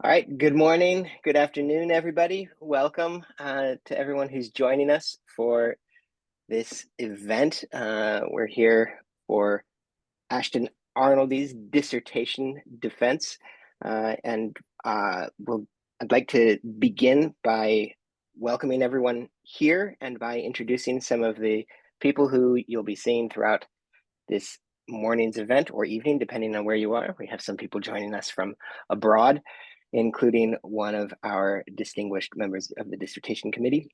All right, good morning, good afternoon, everybody. Welcome to everyone who's joining us for this event. We're here for Ashton Arnoldy's dissertation defense. I'd like to begin by welcoming everyone here and by introducing some of the people who you'll be seeing throughout this morning's event or evening, depending on where you are. We have some people joining us from abroad, including one of our distinguished members of the dissertation committee.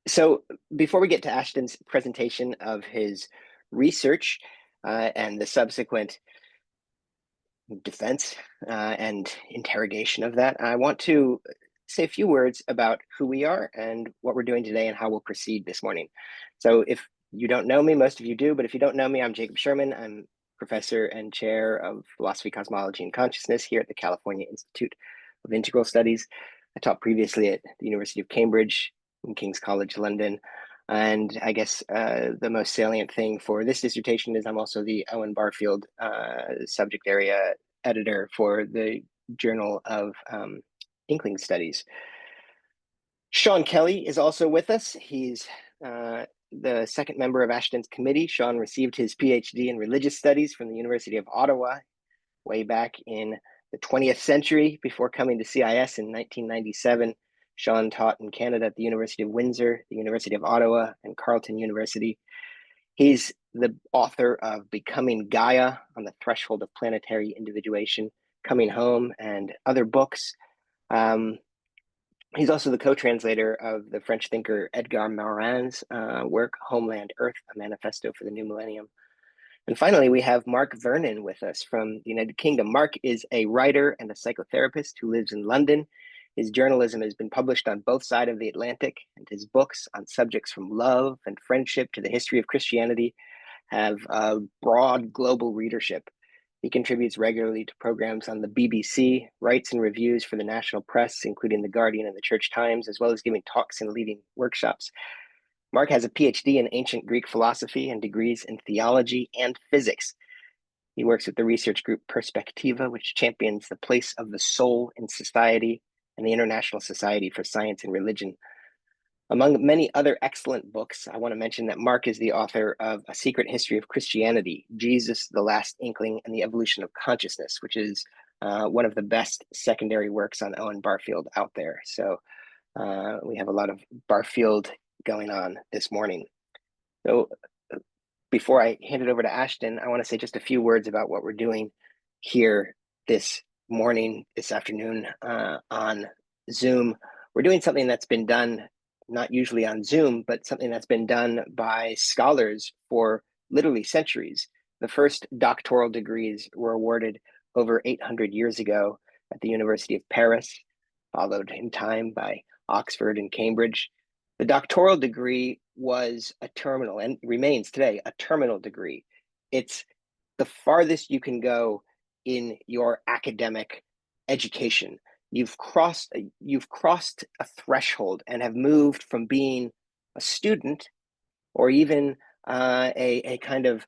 So before we get to Ashton's presentation of his research and the subsequent defense and interrogation of that, I want to say a few words about who we are and what we're doing today and how we'll proceed this morning. So if you don't know me, most of you do, but if you don't know me, I'm Jacob Sherman. I'm professor and chair of philosophy, cosmology, and consciousness here at the California Institute of Integral Studies. I taught previously at the University of Cambridge and King's College London. And I guess the most salient thing for this dissertation is I'm also the Owen Barfield subject area editor for the Journal of Inkling Studies. Sean Kelly is also with us. He's the second member of Ashton's committee. Sean received his PhD in religious studies from the University of Ottawa way back in the 20th century before coming to CIS in 1997. Sean taught in Canada at the University of Windsor, the University of Ottawa, and Carleton University. He's the author of Becoming Gaia, On the Threshold of Planetary Individuation, Coming Home, and other books. He's also the co-translator of the French thinker Edgar Morin's work, Homeland Earth, A Manifesto for the New Millennium. And finally, we have Mark Vernon with us from the United Kingdom. Mark is a writer and a psychotherapist who lives in London. His journalism has been published on both sides of the Atlantic, and his books on subjects from love and friendship to the history of Christianity have a broad global readership. He contributes regularly to programs on the BBC, writes and reviews for the national press, including The Guardian and the Church Times, as well as giving talks and leading workshops. Mark has a PhD in ancient Greek philosophy and degrees in theology and physics. He works with the research group Perspectiva, which champions the place of the soul in society, and the International Society for Science and Religion. Among many other excellent books, I want to mention that Mark is the author of A Secret History of Christianity, Jesus, the Last Inkling, and the Evolution of Consciousness, which is one of the best secondary works on Owen Barfield out there. So we have a lot of Barfield going on this morning. So before I hand it over to Ashton, I want to say just a few words about what we're doing here this morning, this afternoon on Zoom. We're doing something that's been done not usually on Zoom, but something that's been done by scholars for literally centuries. The first doctoral degrees were awarded over 800 years ago at the University of Paris, followed in time by Oxford and Cambridge. The doctoral degree was a terminal, and remains today a terminal degree. It's the farthest you can go in your academic education. You've crossed a threshold and have moved from being a student or even a kind of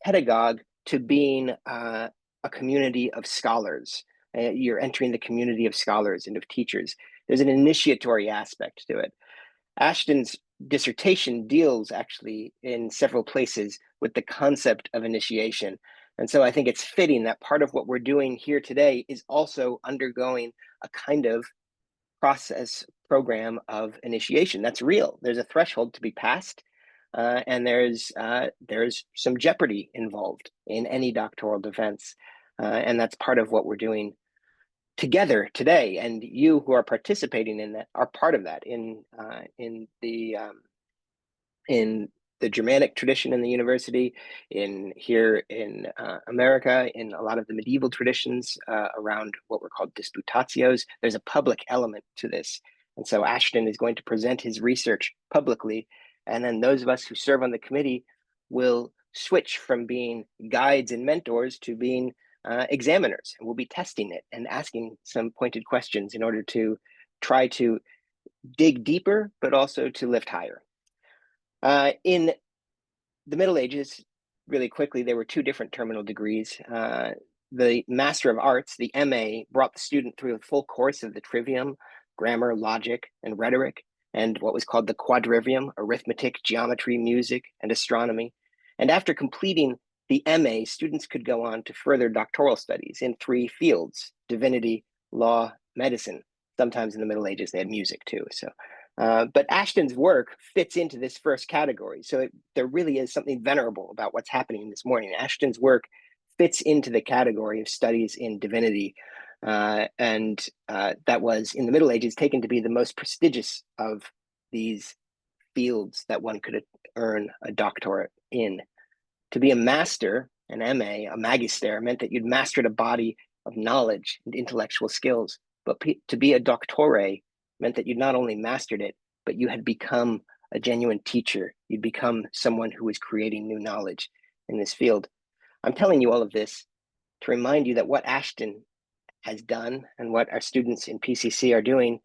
pedagogue to being a community of scholars. You're entering the community of scholars and of teachers. There's an initiatory aspect to it. Ashton's dissertation deals actually in several places with the concept of initiation. And so I think it's fitting that part of what we're doing here today is also undergoing a kind of process program of initiation. That's real. There's a threshold to be passed, and there's some jeopardy involved in any doctoral defense. And that's part of what we're doing together today, and you who are participating in that are part of that in the Germanic tradition in the university, here in America, in a lot of the medieval traditions around what were called disputatios. There's a public element to this, and so Ashton is going to present his research publicly, and then those of us who serve on the committee will switch from being guides and mentors to being examiners, and we'll be testing it and asking some pointed questions in order to try to dig deeper, but also to lift higher. In the Middle Ages, really quickly, there were two different terminal degrees. the Master of Arts, the MA, brought the student through a full course of the trivium, grammar, logic, and rhetoric, and what was called the quadrivium, arithmetic, geometry, music, and astronomy. And after completing the MA, students could go on to further doctoral studies in 3 fields: divinity, law, medicine. Sometimes in the Middle Ages, they had music too. But Ashton's work fits into this first category. So there really is something venerable about what's happening this morning. Ashton's work fits into the category of studies in divinity. And that was, in the Middle Ages, taken to be the most prestigious of these fields that one could earn a doctorate in. To be a master, an MA, a magister, meant that you'd mastered a body of knowledge and intellectual skills. But to be a doctore meant that you'd not only mastered it, but you had become a genuine teacher. You'd become someone who was creating new knowledge in this field. I'm telling you all of this to remind you that what Ashton has done and what our students in PCC are doing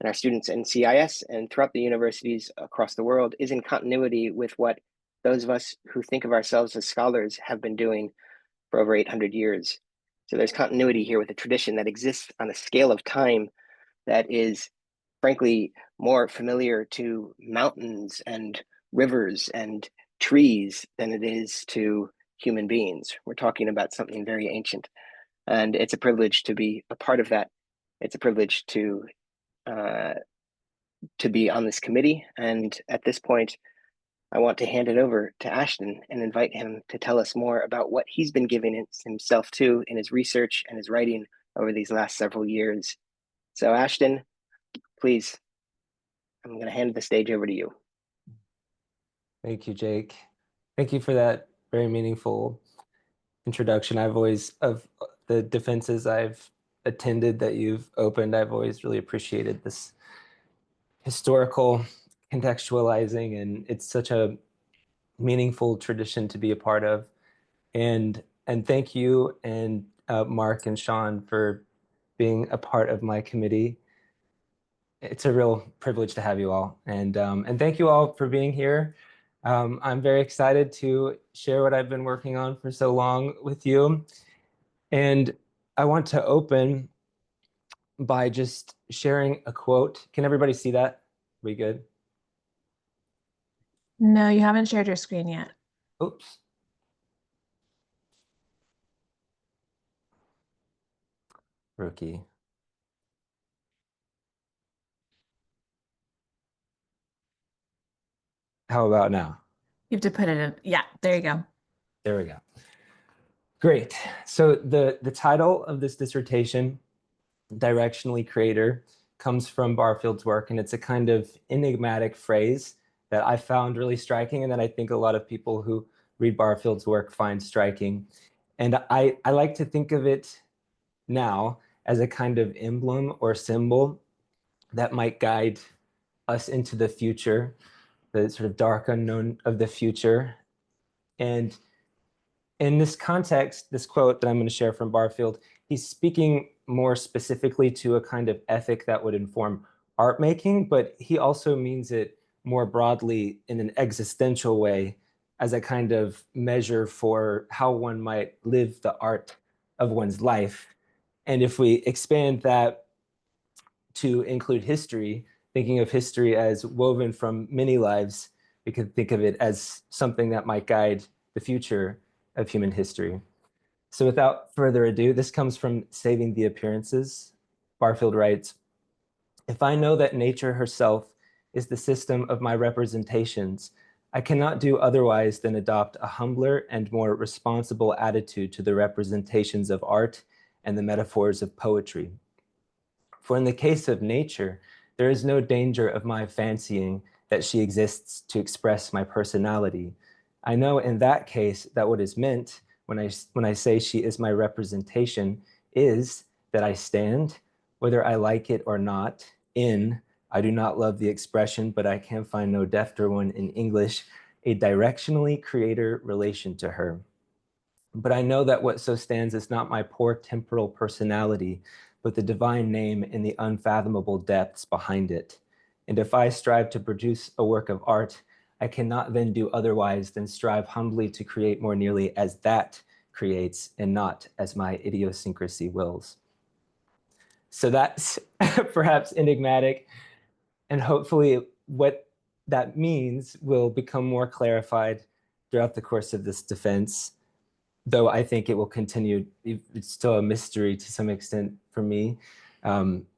and our students in CIS and throughout the universities across the world is in continuity with what those of us who think of ourselves as scholars have been doing for over 800 years. So there's continuity here with a tradition that exists on a scale of time that is, frankly, more familiar to mountains and rivers and trees than it is to human beings. We're talking about something very ancient, and it's a privilege to be a part of that. It's a privilege to be on this committee. And at this point, I want to hand it over to Ashton and invite him to tell us more about what he's been giving himself to in his research and his writing over these last several years. So Ashton, please, I'm going to hand the stage over to you. Thank you, Jake. Thank you for that very meaningful introduction. Of the defenses I've attended that you've opened, I've always really appreciated this historical contextualizing, and it's such a meaningful tradition to be a part of. And thank you and Mark and Sean for being a part of my committee. It's a real privilege to have you all, and thank you all for being here. I'm very excited to share what I've been working on for so long with you. And I want to open by just sharing a quote. Can everybody see that? We good? No, you haven't shared your screen yet. Oops. Rookie. How about now? You have to put it in. Yeah, there you go. There we go. Great. So the title of this dissertation, Directionally Creator, comes from Barfield's work, and it's a kind of enigmatic phrase that I found really striking, and that I think a lot of people who read Barfield's work find striking. And I like to think of it now as a kind of emblem or symbol that might guide us into the future, the sort of dark unknown of the future. And in this context, this quote that I'm going to share from Barfield, he's speaking more specifically to a kind of ethic that would inform art making, but he also means it more broadly in an existential way as a kind of measure for how one might live the art of one's life. And if we expand that to include history, thinking of history as woven from many lives, we could think of it as something that might guide the future of human history. So without further ado, this comes from Saving the Appearances. Barfield writes, "If I know that nature herself is the system of my representations, I cannot do otherwise than adopt a humbler and more responsible attitude to the representations of art and the metaphors of poetry. For in the case of nature, there is no danger of my fancying that she exists to express my personality. I know in that case that what is meant when I say she is my representation is that I stand, whether I like it or not, in, I do not love the expression, but I can find no defter one in English, a directionally creator relation to her. But I know that what so stands is not my poor temporal personality, but the divine name in the unfathomable depths behind it. And if I strive to produce a work of art, I cannot then do otherwise than strive humbly to create more nearly as that creates and not as my idiosyncrasy wills. So that's perhaps enigmatic, and hopefully what that means will become more clarified throughout the course of this defense, though I think it will continue. It's still a mystery to some extent for me.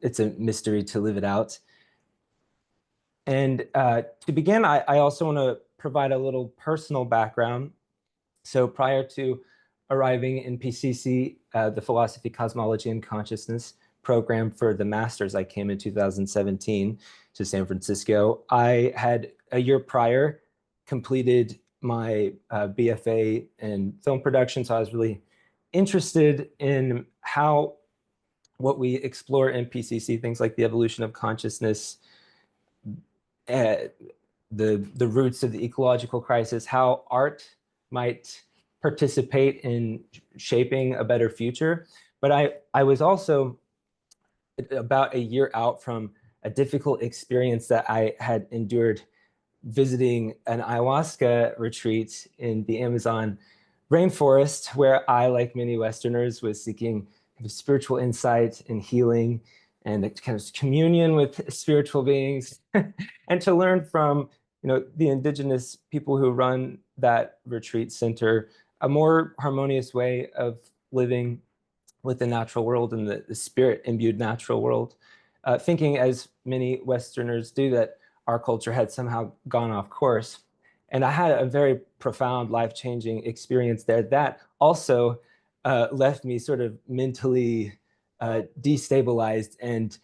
It's a mystery to live it out. And to begin, I also want to provide a little personal background. So prior to arriving in PCC, the Philosophy, Cosmology, and Consciousness program for the master's, I came in 2017 to San Francisco. I had a year prior completed my BFA in film production, so I was really interested in how what we explore in PCC, things like the evolution of consciousness, the roots of the ecological crisis, how art might participate in shaping a better future. But I was also about a year out from a difficult experience that I had endured visiting an ayahuasca retreat in the Amazon rainforest, where I, like many Westerners, was seeking kind of spiritual insight and healing and a kind of communion with spiritual beings, and to learn from the indigenous people who run that retreat center a more harmonious way of living with the natural world and the spirit-imbued natural world, thinking, as many Westerners do, that our culture had somehow gone off course. And I had a very profound, life-changing experience there that also left me sort of mentally destabilized and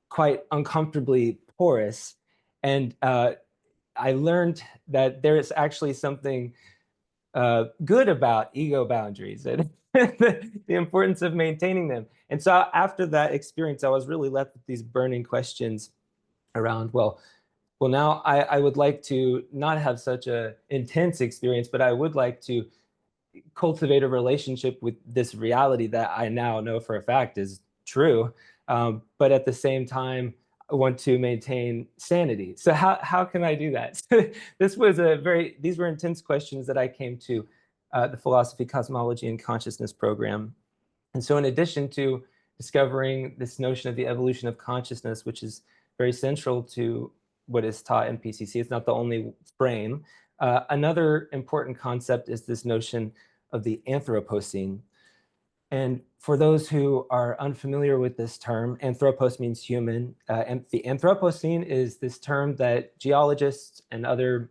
quite uncomfortably porous. And I learned that there is actually something good about ego boundaries and the importance of maintaining them. And so after that experience, I was really left with these burning questions around, well, now I would like to not have such an intense experience, but I would like to cultivate a relationship with this reality that I now know for a fact is true. But at the same time, I want to maintain sanity. So how can I do that? These were intense questions that I came to the Philosophy, Cosmology, and Consciousness program. And so in addition to discovering this notion of the evolution of consciousness, which is very central to what is taught in PCC, it's not the only frame. Another important concept is this notion of the Anthropocene. And for those who are unfamiliar with this term, anthropos means human. And the Anthropocene is this term that geologists and other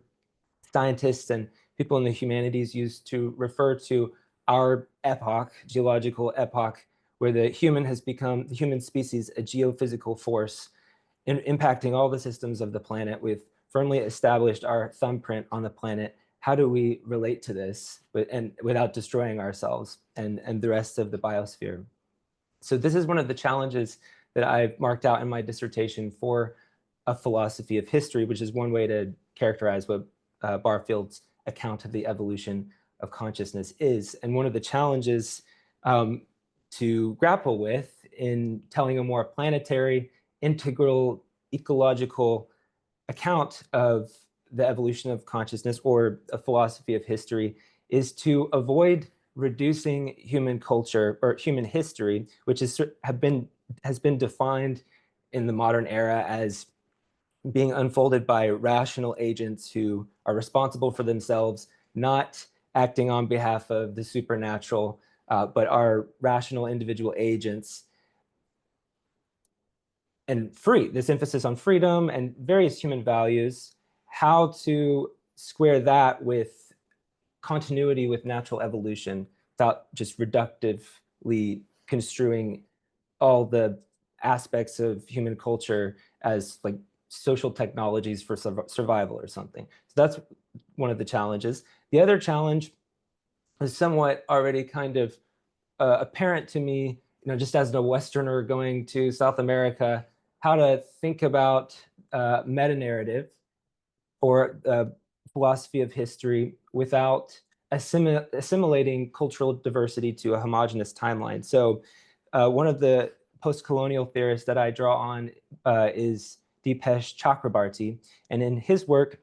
scientists and people in the humanities use to refer to our epoch, geological epoch, where the human species, a geophysical force impacting all the systems of the planet. We've firmly established our thumbprint on the planet. How do we relate to this without destroying ourselves and the rest of the biosphere? So this is one of the challenges that I've marked out in my dissertation for a philosophy of history, which is one way to characterize what Barfield's account of the evolution of consciousness is. And one of the challenges to grapple with in telling a more planetary, integral, ecological account of the evolution of consciousness, or a philosophy of history, is to avoid reducing human culture or human history, which has been defined in the modern era as being unfolded by rational agents who are responsible for themselves, not acting on behalf of the supernatural, but are rational individual agents, and free. This emphasis on freedom and various human values, how to square that with continuity with natural evolution without just reductively construing all the aspects of human culture as like social technologies for survival or something. So that's one of the challenges. The other challenge is somewhat already kind of apparent to me, just as a Westerner going to South America, how to think about metanarrative or philosophy of history without assimilating cultural diversity to a homogeneous timeline. So one of the postcolonial theorists that I draw on is Dipesh Chakrabarty. And in his work,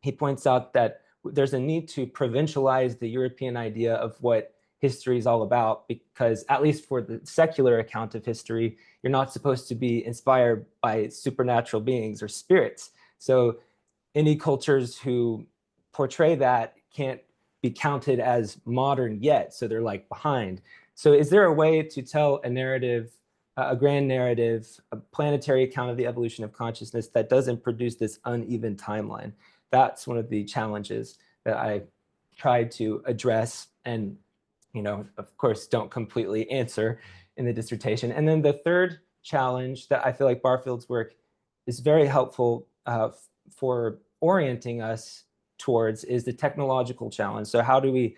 he points out that there's a need to provincialize the European idea of what history is all about, because at least for the secular account of history, you're not supposed to be inspired by supernatural beings or spirits. So any cultures who portray that can't be counted as modern yet, so they're like behind. So is there a way to tell a narrative, a grand narrative, a planetary account of the evolution of consciousness that doesn't produce this uneven timeline? That's one of the challenges that I tried to address and, of course, don't completely answer in the dissertation. And then the third challenge that I feel like Barfield's work is very helpful for orienting us towards is the technological challenge. So how do we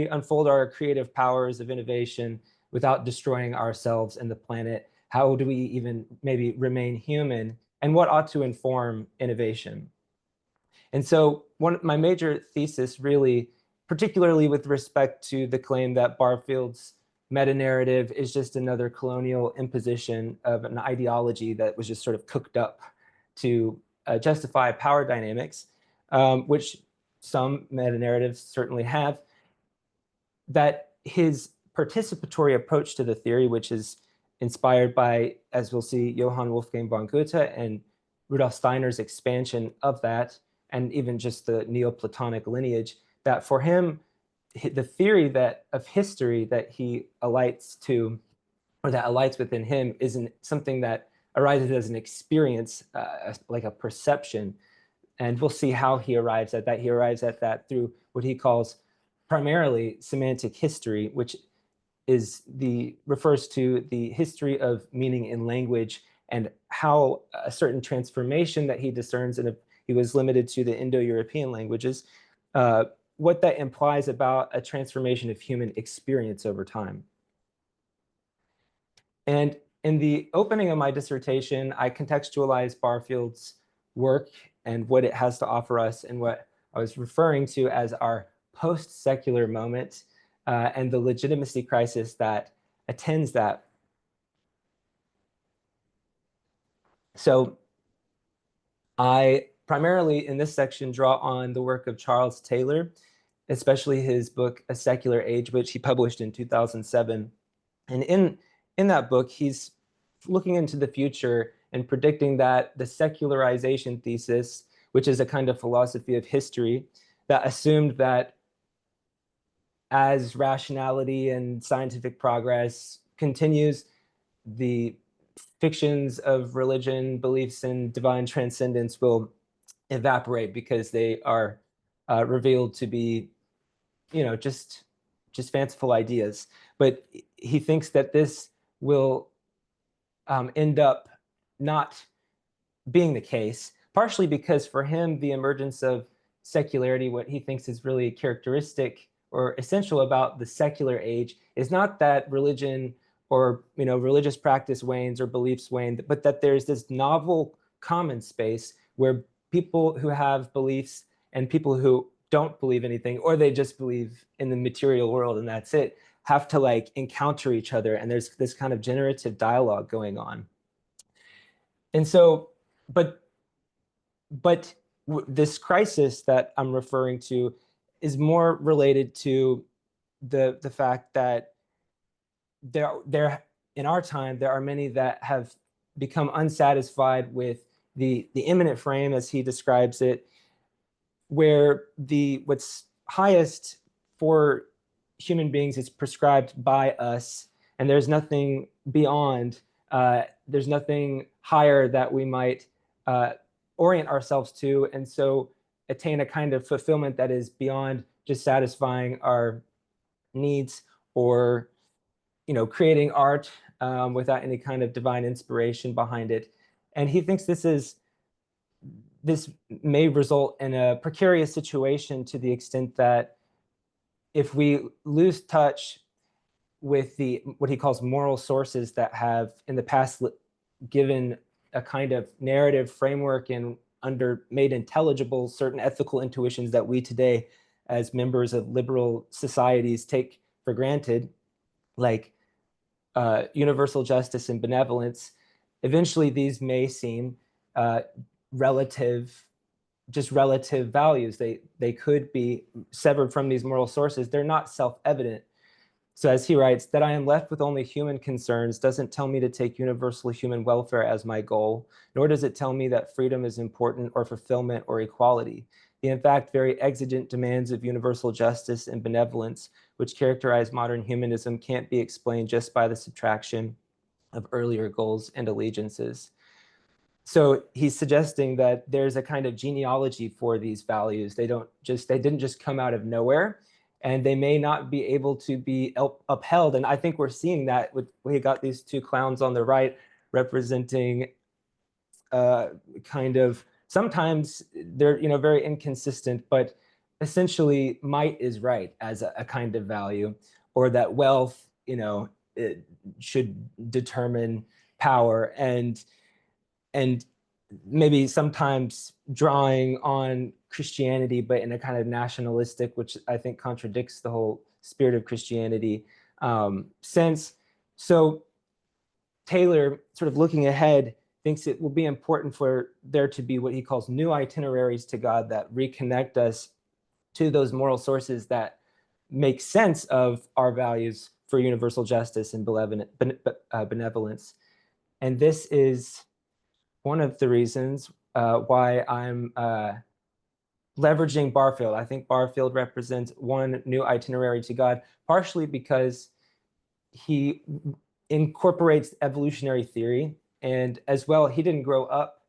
unfold our creative powers of innovation without destroying ourselves and the planet? How do we even maybe remain human? And what ought to inform innovation? And so my major thesis really, particularly with respect to the claim that Barfield's metanarrative is just another colonial imposition of an ideology that was just sort of cooked up to justify power dynamics, which some metanarratives certainly have, that his participatory approach to the theory, which is inspired by, as we'll see, Johann Wolfgang von Goethe and Rudolf Steiner's expansion of that, and even just the Neoplatonic lineage, that for him, the theory of history that he alights to, or that alights within him, isn't something that arises as an experience, like a perception. And we'll see how he arrives at that. He arrives at that through what he calls primarily semantic history, which refers to the history of meaning in language and how a certain transformation that he discerns, and he was limited to the Indo-European languages, what that implies about a transformation of human experience over time. And in the opening of my dissertation, I contextualized Barfield's work and what it has to offer us, and what I was referring to as our post-secular moment and the legitimacy crisis that attends that. So I primarily in this section draw on the work of Charles Taylor, especially his book, A Secular Age, which he published in 2007. And in that book, he's looking into the future and predicting that the secularization thesis, which is a kind of philosophy of history that assumed that as rationality and scientific progress continues, the fictions of religion, beliefs in divine transcendence will evaporate because they are revealed to be, just fanciful ideas. But he thinks that this will end up not being the case, partially because for him, the emergence of secularity, what he thinks is really characteristic or essential about the secular age, is not that religion or religious practice wanes or beliefs wane, but that there's this novel common space where people who have beliefs and people who don't believe anything, or they just believe in the material world and that's it, have to like encounter each other, and there's this kind of generative dialogue going on. And so, but this crisis that I'm referring to is more related to the fact that there in our time there are many that have become unsatisfied with the immanent frame, as he describes it, where what's highest for human beings is prescribed by us, and there's nothing beyond. There's nothing higher that we might orient ourselves to, and so attain a kind of fulfillment that is beyond just satisfying our needs or creating art without any kind of divine inspiration behind it. And he thinks this may result in a precarious situation, to the extent that if we lose touch with what he calls moral sources that have in the past given a kind of narrative framework and made intelligible certain ethical intuitions that we today, as members of liberal societies, take for granted, like universal justice and benevolence, eventually these may seem relative values. They could be severed from these moral sources. They're not self-evident. So as he writes, that I am left with only human concerns doesn't tell me to take universal human welfare as my goal, nor does it tell me that freedom is important or fulfillment or equality. The, in fact, very exigent demands of universal justice and benevolence, which characterize modern humanism, can't be explained just by the subtraction of earlier goals and allegiances. So he's suggesting that there's a kind of genealogy for these values. They didn't just come out of nowhere, and they may not be able to be upheld. And I think we're seeing that we got these two clowns on the right representing kind of, sometimes they're very inconsistent, but essentially might is right as a kind of value, or that wealth it should determine power, and maybe sometimes drawing on Christianity, but in a kind of nationalistic, which I think contradicts the whole spirit of Christianity sense. So Taylor, sort of looking ahead, thinks it will be important for there to be what he calls new itineraries to God that reconnect us to those moral sources that make sense of our values for universal justice and benevolence. And this is one of the reasons why I'm leveraging Barfield. I think Barfield represents one new itinerary to God, partially because he incorporates evolutionary theory, and as well, he didn't grow up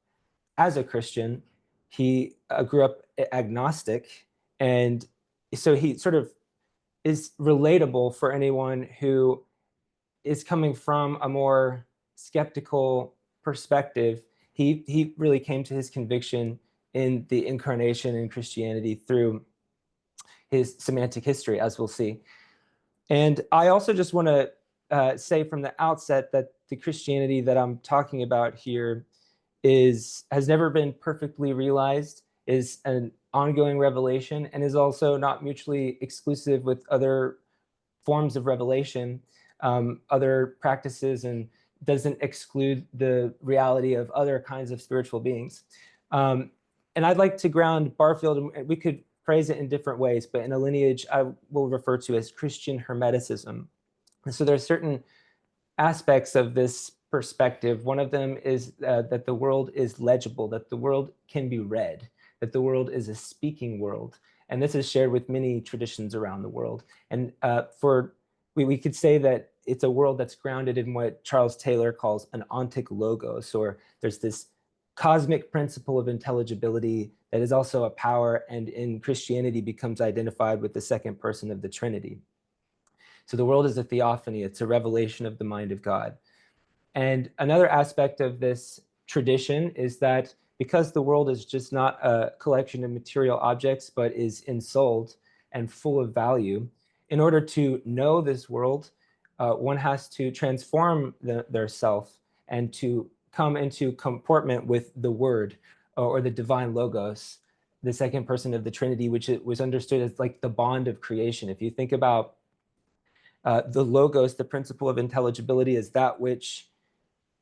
as a Christian. He grew up agnostic, and so he sort of is relatable for anyone who is coming from a more skeptical perspective. He really came to his conviction in the incarnation in Christianity through his semantic history, as we'll see. And I also just want to say from the outset that the Christianity that I'm talking about here has never been perfectly realized, is an ongoing revelation, and is also not mutually exclusive with other forms of revelation, other practices, and doesn't exclude the reality of other kinds of spiritual beings. And I'd like to ground Barfield, and we could phrase it in different ways, but in a lineage I will refer to as Christian Hermeticism. And so there are certain aspects of this perspective. One of them is that the world is legible, that the world can be read, that the world is a speaking world. And this is shared with many traditions around the world. And we could say that it's a world that's grounded in what Charles Taylor calls an ontic logos, or there's this cosmic principle of intelligibility that is also a power, and in Christianity becomes identified with the second person of the Trinity. So the world is a theophany, it's a revelation of the mind of God. And another aspect of this tradition is that because the world is just not a collection of material objects, but is ensouled and full of value, in order to know this world, one has to transform their self and to come into comportment with the Word or the divine logos, the second person of the Trinity, which it was understood as like the bond of creation. If you think about the logos, the principle of intelligibility, is that which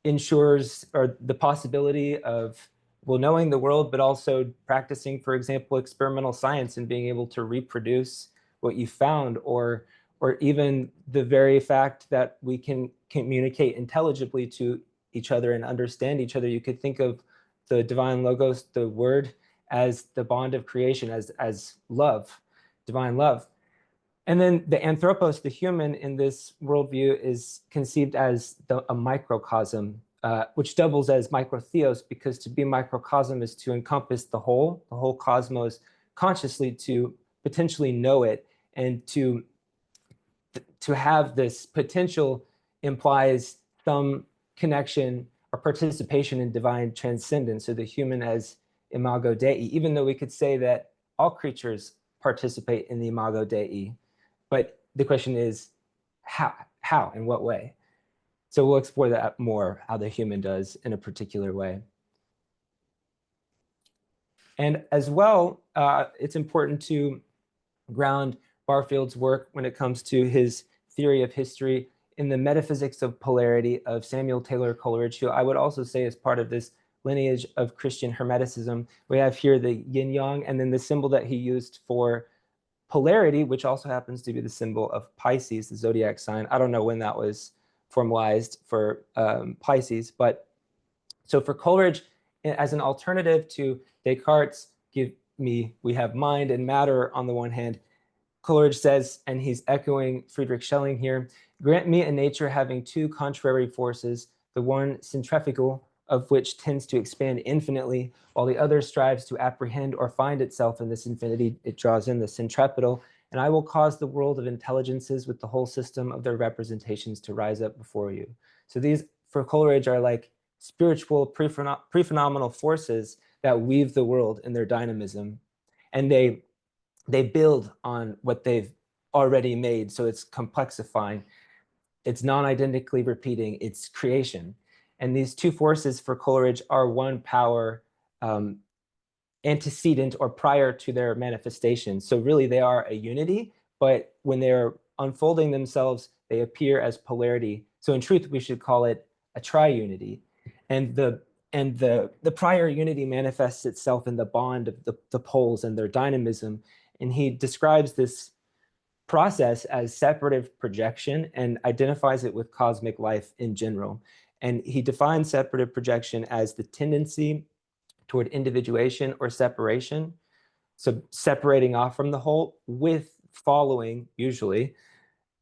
ensures or the possibility of knowing the world, but also practicing, for example, experimental science and being able to reproduce what you found, or even the very fact that we can communicate intelligibly to each other and understand each other. You could think of the divine logos, the Word, as the bond of creation, as love, divine love. And then the anthropos, the human in this worldview, is conceived as a microcosm, which doubles as microtheos, because to be microcosm is to encompass the whole cosmos consciously, to potentially know it, and to have this potential implies some connection or participation in divine transcendence, so the human as imago Dei, even though we could say that all creatures participate in the imago Dei. But the question is, how, in what way? So we'll explore that more, how the human does in a particular way. And as well, it's important to ground Barfield's work when it comes to his theory of history in the metaphysics of polarity of Samuel Taylor Coleridge, who I would also say is part of this lineage of Christian Hermeticism. We have here the yin-yang, and then the symbol that he used for polarity, which also happens to be the symbol of Pisces, the zodiac sign. I don't know when that was formalized for Pisces, but so for Coleridge, as an alternative to Descartes' we have mind and matter on the one hand, Coleridge says, and he's echoing Friedrich Schelling here, grant me a nature having two contrary forces, the one centrifugal, of which tends to expand infinitely, while the other strives to apprehend or find itself in this infinity. It draws in the centripetal, and I will cause the world of intelligences with the whole system of their representations to rise up before you. So these, for Coleridge, are like spiritual pre-phenomenal forces that weave the world in their dynamism, and they build on what they've already made. So it's complexifying, it's non-identically repeating, it's creation. And these two forces for Coleridge are one power antecedent or prior to their manifestation. So really they are a unity, but when they're unfolding themselves, they appear as polarity. So in truth, we should call it a triunity. And the prior unity manifests itself in the bond of the poles and their dynamism. And he describes this process as separative projection and identifies it with cosmic life in general. And he defines separative projection as the tendency toward individuation or separation. So separating off from the whole with following, usually,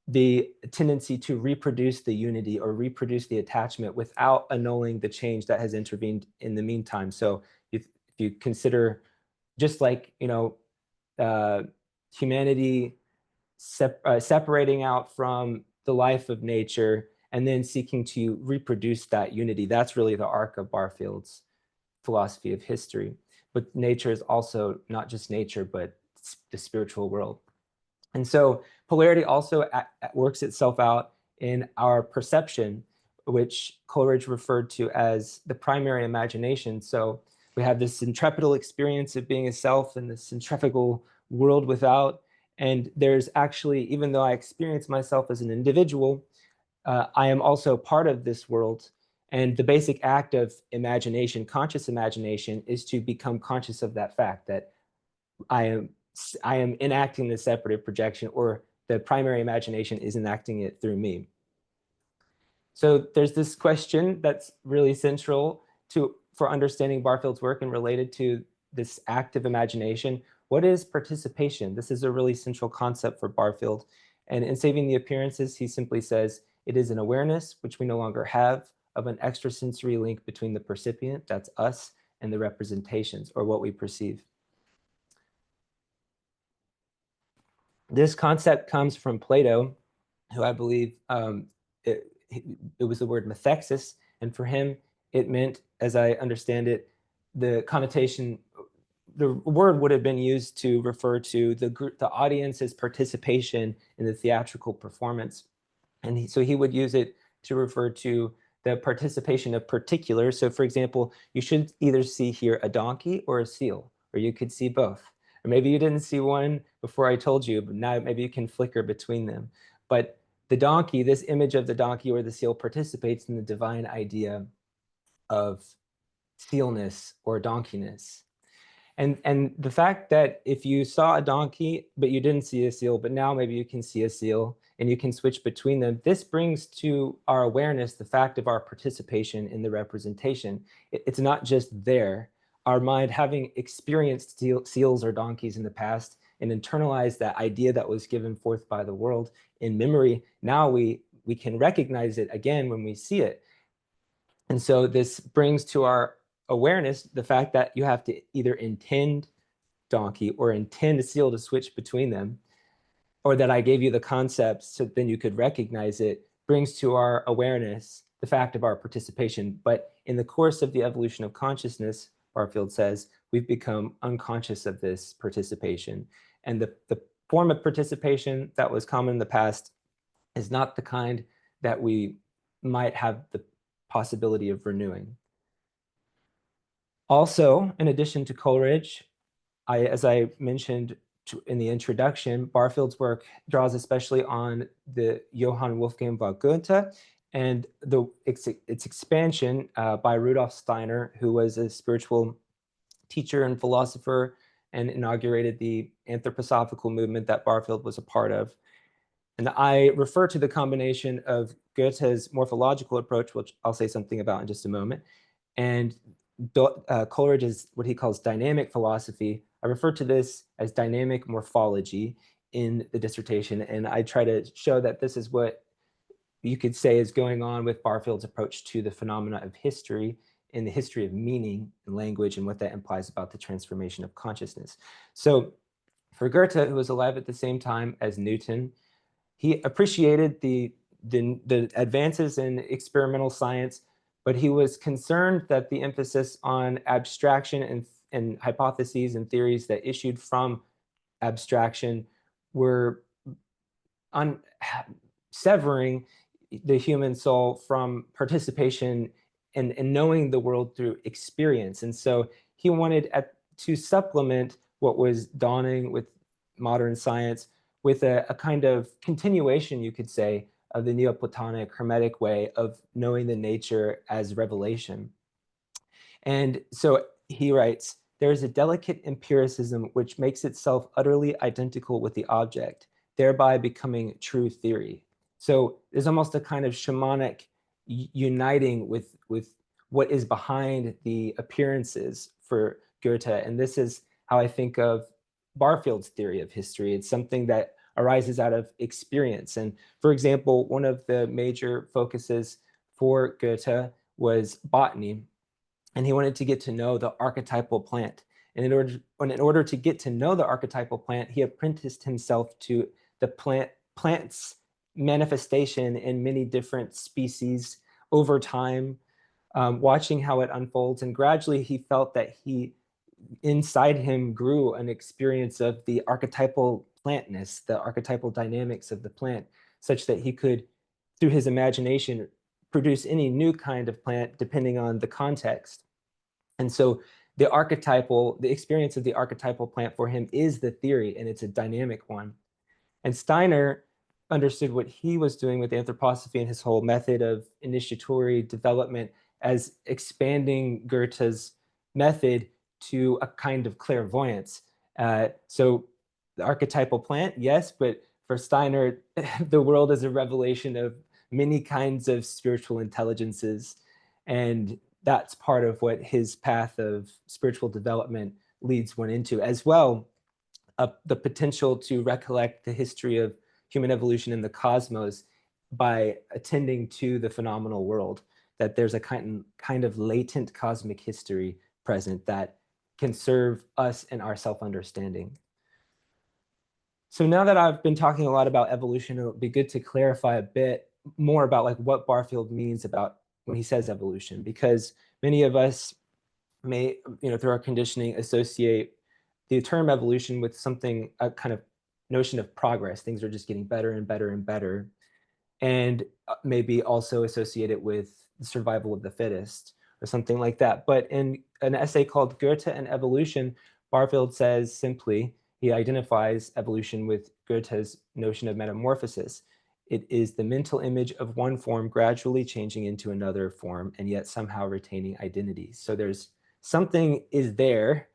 the tendency to reproduce the unity or reproduce the attachment without annulling the change that has intervened in the meantime. So if you consider just like, humanity separating out from the life of nature and then seeking to reproduce that unity, that's really the arc of Barfield's philosophy of history. But nature is also not just nature, but the spiritual world. And so polarity also works itself out in our perception, which Coleridge referred to as the primary imagination. So we have this centripetal experience of being a self and the centrifugal world without. And there's actually, even though I experience myself as an individual, I am also part of this world. And the basic act of imagination, conscious imagination, is to become conscious of that fact that I am enacting the separative projection, or the primary imagination is enacting it through me. So there's this question that's really central for understanding Barfield's work and related to this active imagination. What is participation? This is a really central concept for Barfield. And in Saving the Appearances, he simply says, it is an awareness, which we no longer have, of an extrasensory link between the percipient, that's us, and the representations, or what we perceive. This concept comes from Plato, who I believe it was the word methexis, and for him, it meant, as I understand it, the connotation, the word would have been used to refer to the audience's participation in the theatrical performance. And so he would use it to refer to the participation of particulars. So for example, you should either see here a donkey or a seal, or you could see both. Or maybe you didn't see one before I told you, but now maybe you can flicker between them. But the donkey, this image of the donkey or the seal, participates in the divine idea of sealness or donkeyness. And the fact that if you saw a donkey, but you didn't see a seal, but now maybe you can see a seal and you can switch between them, this brings to our awareness the fact of our participation in the representation. It's not just there. Our mind, having experienced seals or donkeys in the past and internalized that idea that was given forth by the world in memory, now we can recognize it again when we see it. And so this brings to our awareness the fact that you have to either intend donkey or intend a seal to switch between them, or that I gave you the concepts so then you could recognize it, brings to our awareness the fact of our participation. But in the course of the evolution of consciousness, Barfield says, we've become unconscious of this participation. And the form of participation that was common in the past is not the kind that we might have the possibility of renewing. Also, in addition to Coleridge, as I mentioned in the introduction, Barfield's work draws especially on the Johann Wolfgang von Goethe and its expansion by Rudolf Steiner, who was a spiritual teacher and philosopher and inaugurated the anthroposophical movement that Barfield was a part of. And I refer to the combination of Goethe's morphological approach, which I'll say something about in just a moment, and Coleridge's what he calls dynamic philosophy. I refer to this as dynamic morphology in the dissertation, and I try to show that this is what you could say is going on with Barfield's approach to the phenomena of history in the history of meaning and language and what that implies about the transformation of consciousness. So for Goethe, who was alive at the same time as Newton, he appreciated the advances in experimental science, but he was concerned that the emphasis on abstraction and hypotheses and theories that issued from abstraction were severing the human soul from participation and knowing the world through experience. And so he wanted to supplement what was dawning with modern science with a kind of continuation, you could say, of the Neoplatonic Hermetic way of knowing the nature as revelation. And so he writes, there is a delicate empiricism which makes itself utterly identical with the object, thereby becoming true theory. So there's almost a kind of shamanic uniting with what is behind the appearances for Goethe. And this is how I think of Barfield's theory of history. It's something that arises out of experience. And for example, one of the major focuses for Goethe was botany, and he wanted to get to know the archetypal plant. And in order to get to know the archetypal plant, he apprenticed himself to the plant's manifestation in many different species over time, watching how it unfolds. And gradually he felt that inside him grew an experience of the archetypal plantness, the archetypal dynamics of the plant, such that he could, through his imagination, produce any new kind of plant depending on the context. And so the experience of the archetypal plant for him is the theory, and it's a dynamic one. And Steiner understood what he was doing with Anthroposophy and his whole method of initiatory development as expanding Goethe's method to a kind of clairvoyance. So the archetypal plant, yes, but for Steiner, the world is a revelation of many kinds of spiritual intelligences. And that's part of what his path of spiritual development leads one into, as well the potential to recollect the history of human evolution in the cosmos by attending to the phenomenal world, that there's a kind of latent cosmic history present that can serve us in our self-understanding. So now that I've been talking a lot about evolution, it would be good to clarify a bit more about like what Barfield means about when he says evolution, because many of us may, through our conditioning, associate the term evolution with something, a kind of notion of progress. Things are just getting better and better and better, and maybe also associate it with the survival of the fittest or something like that. But in an essay called Goethe and Evolution, Barfield says simply, he identifies evolution with Goethe's notion of metamorphosis. It is the mental image of one form gradually changing into another form and yet somehow retaining identity. So there's something is there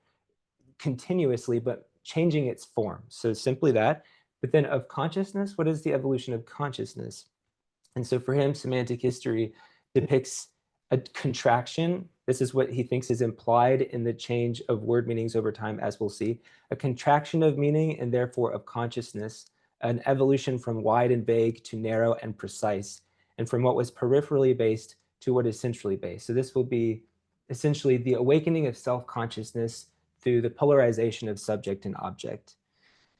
continuously, but changing its form. So simply that. But then of consciousness, what is the evolution of consciousness? And so for him, semantic history depicts a contraction. This is what he thinks is implied in the change of word meanings over time, as we'll see. A contraction of meaning and therefore of consciousness, an evolution from wide and vague to narrow and precise, and from what was peripherally based to what is centrally based. So this will be essentially the awakening of self-consciousness through the polarization of subject and object.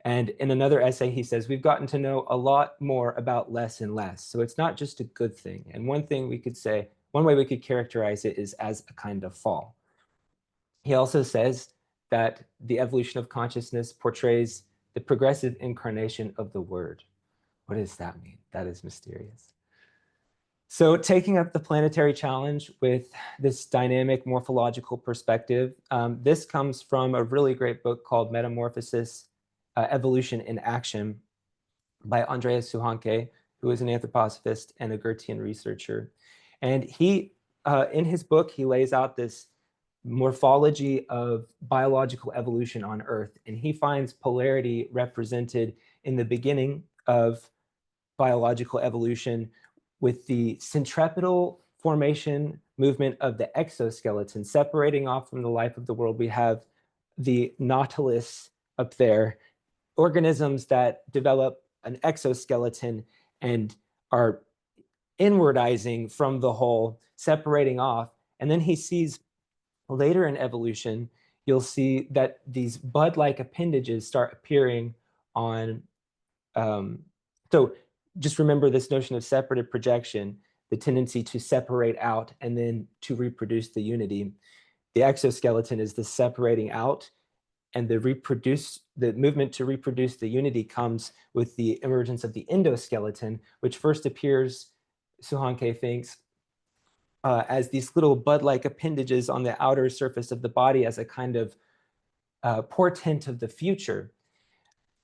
And in another essay, he says, we've gotten to know a lot more about less and less. So it's not just a good thing. And one thing we could say, one way we could characterize it is as a kind of fall. He also says that the evolution of consciousness portrays the progressive incarnation of the word. What does that mean? That is mysterious. So taking up the planetary challenge with this dynamic morphological perspective, this comes from a really great book called Metamorphosis, Evolution in Action by Andreas Suhanke, who is an anthroposophist and a Goethean researcher. And he, in his book, he lays out this morphology of biological evolution on Earth. And he finds polarity represented in the beginning of biological evolution with the centripetal formation movement of the exoskeleton. Separating off from the life of the world, we have the nautilus up there, organisms that develop an exoskeleton and are inwardizing from the whole, separating off. And then he sees later in evolution, you'll see that these bud-like appendages start appearing on, so just remember this notion of separative projection, the tendency to separate out and then to reproduce the unity. The exoskeleton is the separating out, and the movement to reproduce the unity comes with the emergence of the endoskeleton, which first appears, Suhanke thinks, as these little bud-like appendages on the outer surface of the body as a kind of portent of the future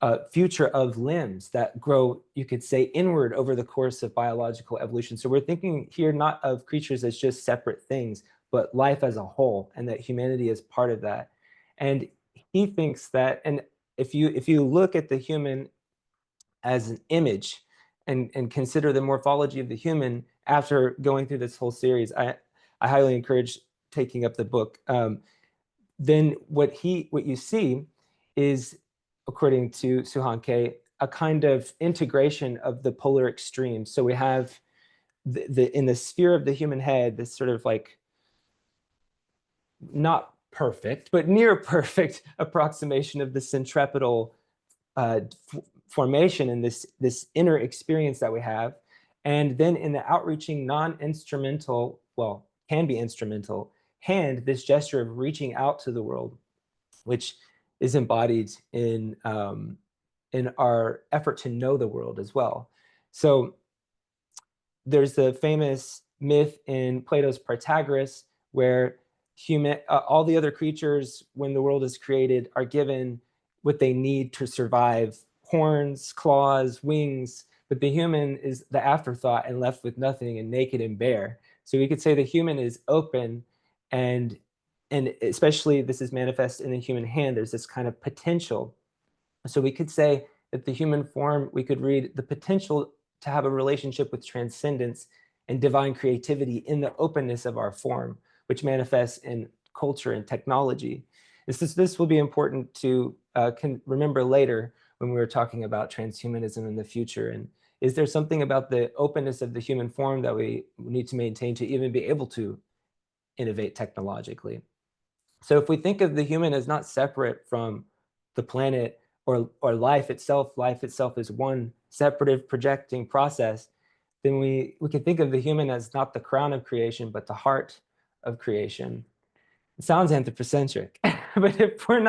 of limbs that grow, you could say, inward over the course of biological evolution. So we're thinking here not of creatures as just separate things, but life as a whole, and that humanity is part of that. And he thinks that, and if you look at the human as an image and consider the morphology of the human after going through this whole series, I highly encourage taking up the book. Then what you see is, according to Suhanke, a kind of integration of the polar extremes. So we have in the sphere of the human head, this sort of like not perfect, but near perfect approximation of the centripetal formation and this inner experience that we have. And then in the outreaching non-instrumental, well, can be instrumental, hand, this gesture of reaching out to the world, which is embodied in our effort to know the world as well. So there's the famous myth in Plato's Protagoras where all the other creatures, when the world is created, are given what they need to survive: horns, claws, wings, but the human is the afterthought and left with nothing and naked and bare. So we could say the human is open, and especially this is manifest in the human hand, there's this kind of potential. So we could say that the human form, we could read the potential to have a relationship with transcendence and divine creativity in the openness of our form, which manifests in culture and technology. This will be important to remember later when we were talking about transhumanism in the future. And is there something about the openness of the human form that we need to maintain to even be able to innovate technologically? So if we think of the human as not separate from the planet or life itself is one separative projecting process, then we can think of the human as not the crown of creation, but the heart of creation. It sounds anthropocentric, but if we're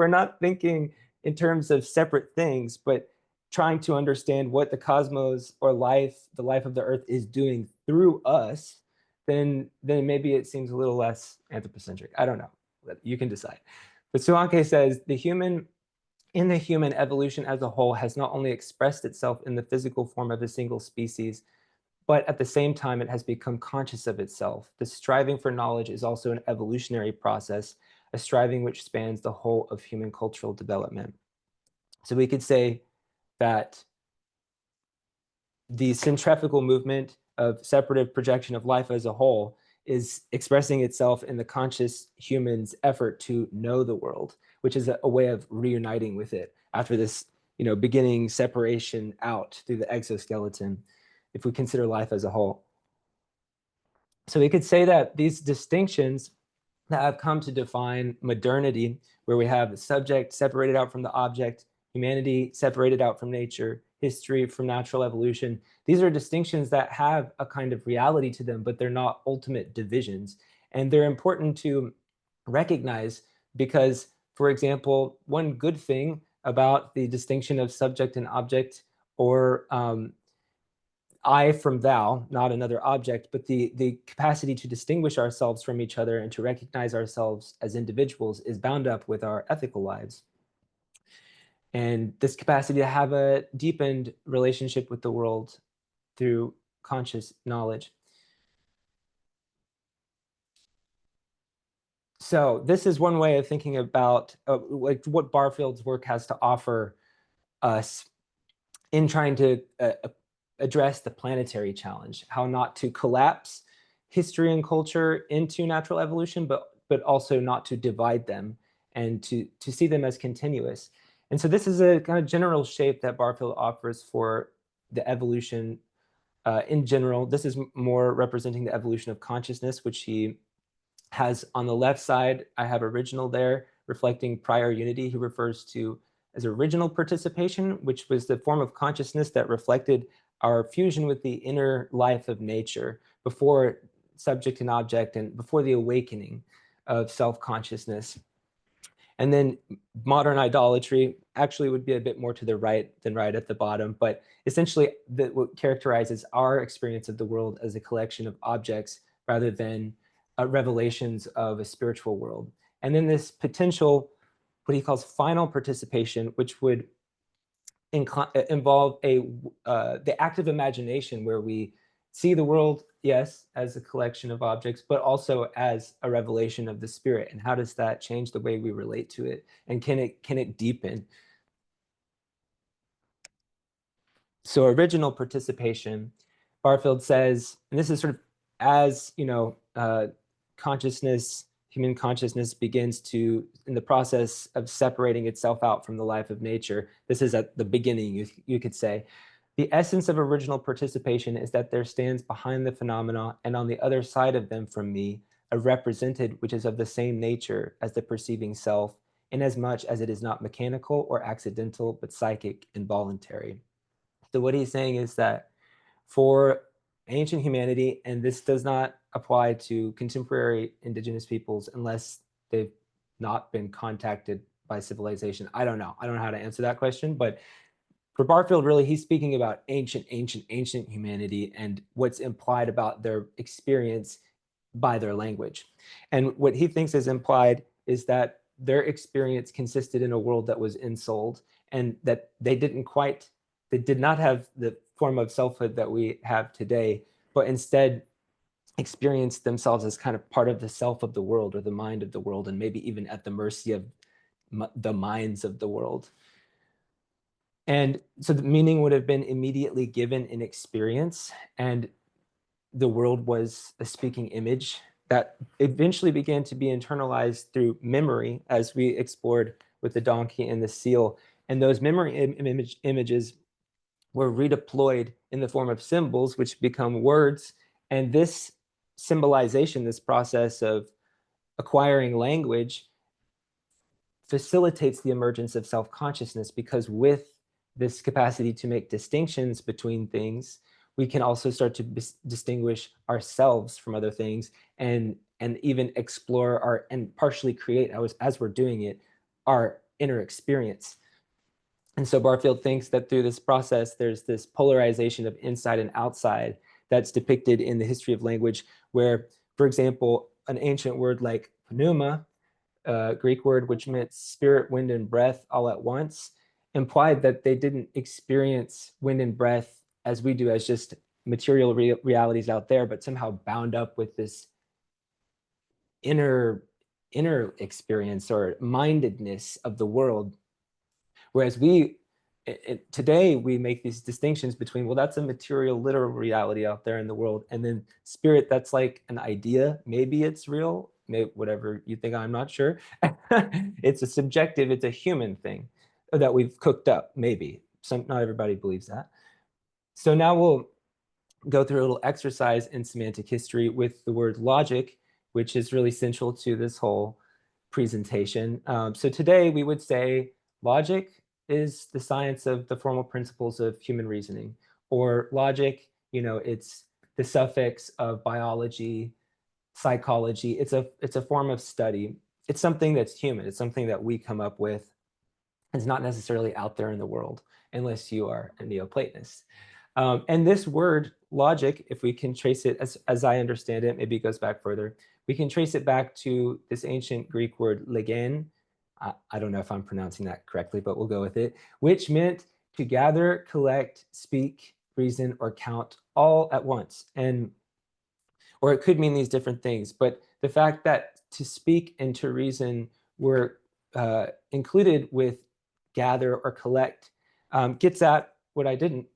not thinking in terms of separate things, but trying to understand what the cosmos or the life of the earth is doing through us, then maybe it seems a little less anthropocentric. I don't know. You can decide. But Suhanke says the human evolution as a whole has not only expressed itself in the physical form of a single species, but at the same time, it has become conscious of itself. The striving for knowledge is also an evolutionary process, a striving which spans the whole of human cultural development. So we could say that the centrifugal movement of separative projection of life as a whole is expressing itself in the conscious human's effort to know the world, which is a way of reuniting with it after this, beginning separation out through the exoskeleton, if we consider life as a whole. So we could say that these distinctions that have come to define modernity, where we have the subject separated out from the object, humanity separated out from nature, history from natural evolution, these are distinctions that have a kind of reality to them, but they're not ultimate divisions. And they're important to recognize because, for example, one good thing about the distinction of subject and object, or I from thou, not another object, but the capacity to distinguish ourselves from each other and to recognize ourselves as individuals is bound up with our ethical lives. And this capacity to have a deepened relationship with the world through conscious knowledge. So this is one way of thinking about like what Barfield's work has to offer us in trying to address the planetary challenge, how not to collapse history and culture into natural evolution, but also not to divide them and to see them as continuous. And so this is a kind of general shape that Barfield offers for the evolution in general. This is more representing the evolution of consciousness, which he has on the left side. I have original there, reflecting prior unity. He refers to as original participation, which was the form of consciousness that reflected our fusion with the inner life of nature before subject and object and before the awakening of self-consciousness. And then modern idolatry actually would be a bit more to the right than right at the bottom, but essentially what characterizes our experience of the world as a collection of objects rather than revelations of a spiritual world. And then this potential, what he calls final participation, which would involve the active imagination, where we see the world, yes, as a collection of objects, but also as a revelation of the spirit. And how does that change the way we relate to it? And can it deepen? So original participation, Barfield says, and this is sort of as, consciousness, human consciousness begins to, in the process of separating itself out from the life of nature, this is at the beginning, you could say, the essence of original participation is that there stands behind the phenomena and on the other side of them from me, a represented which is of the same nature as the perceiving self, inasmuch as it is not mechanical or accidental, but psychic and voluntary. So what he's saying is that for ancient humanity, and this does not apply to contemporary indigenous peoples unless they've not been contacted by civilization. I don't know how to answer that question, but for Barfield, really, he's speaking about ancient humanity and what's implied about their experience by their language. And what he thinks is implied is that their experience consisted in a world that was ensouled, and that they did not have the form of selfhood that we have today, but instead experienced themselves as kind of part of the self of the world or the mind of the world, and maybe even at the mercy of the minds of the world. And so the meaning would have been immediately given in experience, and the world was a speaking image that eventually began to be internalized through memory, as we explored with the donkey and the seal. And those memory images were redeployed in the form of symbols, which become words. And this symbolization, this process of acquiring language, facilitates the emergence of self-consciousness, because with this capacity to make distinctions between things, we can also start to distinguish ourselves from other things, and even explore and partially create, as we're doing it, our inner experience. And so Barfield thinks that through this process, there's this polarization of inside and outside that's depicted in the history of language, where, for example, an ancient word like pneuma, Greek word which meant spirit, wind, and breath all at once, implied that they didn't experience wind and breath as we do, as just material realities out there, but somehow bound up with this inner experience or mindedness of the world. Whereas today we make these distinctions between, well, that's a material, literal reality out there in the world, and then spirit, that's like an idea. Maybe it's real, maybe whatever you think, I'm not sure. It's a subjective, it's a human thing that we've cooked up, maybe. Not everybody believes that. So now we'll go through a little exercise in semantic history with the word logic, which is really central to this whole presentation. So today we would say logic is the science of the formal principles of human reasoning, or logic, it's the suffix of biology, psychology. It's a form of study. It's something that's human. It's something that we come up with. It's not necessarily out there in the world, unless you are a Neoplatonist. And this word logic, if we can trace it, as I understand it, maybe it goes back further, we can trace it back to this ancient Greek word legen. I don't know if I'm pronouncing that correctly, but we'll go with it, which meant to gather, collect, speak, reason, or count all at once. And or it could mean these different things. But the fact that to speak and to reason were included with gather or collect gets at what I didn't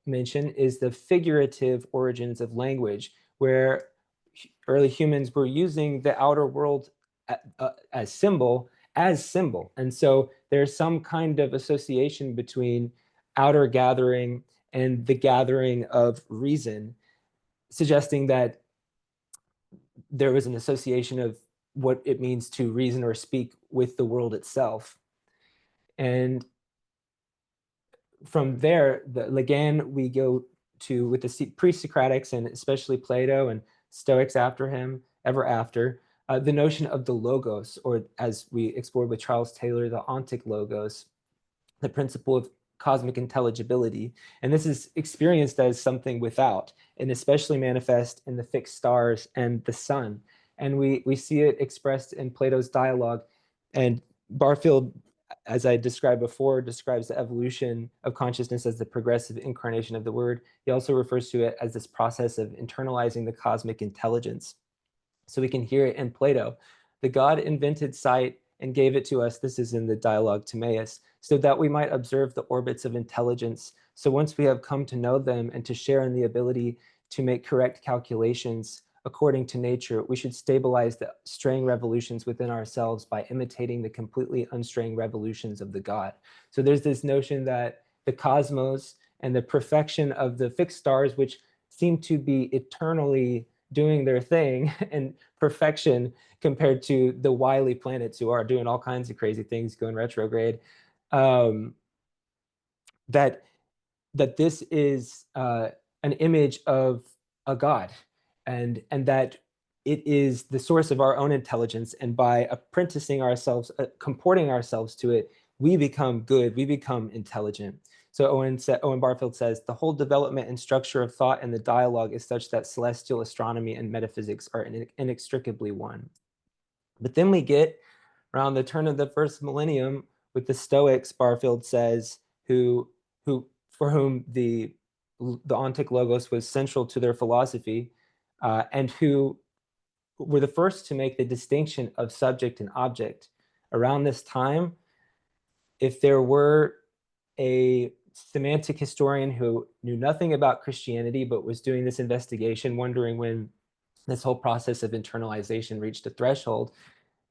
mention, is the figurative origins of language, where early humans were using the outer world as symbol. And so there's some kind of association between outer gathering and the gathering of reason, suggesting that there was an association of what it means to reason or speak with the world itself. And from there, again, we go to, with the pre-Socratics, and especially Plato and Stoics after him, ever after, the notion of the logos, or as we explored with Charles Taylor, the ontic logos, the principle of cosmic intelligibility. And this is experienced as something without, and especially manifest in the fixed stars and the sun. And we see it expressed in Plato's dialogue. And Barfield, as I described before, describes the evolution of consciousness as the progressive incarnation of the word. He also refers to it as this process of internalizing the cosmic intelligence. So we can hear it in Plato. The God invented sight and gave it to us. This is in the dialogue Timaeus, so that we might observe the orbits of intelligence. So once we have come to know them and to share in the ability to make correct calculations according to nature, we should stabilize the straying revolutions within ourselves by imitating the completely unstraying revolutions of the God. So there's this notion that the cosmos and the perfection of the fixed stars, which seem to be eternally doing their thing, and perfection compared to the wily planets who are doing all kinds of crazy things, going retrograde, that this is an image of a God, and that it is the source of our own intelligence, and by apprenticing ourselves, comporting ourselves to it, we become good, we become intelligent. So Owen Barfield says, the whole development and structure of thought and the dialogue is such that celestial astronomy and metaphysics are inextricably one. But then we get around the turn of the first millennium with the Stoics, Barfield says, who for whom the ontic logos was central to their philosophy, and who were the first to make the distinction of subject and object. Around this time, if there were a semantic historian who knew nothing about Christianity but was doing this investigation, wondering when this whole process of internalization reached a threshold,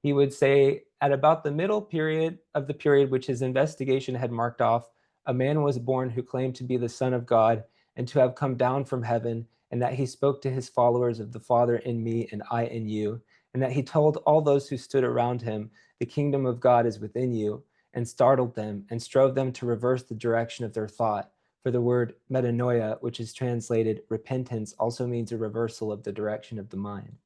he would say at about the middle period of the period which his investigation had marked off, a man was born who claimed to be the Son of God and to have come down from heaven, and that he spoke to his followers of the Father in me and I in you, and that he told all those who stood around him, the kingdom of God is within you, and startled them and strove them to reverse the direction of their thought. For the word metanoia, which is translated repentance, also means a reversal of the direction of the mind.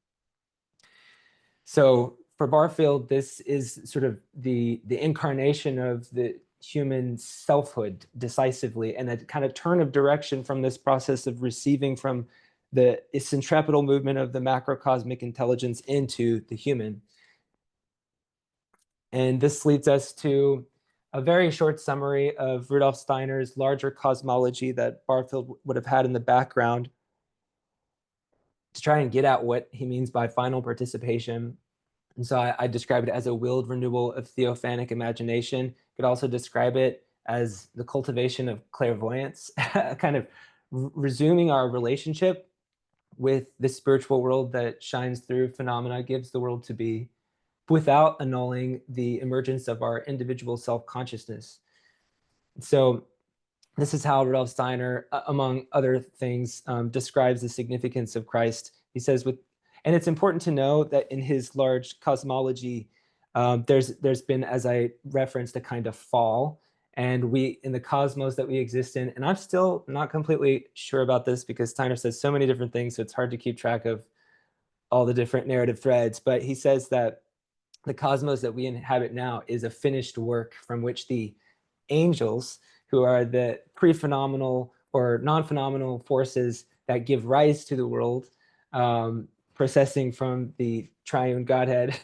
So for Barfield, this is sort of the incarnation of the human selfhood decisively, and a kind of turn of direction from this process of receiving from the centripetal movement of the macrocosmic intelligence into the human. And this leads us to a very short summary of Rudolf Steiner's larger cosmology that Barfield would have had in the background to try and get at what he means by final participation. And so I describe it as a willed renewal of theophanic imagination. You could also describe it as the cultivation of clairvoyance, kind of resuming our relationship with the spiritual world that shines through phenomena, gives the world to be, without annulling the emergence of our individual self-consciousness. So this is how Rudolf Steiner, among other things, describes the significance of Christ. He says, and it's important to know that in his large cosmology, there's been, as I referenced, a kind of fall, and we, in the cosmos that we exist in, and I'm still not completely sure about this because Steiner says so many different things, so it's hard to keep track of all the different narrative threads, but he says that the cosmos that we inhabit now is a finished work from which the angels, who are the pre-phenomenal or non-phenomenal forces that give rise to the world, processing from the triune Godhead,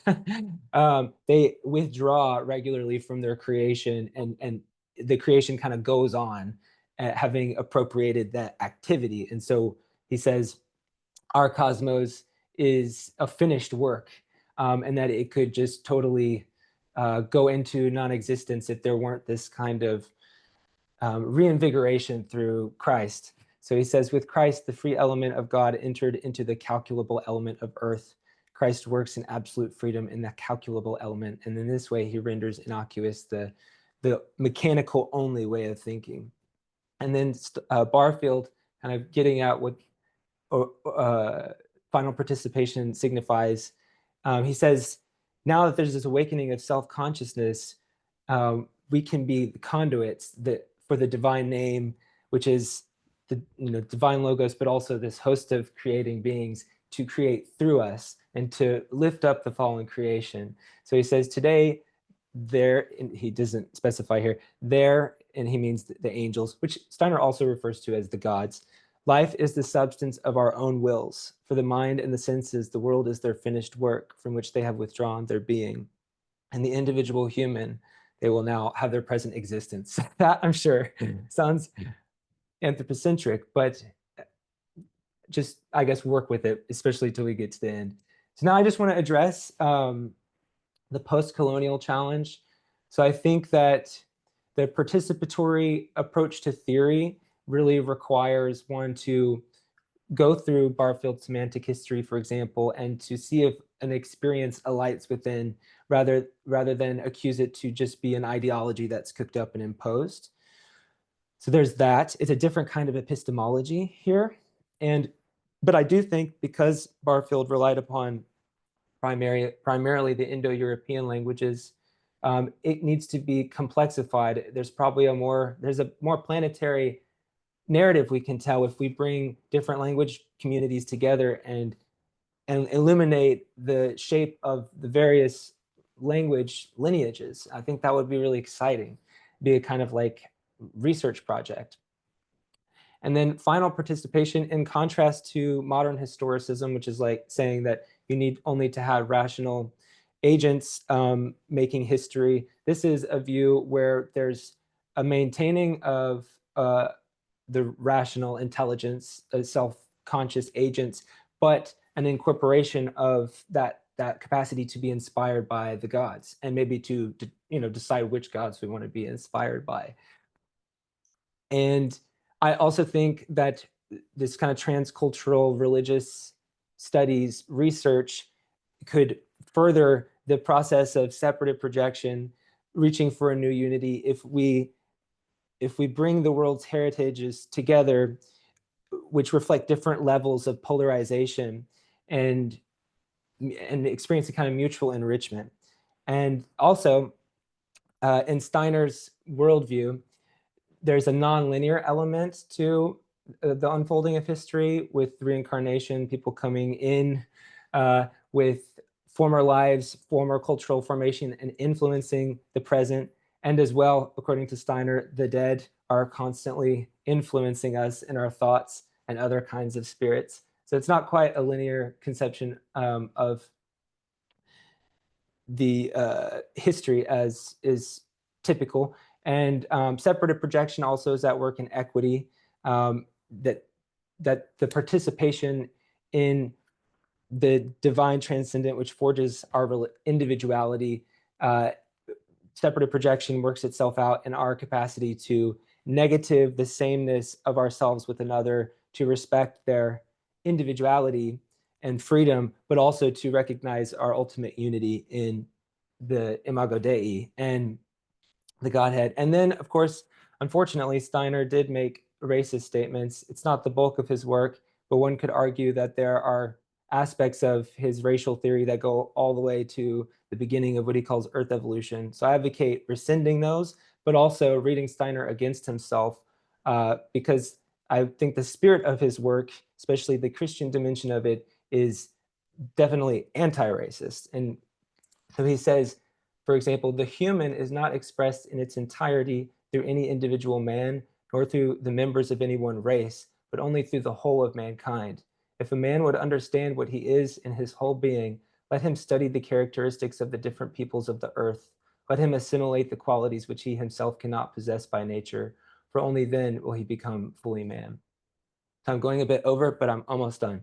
they withdraw regularly from their creation, and the creation kind of goes on, having appropriated that activity. And so he says, our cosmos is a finished work, and that it could just totally go into non-existence if there weren't this kind of reinvigoration through Christ. So he says, with Christ, the free element of God entered into the calculable element of earth. Christ works in absolute freedom in that calculable element. And in this way, he renders innocuous the mechanical only way of thinking. And then Barfield, kind of getting at what final participation signifies, he says, now that there's this awakening of self-consciousness, we can be the conduits for the divine name, which is the divine logos, but also this host of creating beings to create through us and to lift up the fallen creation. So he says today, there, and he doesn't specify here, there, and he means the angels, which Steiner also refers to as the gods. Life is the substance of our own wills. For the mind and the senses, the world is their finished work from which they have withdrawn their being. And the individual human, they will now have their present existence. That, I'm sure, sounds anthropocentric, but just, I guess, work with it, especially till we get to the end. So now I just want to address the postcolonial challenge. So I think that the participatory approach to theory really requires one to go through Barfield's semantic history, for example, and to see if an experience alights within, rather than accuse it to just be an ideology that's cooked up and imposed. So there's that. It's a different kind of epistemology here. But I do think, because Barfield relied upon primarily the Indo-European languages, it needs to be complexified. There's probably a more planetary narrative we can tell if we bring different language communities together and illuminate the shape of the various language lineages. I think that would be really exciting, be a kind of like research project. And then final participation, in contrast to modern historicism, which is like saying that you need only to have rational agents making history. This is a view where there's a maintaining of the rational intelligence, self-conscious agents, but an incorporation of that capacity to be inspired by the gods, and maybe to decide which gods we want to be inspired by. And I also think that this kind of transcultural religious studies research could further the process of separative projection, reaching for a new unity, if we bring the world's heritages together, which reflect different levels of polarization, and experience a kind of mutual enrichment. And also, in Steiner's worldview, there's a non-linear element to the unfolding of history, with reincarnation, people coming in with former lives, former cultural formation, and influencing the present. And as well, according to Steiner, the dead are constantly influencing us in our thoughts and other kinds of spirits. So it's not quite a linear conception of the history as is typical. And separative projection also is at work in equity, that the participation in the divine transcendent, which forges our individuality, separative projection works itself out in our capacity to negative the sameness of ourselves with another, to respect their individuality and freedom, but also to recognize our ultimate unity in the Imago Dei and the Godhead. And then, of course, unfortunately, Steiner did make racist statements. It's not the bulk of his work, but one could argue that there are aspects of his racial theory that go all the way to the beginning of what he calls Earth evolution. So I advocate rescinding those, but also reading Steiner against himself, because I think the spirit of his work, especially the Christian dimension of it, is definitely anti-racist. And so he says, for example, the human is not expressed in its entirety through any individual man, nor through the members of any one race, but only through the whole of mankind. If a man would understand what he is in his whole being, let him study the characteristics of the different peoples of the earth. Let him assimilate the qualities which he himself cannot possess by nature, for only then will he become fully man. So I'm going a bit over, but I'm almost done.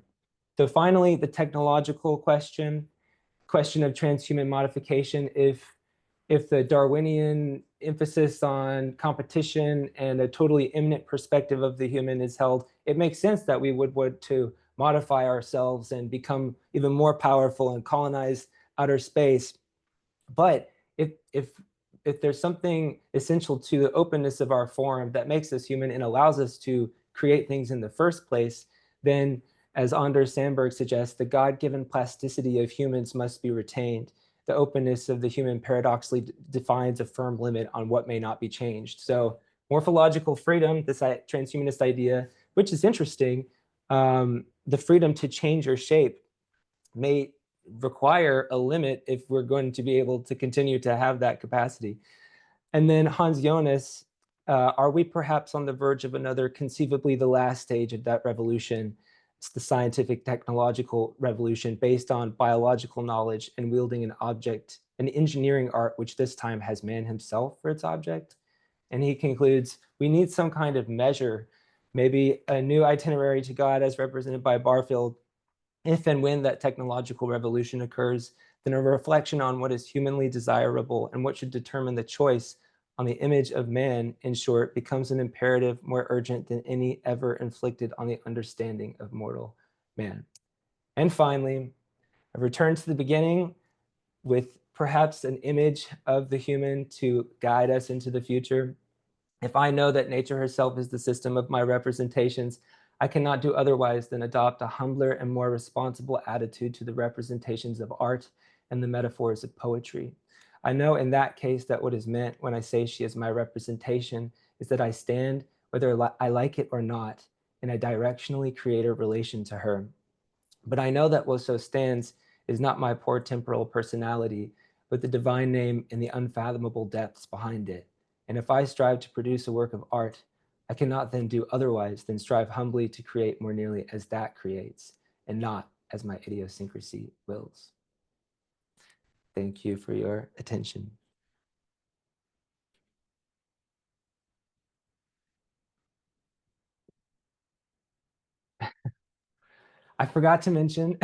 So finally, the technological question of transhuman modification. If the Darwinian emphasis on competition and a totally immanent perspective of the human is held, it makes sense that we would want to modify ourselves and become even more powerful and colonize outer space. But if there's something essential to the openness of our form that makes us human and allows us to create things in the first place, then, as Anders Sandberg suggests, the God-given plasticity of humans must be retained. The openness of the human paradoxically defines a firm limit on what may not be changed. So morphological freedom, this transhumanist idea, which is interesting, the freedom to change your shape may require a limit if we're going to be able to continue to have that capacity. And then Hans Jonas, are we perhaps on the verge of another, conceivably the last stage of that revolution? It's the scientific technological revolution based on biological knowledge and wielding an object, an engineering art, which this time has man himself for its object. And he concludes, we need some kind of measure, maybe a new itinerary to God as represented by Barfield. If and when that technological revolution occurs, then a reflection on what is humanly desirable and what should determine the choice on the image of man, in short, becomes an imperative more urgent than any ever inflicted on the understanding of mortal man. And finally, a return to the beginning with perhaps an image of the human to guide us into the future. If I know that nature herself is the system of my representations, I cannot do otherwise than adopt a humbler and more responsible attitude to the representations of art and the metaphors of poetry. I know in that case that what is meant when I say she is my representation is that I stand, whether I like it or not, in a directionally creative relation to her. But I know that what so stands is not my poor temporal personality, but the divine name and the unfathomable depths behind it. And if I strive to produce a work of art, I cannot then do otherwise than strive humbly to create more nearly as that creates, and not as my idiosyncrasy wills. Thank you for your attention. I forgot to mention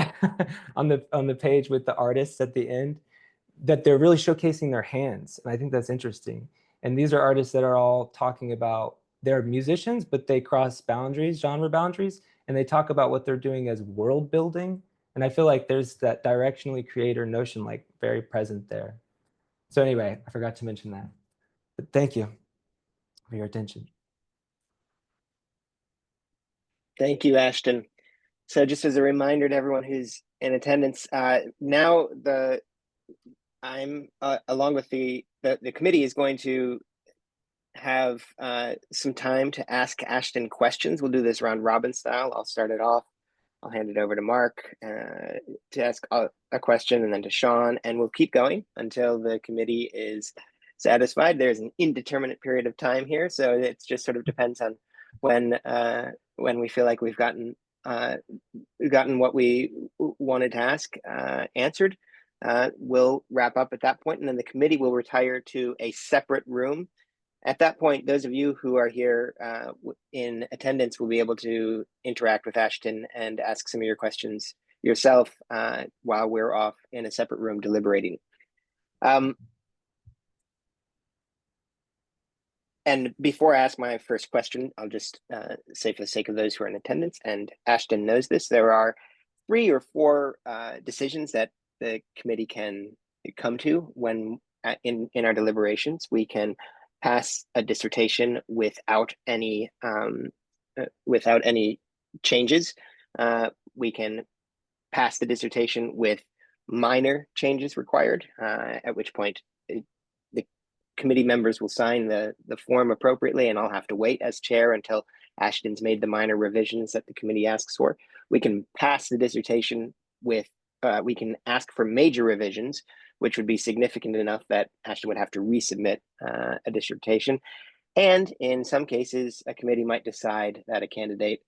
on the page with the artists at the end that they're really showcasing their hands, and I think that's interesting. And these are artists that are all talking about, they're musicians, but they cross boundaries, genre boundaries, and they talk about what they're doing as world building. And I feel like there's that directionally creator notion like very present there. So anyway, I forgot to mention that. But thank you for your attention. Thank you, Ashton. So just as a reminder to everyone who's in attendance, now I'm along with the committee is going to have some time to ask Ashton questions. We'll do this round robin style. I'll start it off. I'll hand it over to Mark to ask a question, and then to Sean, and we'll keep going until the committee is satisfied. There's an indeterminate period of time here, so it just sort of depends on when we feel like we've gotten what we wanted to ask answered. We'll wrap up at that point, and then the committee will retire to a separate room. At that point, those of you who are here in attendance will be able to interact with Ashton and ask some of your questions yourself while we're off in a separate room deliberating. And before I ask my first question, I'll just say, for the sake of those who are in attendance, and Ashton knows this, there are 3 or 4 decisions that the committee can come to when in our deliberations. We can pass a dissertation without any changes. We can pass the dissertation with minor changes required, at which point the committee members will sign the form appropriately, and I'll have to wait as chair until Ashton's made the minor revisions that the committee asks for. We can pass the dissertation with, we can ask for major revisions, which would be significant enough that Ashton would have to resubmit a dissertation. And in some cases, a committee might decide that a candidate,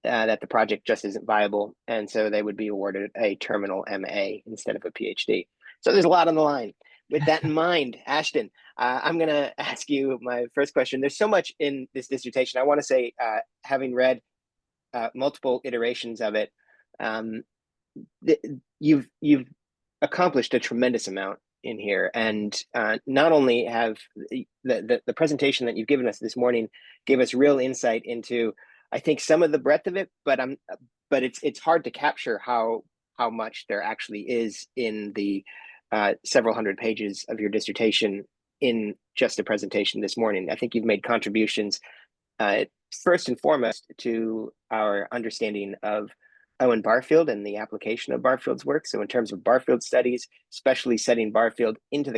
that the project just isn't viable, and so they would be awarded a terminal MA instead of a PhD. So there's a lot on the line. With that in mind, Ashton, I'm going to ask you my first question. There's so much in this dissertation. I want to say, having read multiple iterations of it, um, you've accomplished a tremendous amount in here, and not only have the presentation that you've given us this morning gave us real insight into, I think, some of the breadth of it, but it's hard to capture how much there actually is in the several hundred pages of your dissertation in just a presentation this morning. I think you've made contributions first and foremost to our understanding of Owen Barfield and the application of Barfield's work. So in terms of Barfield studies, especially setting Barfield into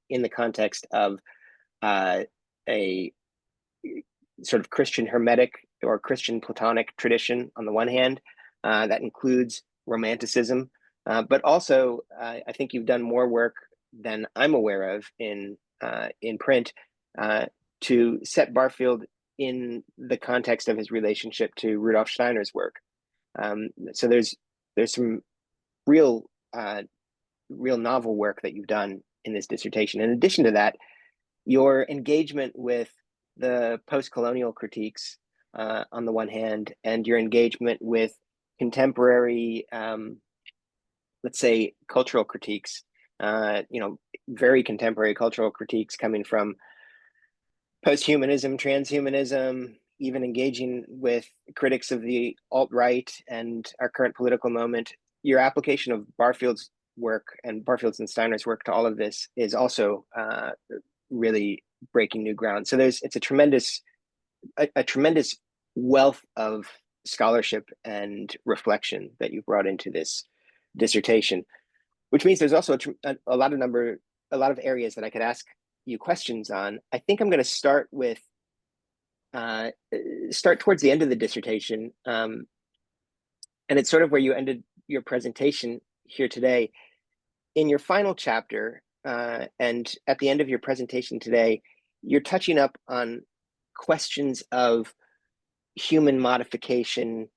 in the context of a sort of Christian Hermetic or Christian Platonic tradition on the one hand, that includes Romanticism, but also I think you've done more work than I'm aware of in print to set Barfield in the context of his relationship to Rudolf Steiner's work. So there's some real novel work that you've done in this dissertation. In addition to that, your engagement with the postcolonial critiques on the one hand, and your engagement with contemporary, let's say, cultural critiques, very contemporary cultural critiques coming from posthumanism, transhumanism, even engaging with critics of the alt-right and our current political moment. Your application of Barfield's work and Barfield's and Steiner's work to all of this is also really breaking new ground. So it's a tremendous wealth of scholarship and reflection that you brought into this dissertation, which means there's also a lot of areas that I could ask you questions on. I think I'm going to start towards the end of the dissertation, and it's sort of where you ended your presentation here today. In your final chapter, and at the end of your presentation today, you're touching up on questions of human modification,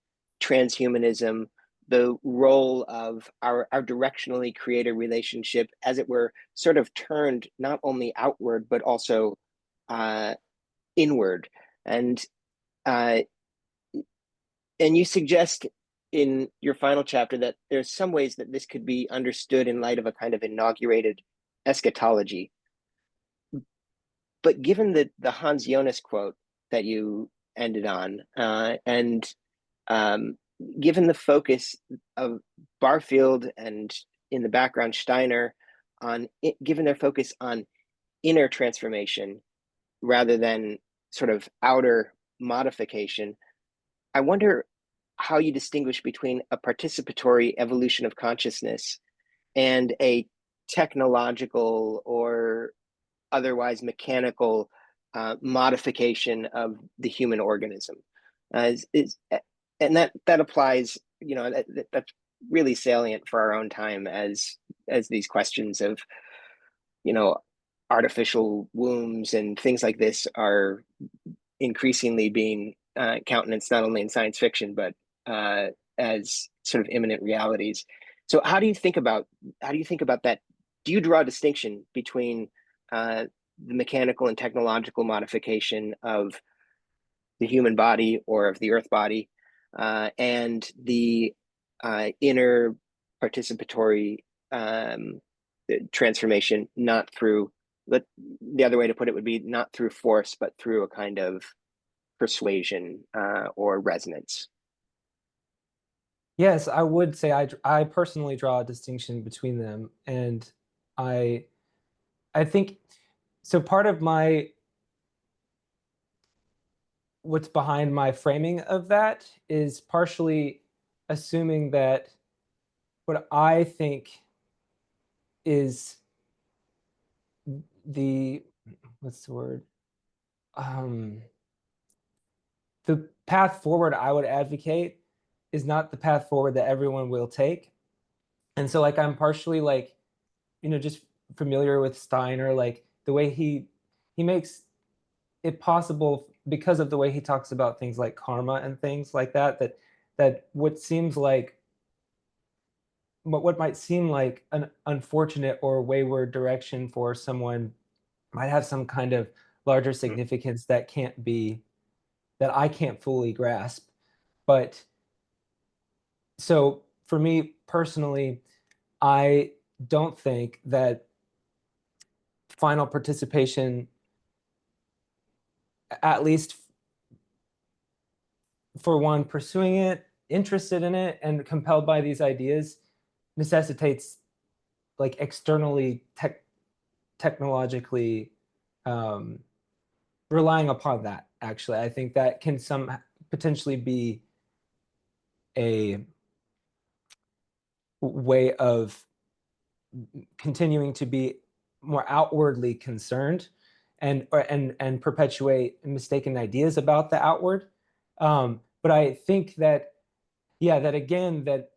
transhumanism, the role of our directionally creator relationship, as it were, sort of turned not only outward, but also inward. And you suggest in your final chapter that there's some ways that this could be understood in light of a kind of inaugurated eschatology. But given the Hans Jonas quote that you ended on, and given the focus of Barfield and in the background Steiner, given their focus on inner transformation rather than sort of outer modification, I wonder how you distinguish between a participatory evolution of consciousness and a technological or otherwise mechanical modification of the human organism. And that applies, that's really salient for our own time as these questions of, artificial wombs and things like this are increasingly being countenanced not only in science fiction, but as sort of imminent realities. So how do you think about that? Do you draw a distinction between the mechanical and technological modification of the human body or of the earth body, and the inner participatory transformation, not through, the other way to put it would be not through force, but through a kind of persuasion or resonance? Yes, I would say I personally draw a distinction between them, and I think so. Part of what's behind my framing of that is partially assuming that what I think is what's the word? The path forward I would advocate is not the path forward that everyone will take. And so I'm partially just familiar with Steiner, the way he makes it possible because of the way he talks about things like karma and things like that what might seem like an unfortunate or wayward direction for someone might have some kind of larger significance that I can't fully grasp. But so for me personally, I don't think that final participation, at least for one pursuing it, interested in it, and compelled by these ideas, necessitates like externally technologically relying upon that. Actually, I think that can potentially be a way of continuing to be more outwardly concerned and perpetuate mistaken ideas about the outward. But I think that, yeah, that again, that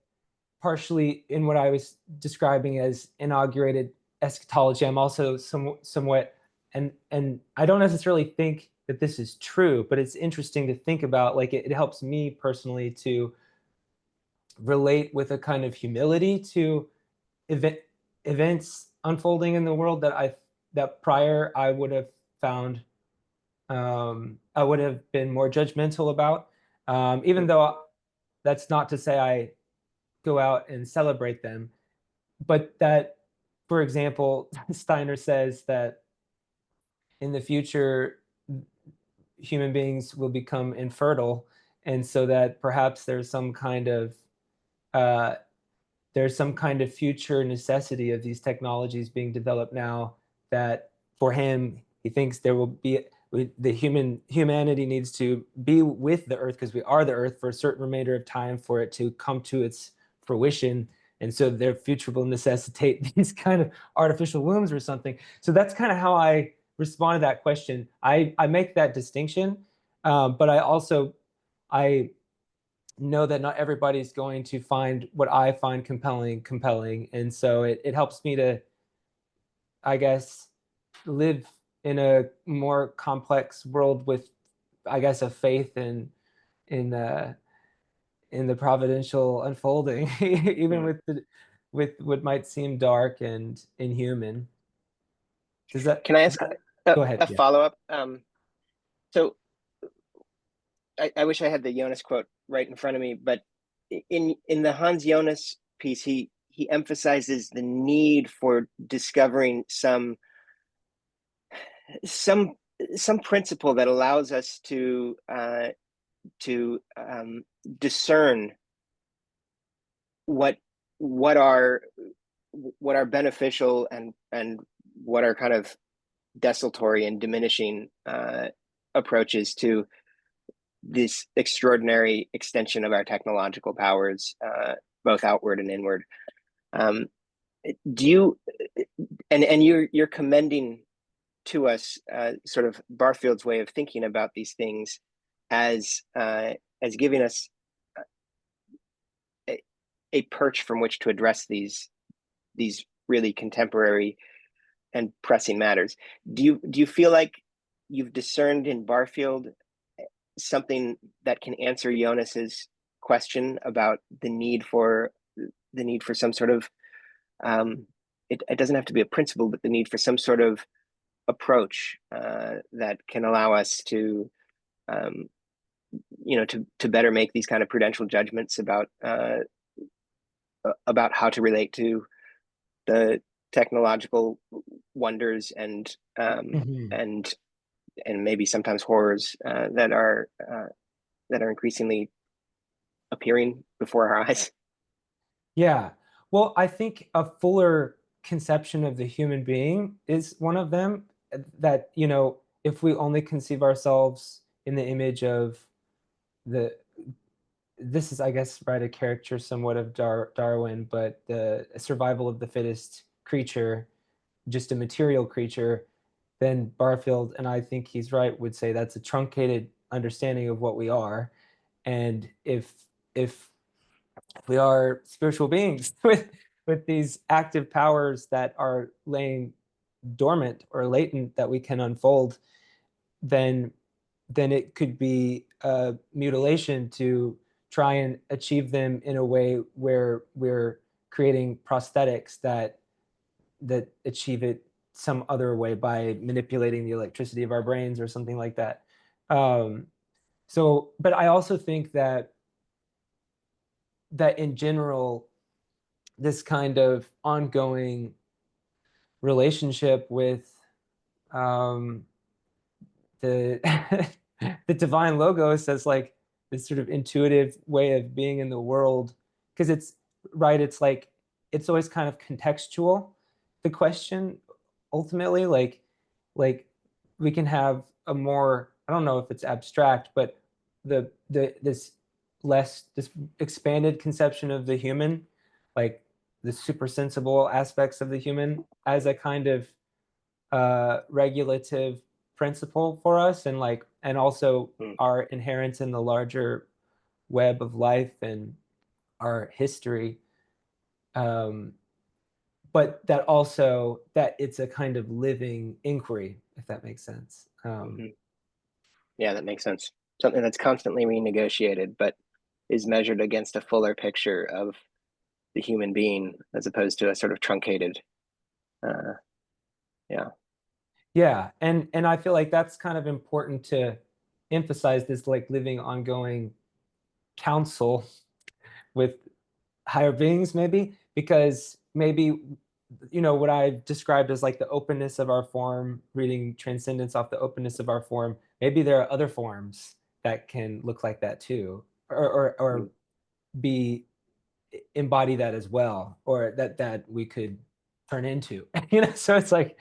partially in what I was describing as inaugurated eschatology, I'm also somewhat, and I don't necessarily think that this is true, but it's interesting to think about. Like it helps me personally to relate with a kind of humility to events unfolding in the world that prior I would have found I would have been more judgmental about. Even though that's not to say I go out and celebrate them, but that, for example, Steiner says that in the future human beings will become infertile, and so that perhaps uh, there's some kind of future necessity of these technologies being developed now, that for him, he thinks there will be humanity needs to be with the earth, because we are the earth, for a certain remainder of time for it to come to its fruition. And so their future will necessitate these kind of artificial wombs or something. So that's kind of how I respond to that question. I make that distinction, but I know that not everybody's going to find what I find compelling. And so it helps me to, I guess, live in a more complex world with, I guess, a faith in the providential unfolding, even with what might seem dark and inhuman. Does that? Can I ask Go ahead. a follow-up? So I wish I had the Jonas quote right in front of me, but in the Hans Jonas piece, he emphasizes the need for discovering some principle that allows us to discern what are beneficial and what are kind of desultory and diminishing approaches to this extraordinary extension of our technological powers, both outward and inward. Do you, and you're commending to us sort of Barfield's way of thinking about these things as giving us a perch from which to address these really contemporary and pressing matters. Do you feel like you've discerned in Barfield something that can answer Jonas's question about the need for some sort of it doesn't have to be a principle, but the need for some sort of approach that can allow us to to better make these kind of prudential judgments about how to relate to the technological wonders and and maybe sometimes horrors that are increasingly appearing before our eyes. Yeah. Well, I think a fuller conception of the human being is one of them. That, if we only conceive ourselves in the image of this is, I guess, right, a caricature somewhat of Darwin, but the survival of the fittest creature, just a material creature, then Barfield, and I think he's right, would say that's a truncated understanding of what we are. And if we are spiritual beings with these active powers that are laying dormant or latent that we can unfold, then it could be a mutilation to try and achieve them in a way where we're creating prosthetics that achieve it some other way by manipulating the electricity of our brains or something like that. But I also think that that in general, this kind of ongoing relationship with the the divine logos as like this sort of intuitive way of being in the world, because it's right, it's like it's always kind of contextual, the question ultimately, like we can have a more, I don't know if it's abstract, but this expanded conception of the human, like the super sensible aspects of the human as a kind of regulative principle for us, and like, and also our inherence in the larger web of life and our history, but that also that it's a kind of living inquiry, if that makes sense. Yeah, that makes sense. Something that's constantly renegotiated, but is measured against a fuller picture of the human being, as opposed to a sort of truncated. Yeah, and I feel like that's kind of important to emphasize, this like living, ongoing counsel with higher beings, maybe, because maybe, you know, what I described as like the openness of our form, reading transcendence off the openness of our form, maybe there are other forms that can look like that too, or be embody that as well, or that we could turn into, you know. So it's like,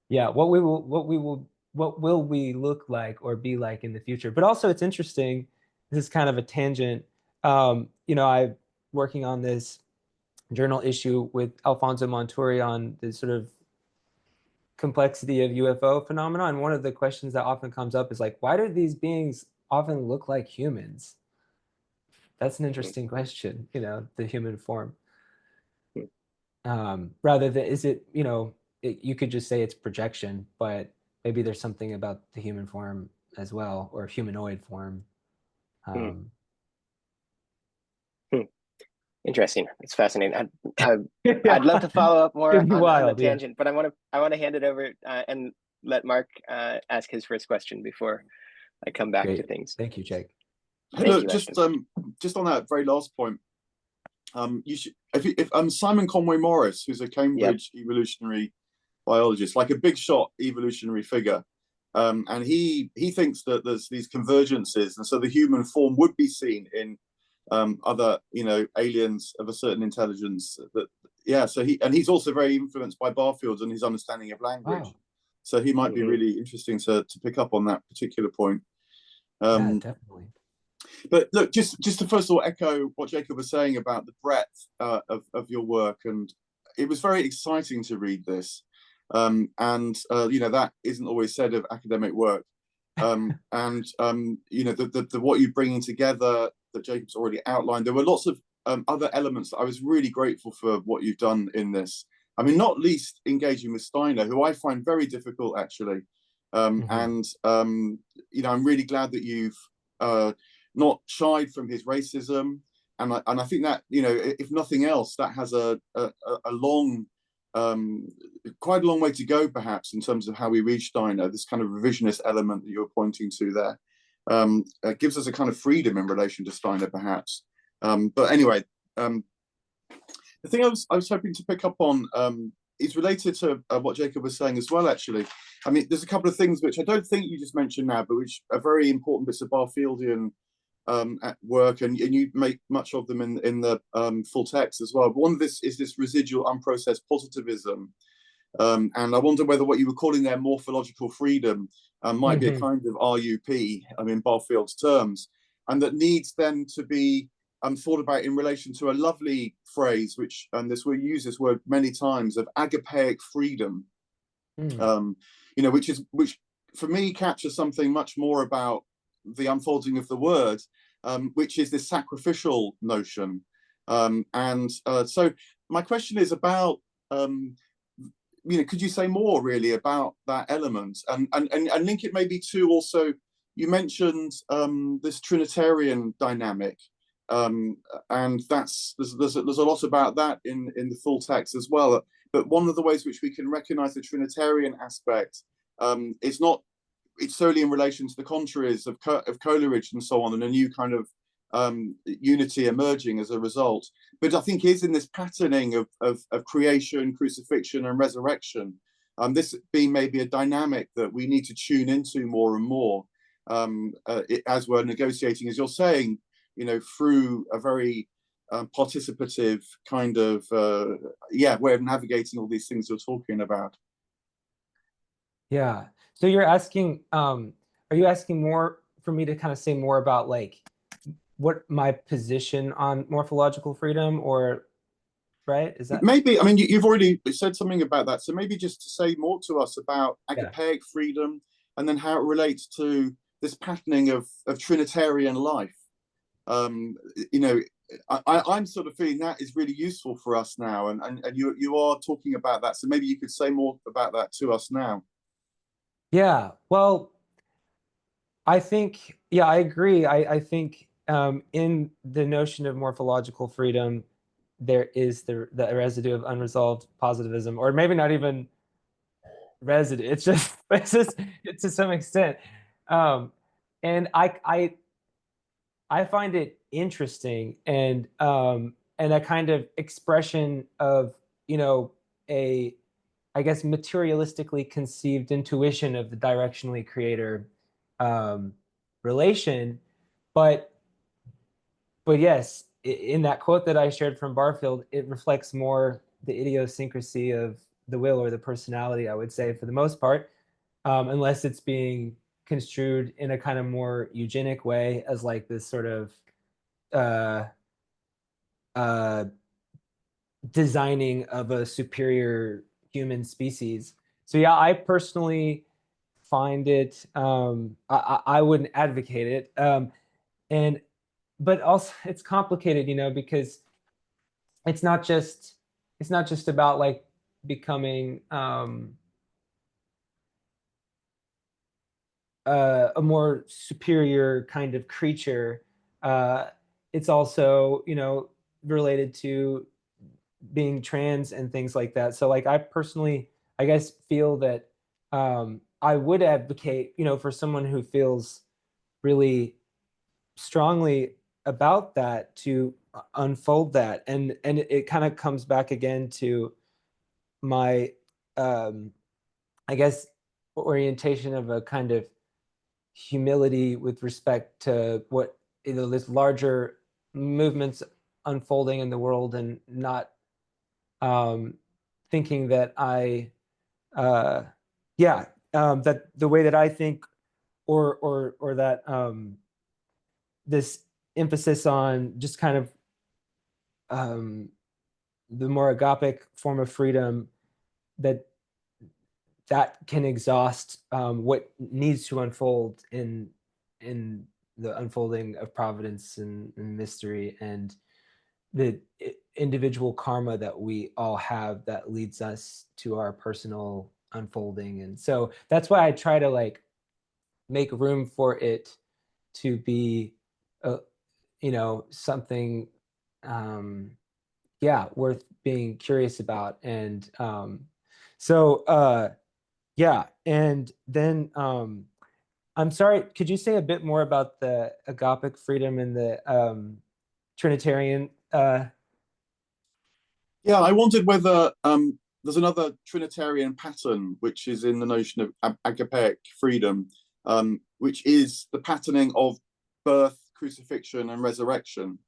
yeah, what will we look like or be like in the future? But also it's interesting, this is kind of a tangent, you know, I'm working on this journal issue with Alfonso Monturi on the sort of complexity of UFO phenomena, and one of the questions that often comes up is like, why do these beings often look like humans? That's an interesting question, you know, the human form. Rather than, is it, you know, you could just say it's projection, but maybe there's something about the human form as well, or humanoid form. Interesting. It's fascinating. I'd Yeah. love to follow up more on the Wild, yeah. tangent, but I want to hand it over and let Mark ask his first question before I come back to Great. things. Thank you, Jake. Look, just on that very last point, you should, if Simon Conway Morris, who's a Cambridge evolutionary biologist, like a big shot evolutionary figure, and he thinks that there's these convergences, and so the human form would be seen in other, you know, aliens of a certain intelligence. That so he's also very influenced by Barfield and his understanding of language. Wow. So he might be really interesting to pick up on that particular point. Yeah, definitely. But look, just to first of all echo what Jacob was saying about the breadth of your work, and it was very exciting to read this. You know, that isn't always said of academic work. You know, the what you're bringing together that Jacob's already outlined. There were lots of other elements that I was really grateful for what you've done in this. I mean, not least engaging with Steiner, who I find very difficult actually. You know, I'm really glad that you've not shied from his racism, and I think that, you know, if nothing else, that has a long, quite a long way to go, perhaps, in terms of how we reach Steiner. This kind of revisionist element that you're pointing to there gives us a kind of freedom in relation to Steiner, perhaps. But anyway, the thing I was hoping to pick up on is related to what Jacob was saying as well, actually. I mean, there's a couple of things which I don't think you just mentioned now, but which are very important bits of Barfieldian at work, and you make much of them in the full text as well. But one of this is this residual unprocessed positivism, and I wonder whether what you were calling there morphological freedom might be a kind of RUP, I mean, Barfield's terms, and that needs then to be thought about in relation to a lovely phrase, which, and this we use this word many times, of agapeic freedom, you know, which for me captures something much more about the unfolding of the word, which is this sacrificial notion. So my question is about, you know, could you say more really about that element, and link it maybe to also, you mentioned this Trinitarian dynamic, and there's a lot about that in the full text as well. But one of the ways which we can recognize the Trinitarian aspect is not, it's solely in relation to the contraries of Coleridge and so on, and a new kind of unity emerging as a result. But I think is in this patterning of creation, crucifixion, and resurrection. This being maybe a dynamic that we need to tune into more and more as we're negotiating, as you're saying, through a very participative kind of way of navigating all these things you're talking about. Yeah. So you're asking, are you asking more for me to kind of say more about like what my position on morphological freedom, or right? Is that maybe? I mean, you've already said something about that, so maybe just to say more to us about agapeic freedom, and then how it relates to this patterning of Trinitarian life. I'm sort of feeling that is really useful for us now, and you are talking about that, so maybe you could say more about that to us now. Yeah, well, I think, I agree. I think in the notion of morphological freedom, there is the residue of unresolved positivism, or maybe not even residue. It's just to some extent. And I find it interesting, and a kind of expression of, a, I guess, materialistically conceived intuition of the directionally creator relation. But yes, in that quote that I shared from Barfield, it reflects more the idiosyncrasy of the will or the personality, I would say, for the most part, unless it's being construed in a kind of more eugenic way as like this sort of designing of a superior human species. So yeah, I personally find it, I wouldn't advocate it. But also it's complicated, because it's not just about like becoming a more superior kind of creature. It's also, related to being trans and things like that. So like I personally, I guess, feel that I would advocate, for someone who feels really strongly about that to unfold that. And it kind of comes back again to my I guess orientation of a kind of humility with respect to what, this larger movements unfolding in the world, and not thinking that that the way that I think, or that this emphasis on just kind of the more agapic form of freedom, that can exhaust what needs to unfold in the unfolding of providence and mystery, and the individual karma that we all have that leads us to our personal unfolding. And so that's why I try to like make room for it to be something worth being curious about. And and then I'm sorry, could you say a bit more about the agapic freedom and the Trinitarian? I wondered whether there's another Trinitarian pattern which is in the notion of agapeic freedom, which is the patterning of birth, crucifixion, and resurrection.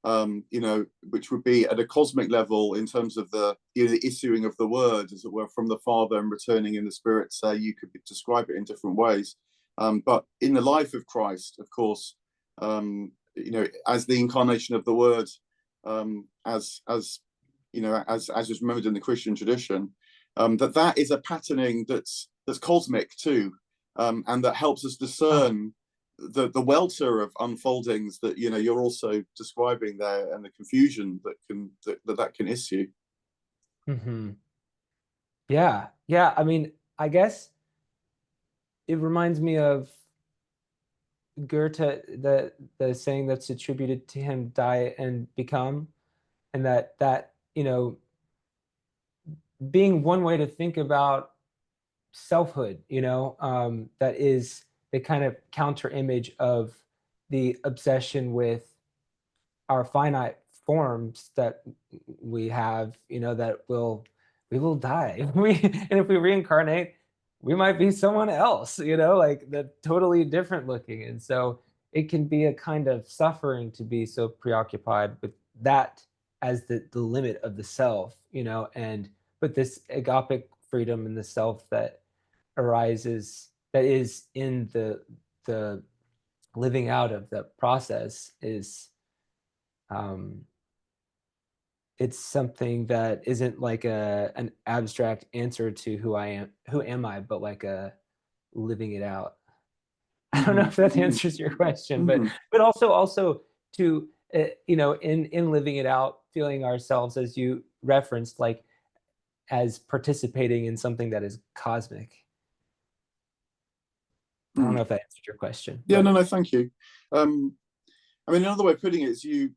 Which would be at a cosmic level in terms of the issuing of the word, as it were, from the Father and returning in the Spirit. So you could describe it in different ways. But in the life of Christ, of course, as the incarnation of the Word, as is remembered in the Christian tradition, that is a patterning that's cosmic too, and that helps us discern the welter of unfoldings that you're also describing there, and the confusion that can issue. Mm-hmm. Yeah. I mean, I guess it reminds me of Goethe, the saying that's attributed to him, "Die and become," and that being one way to think about selfhood, that is the kind of counter image of the obsession with our finite forms that we have, that we will die. And if we reincarnate, we might be someone else, like that totally different looking. And so it can be a kind of suffering to be so preoccupied with that as the limit of the self, but this agapic freedom in the self that arises, that is in the living out of the process, is it's something that isn't like an abstract answer to who am I, but like a living it out. I don't know if that answers your question, but also to in living it out, feeling ourselves, as you referenced, like as participating in something that is cosmic. I don't know if that answered your question. Yeah, no, thank you. I mean, another way of putting it is you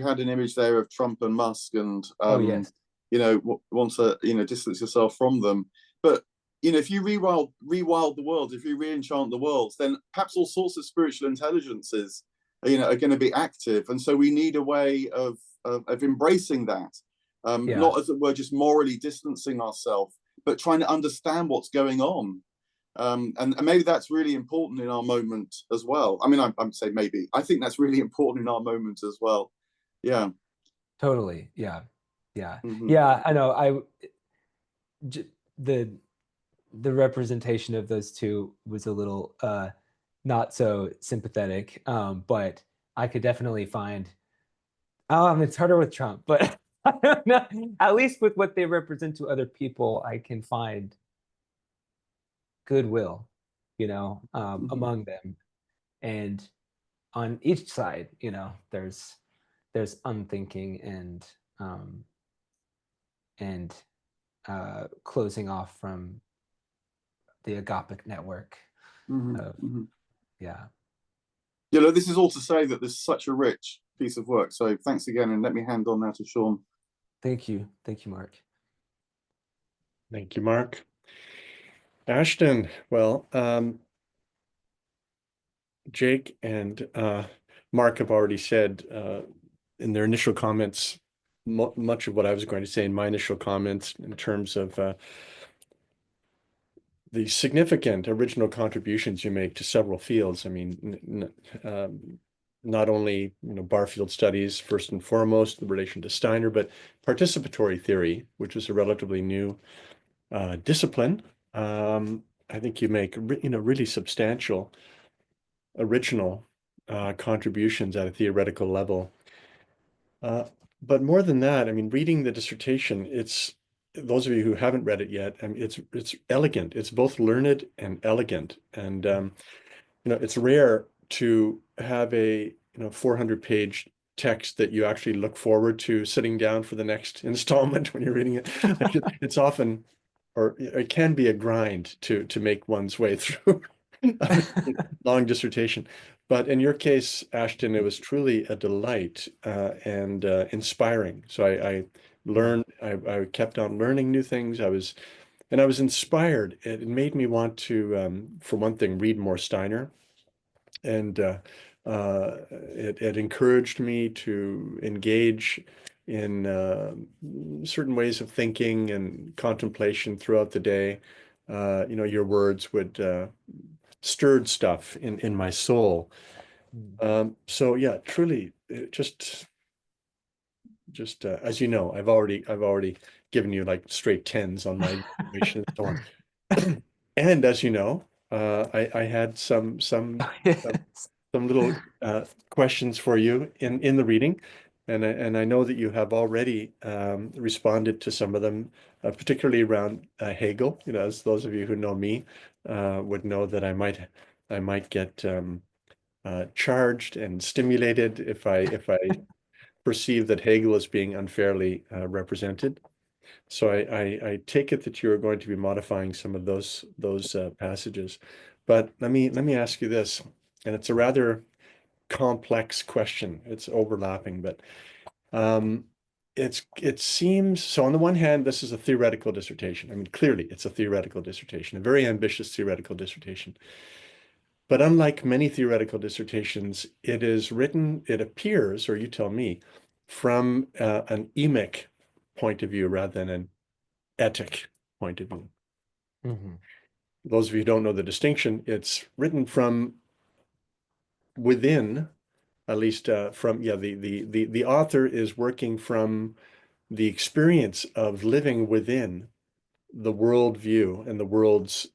had an image there of Trump and Musk, and yes. Want to distance yourself from them. But if you rewild the world, if you re-enchant the world, then perhaps all sorts of spiritual intelligences are going to be active, and so we need a way of embracing that, not as it were just morally distancing ourselves, but trying to understand what's going on. And maybe that's really important in our moment as well. I mean, I'm saying maybe. I think that's really important in our moment as well. Yeah. Totally. Yeah. Yeah. I know. The representation of those two was a little not so sympathetic, but I could definitely find. It's harder with Trump, but I don't know. At least with what they represent to other people, I can find goodwill, among them, and on each side, there's unthinking and closing off from the agapic network. This is all to say that this is such a rich piece of work. So thanks again, and let me hand on now to Sean. Thank you, Mark. Thank you, Mark. Ashton, well, Jake and Mark have already said in their initial comments much of what I was going to say in my initial comments in terms of the significant original contributions you make to several fields. I mean, not only Barfield studies first and foremost in relation to Steiner, but participatory theory, which is a relatively new discipline. I think you make really substantial original contributions at a theoretical level. But more than that, I mean, reading the dissertation, it's, those of you who haven't read it yet, I mean, it's elegant. It's both learned and elegant. And, it's rare to have a 400-page text that you actually look forward to sitting down for the next installment when you're reading it. It's often, or it can be, a grind to make one's way through a long dissertation. But in your case, Ashton, it was truly a delight and inspiring. So I learned, I kept on learning new things. I was inspired. It made me want to, for one thing, read more Steiner. And it encouraged me to engage in certain ways of thinking and contemplation throughout the day. Your words would stirred stuff in my soul. So yeah, truly, just as you know, I've already given you like straight 10s on my evaluation and so on. And as you know, I had some little questions for you in the reading, and I know that you have already responded to some of them, particularly around Hegel. As those of you who know me would know that I might get charged and stimulated if I perceive that Hegel is being unfairly represented. So I take it that you are going to be modifying some of those passages. But let me ask you this, and it's a rather complex question. It's overlapping, but it seems so. On the one hand, this is a theoretical dissertation. I mean, clearly, it's a theoretical dissertation, a very ambitious theoretical dissertation. But unlike many theoretical dissertations, it is written, it appears, or you tell me, from an emic point of view rather than an etic point of view. Those of you who don't know the distinction, it's written from within, at least from, yeah, the author is working from the experience of living within the worldview and the worlds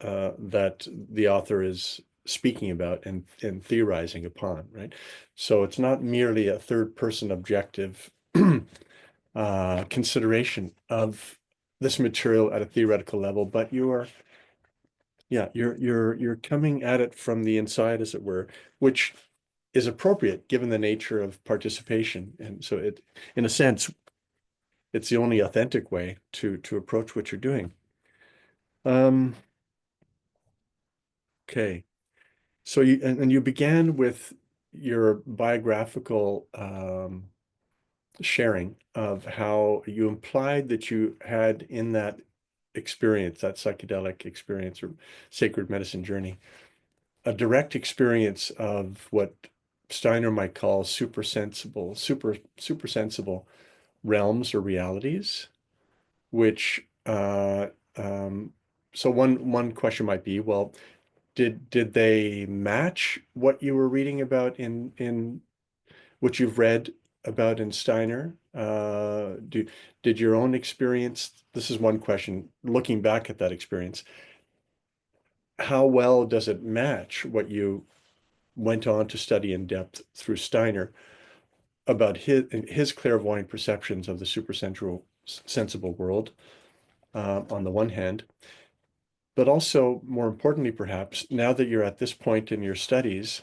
that the author is speaking about and theorizing upon, right? So it's not merely a third person objective consideration of this material at a theoretical level, but you're coming at it from the inside, as it were, which is appropriate given the nature of participation. And so it, in a sense, it's the only authentic way to approach what you're doing. Okay. So you began with your biographical sharing of how you implied that you had in that experience, that psychedelic experience or sacred medicine journey, a direct experience of what Steiner might call supersensible realms or realities, which so one question might be, well, did they match what you were reading about in what you've read about in Steiner? Did your own experience, this is one question, looking back at that experience, how well does it match what you went on to study in depth through Steiner about his clairvoyant perceptions of the sensible world, on the one hand, but also, more importantly, perhaps, now that you're at this point in your studies,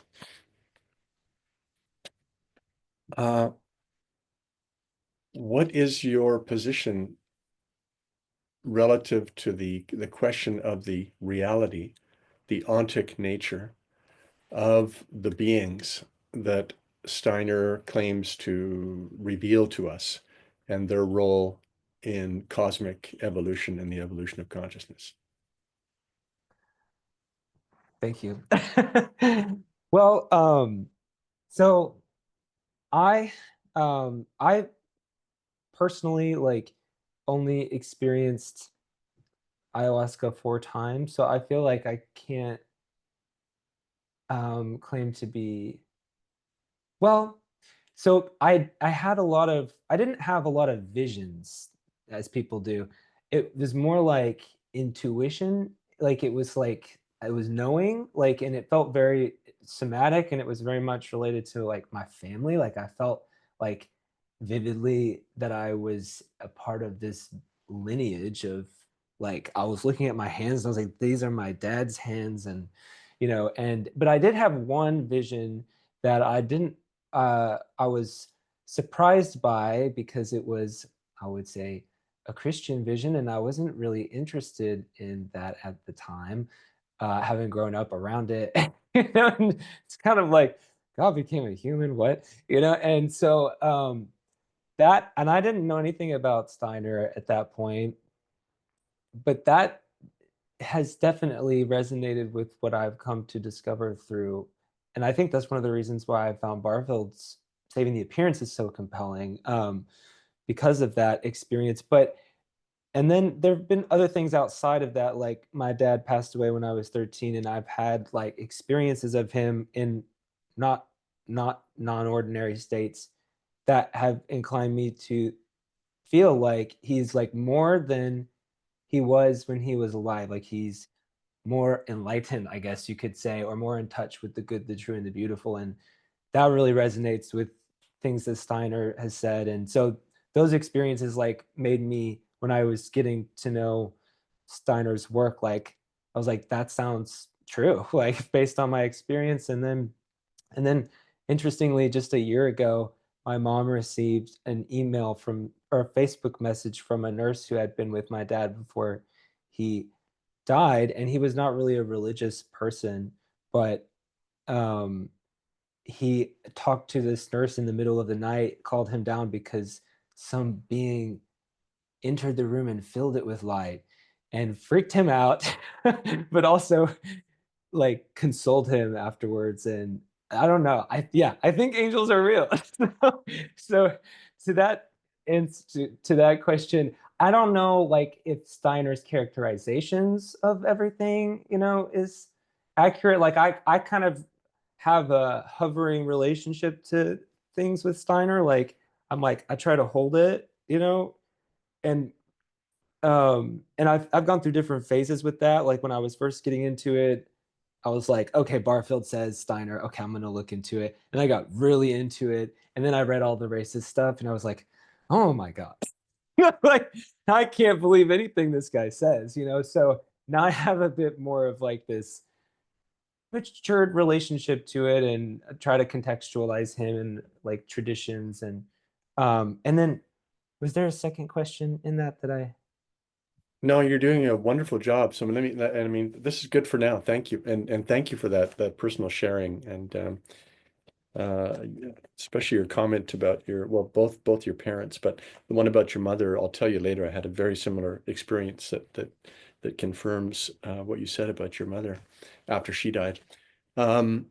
what is your position relative to the question of the reality, the ontic nature of the beings that Steiner claims to reveal to us and their role in cosmic evolution and the evolution of consciousness? Thank you. Well, so I personally like only experienced ayahuasca 4 times, so I feel like I can't claim to be well. So I had a lot of I didn't have a lot of visions as people do. It was more like intuition, like it was like I was knowing, like, and it felt very somatic, and it was very much related to like my family. Like I felt like vividly that I was a part of this lineage of, like, I was looking at my hands and I was like, these are my dad's hands, and but I did have one vision that I was surprised by, because it was, I would say, a Christian vision, and I wasn't really interested in that at the time, having grown up around it. And it's kind of like God became a human, what? And so and I didn't know anything about Steiner at that point, but that has definitely resonated with what I've come to discover through, and I think that's one of the reasons why I found Barfield's Saving the Appearance so compelling, because of that experience. And then there have been other things outside of that, like my dad passed away when I was 13, and I've had like experiences of him in not non-ordinary states that have inclined me to feel like he's like more than he was when he was alive. Like he's more enlightened, I guess you could say, or more in touch with the good, the true, and the beautiful. And that really resonates with things that Steiner has said. And so those experiences like made me, when I was getting to know Steiner's work, like I was like, that sounds true, like based on my experience. And then interestingly, just a year ago, my mom received an email or a Facebook message from a nurse who had been with my dad before he died, and he was not really a religious person, but he talked to this nurse in the middle of the night, called him down because some being entered the room and filled it with light, and freaked him out, but also like consoled him afterwards, and I don't know. I think angels are real. So to that to that question, I don't know like if Steiner's characterizations of everything, is accurate. Like I kind of have a hovering relationship to things with Steiner. Like I'm like I try to hold it, and I've gone through different phases with that. Like when I was first getting into it, I was like, okay, Barfield says Steiner. Okay, I'm gonna look into it. And I got really into it. And then I read all the racist stuff and I was like, oh my God. Like, I can't believe anything this guy says, So now I have a bit more of like this matured relationship to it and try to contextualize him and like traditions and then was there a second question in that I No, you're doing a wonderful job. So I mean, this is good for now. Thank you. And thank you for that personal sharing. And uh, especially your comment about well, both your parents, but the one about your mother, I'll tell you later. I had a very similar experience that confirms what you said about your mother after she died. Um,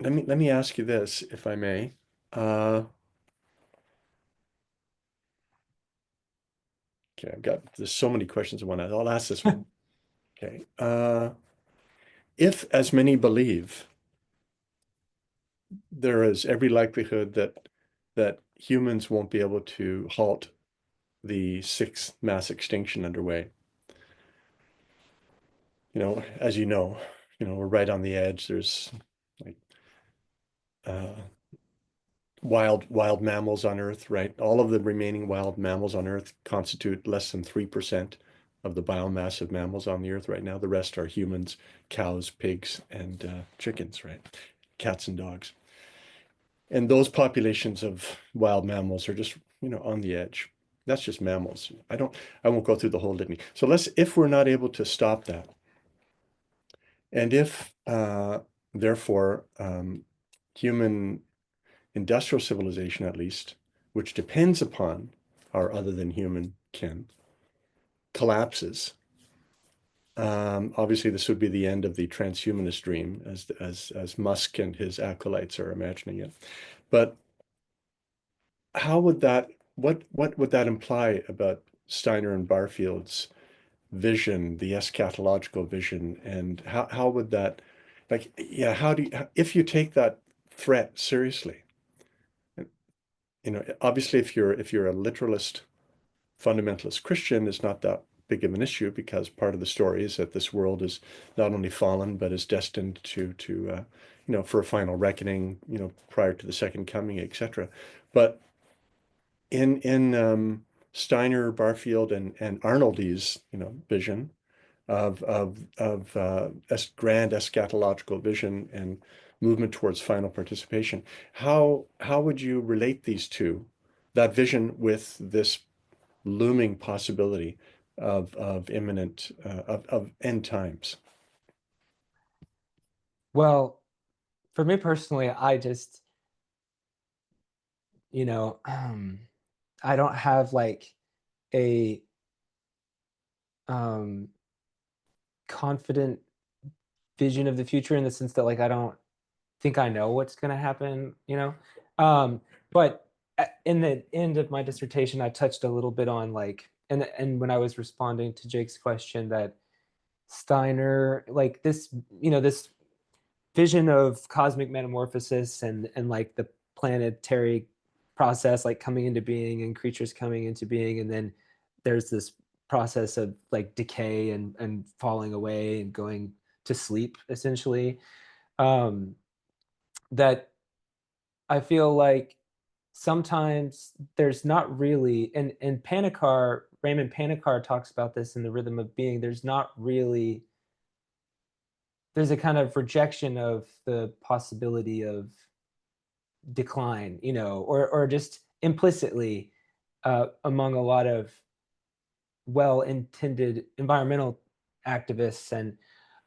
let me ask you this, if I may. Okay, there's so many questions I want to. I'll ask this one. Okay. If, as many believe, there is every likelihood that humans won't be able to halt the sixth mass extinction underway. As we're right on the edge. There's like wild mammals on Earth, right? All of the remaining wild mammals on Earth constitute less than 3% of the biomass of mammals on the Earth right now. The rest are humans, cows, pigs, and chickens, right? Cats and dogs. And those populations of wild mammals are just, on the edge. That's just mammals. I won't go through the whole litany. So if we're not able to stop that, and if, therefore, human industrial civilization, at least, which depends upon our other than human kin, collapses, obviously this would be the end of the transhumanist dream, as Musk and his acolytes are imagining it. But how would what would that imply about Steiner and Barfield's vision, the eschatological vision, and how would that, like, yeah, if you take that threat seriously, obviously if you're a literalist fundamentalist Christian, it's not that big of an issue, because part of the story is that this world is not only fallen but is destined to for a final reckoning, prior to the second coming, etc. But in Steiner, Barfield, and Arnoldy's vision of grand eschatological vision and movement towards final participation, how would you relate that vision with this looming possibility of imminent of end times? well, for me personally, I just I don't have like a confident vision of the future, in the sense that like I don't think I know what's going to happen, but in the end of my dissertation, I touched a little bit on like, and when I was responding to Jake's question, that Steiner, like this, this vision of cosmic metamorphosis and like the planetary process like coming into being and creatures coming into being, and then there's this process of like decay and falling away and going to sleep, essentially, that I feel like sometimes there's not really, and Raymond Panikar talks about this in The Rhythm of Being, there's a kind of rejection of the possibility of decline, or just implicitly among a lot of well-intended environmental activists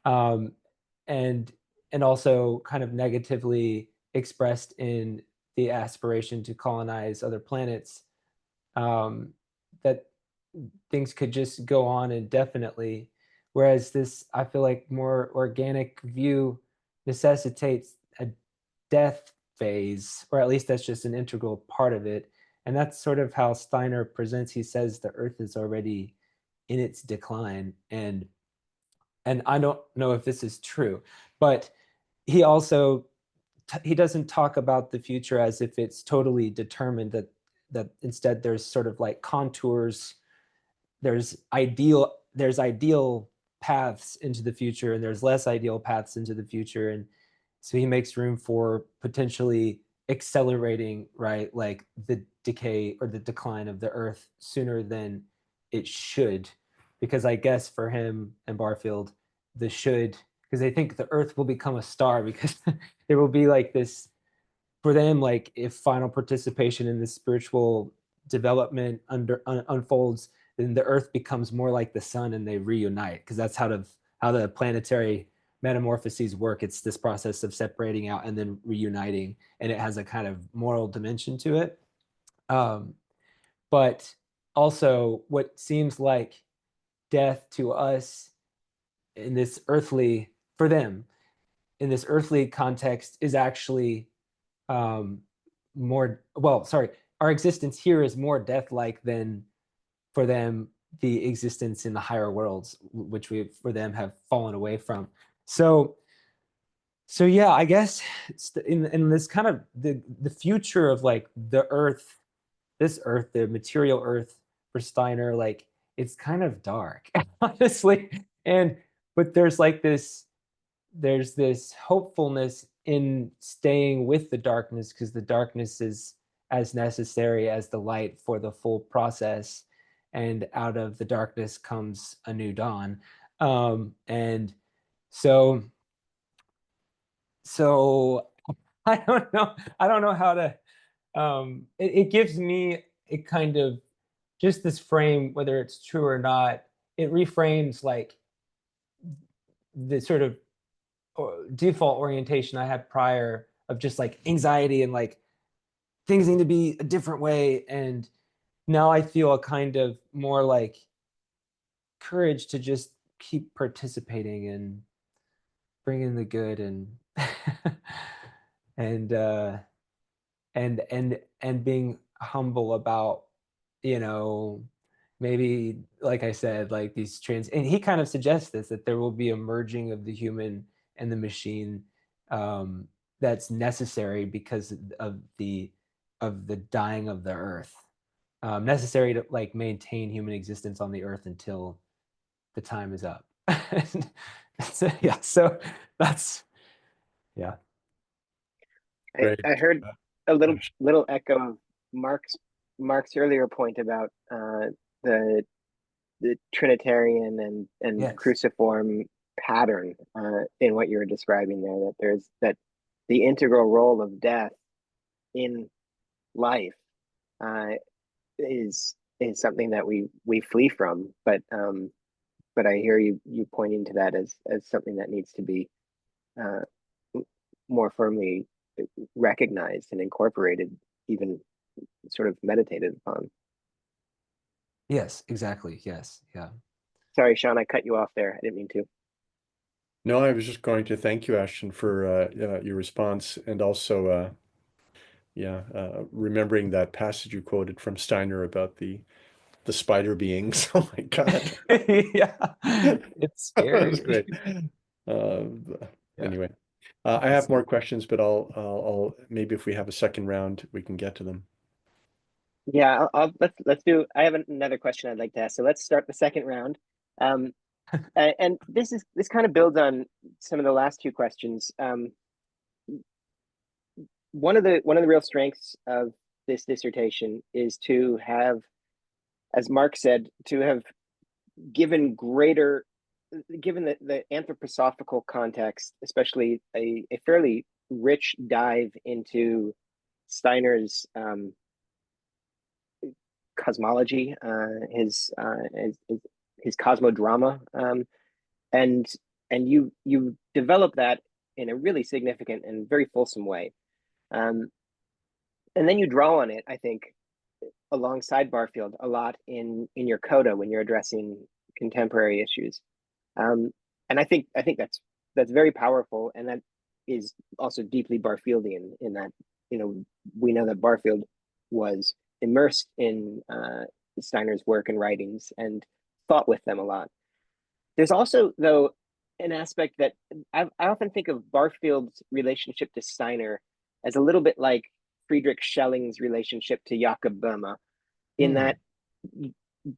um, and also kind of negatively expressed in the aspiration to colonize other planets, that things could just go on indefinitely whereas this, I feel like, more organic view necessitates a death phase, or at least that's just an integral part of it. And that's sort of how Steiner presents. He says the earth is already in its decline, and I don't know if this is true, but he also he doesn't talk about the future as if it's totally determined, that instead there's sort of like contours, there's ideal paths into the future, and there's less ideal paths into the future. And so he makes room for potentially accelerating, right, like the decay or the decline of the earth sooner than it should, because I guess for him and Barfield, the should, because they think the earth will become a star, because there will be like this, for them, like if final participation in the spiritual development unfolds, then the earth becomes more like the sun and they reunite, because that's how the planetary metamorphoses work. It's this process of separating out and then reuniting, and it has a kind of moral dimension to it. But also what seems like death to us in this earthly, for them, in this earthly context, is actually more, well, sorry, our existence here is more death-like than, for them, the existence in the higher worlds, which we, for them, have fallen away from. So yeah, I guess in this kind of the future of like the earth, this earth, the material earth for Steiner, like it's kind of dark, honestly. But there's this hopefulness in staying with the darkness, because the darkness is as necessary as the light for the full process, and out of the darkness comes a new dawn. And so I don't know how to, it gives me a kind of just this frame, whether it's true or not, it reframes like the sort of default orientation I had prior of just like anxiety and like things need to be a different way. And now I feel a kind of more like courage to just keep participating and bringing the good, and and being humble about, maybe, like I said, like these and he kind of suggests this, that there will be a merging of the human and the machine, that's necessary because of the dying of the earth, necessary to like maintain human existence on the earth until the time is up. So, yeah, so that's, yeah. Great. I heard a little echo of Mark's earlier point about the Trinitarian and Yes. cruciform pattern in what you were describing there. That there's the integral role of death in life is something that we flee from, but I hear you pointing to that as something that needs to be more firmly recognized and incorporated, even sort of meditated upon. Yes, exactly. Yes. Yeah. Sorry, Sean, I cut you off there. I didn't mean to. No, I was just going to thank you, Ashton, for your response, and also remembering that passage you quoted from Steiner about the spider beings. Oh my God. Yeah, it's scary. That was great. Anyway, I have more questions, but I'll maybe if we have a second round, we can get to them. Yeah, let's do. I have another question I'd like to ask. So let's start the second round. And this kind of builds on some of the last two questions. One of the real strengths of this dissertation is to have, as Mark said, to have given the anthroposophical context, especially a fairly rich dive into Steiner's cosmology, his cosmodrama, and you develop that in a really significant and very fulsome way, and then you draw on it, I think, alongside Barfield a lot in your coda when you're addressing contemporary issues. And I think that's very powerful, and that is also deeply Barfieldian in that, you know, we know that Barfield was immersed in Steiner's work and writings and thought with them a lot. There's also, though, an aspect that I often think of Barfield's relationship to Steiner as a little bit like Friedrich Schelling's relationship to Jakob Böhme, in that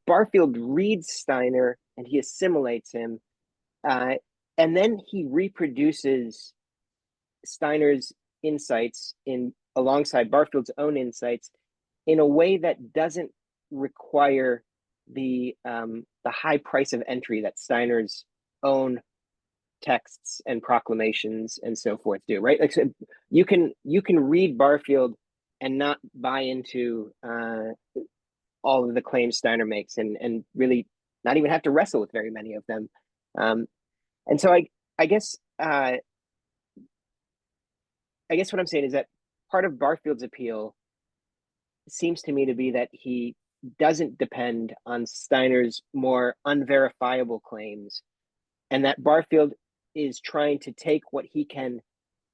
Barfield reads Steiner and he assimilates him, and then he reproduces Steiner's insights in alongside Barfield's own insights in a way that doesn't require the high price of entry that Steiner's own texts and proclamations and so forth do, right? Like, so you can read Barfield and not buy into all of the claims Steiner makes, and really not even have to wrestle with very many of them. And so I guess what I'm saying is that part of Barfield's appeal seems to me to be that he doesn't depend on Steiner's more unverifiable claims, and that Barfield is trying to take what he can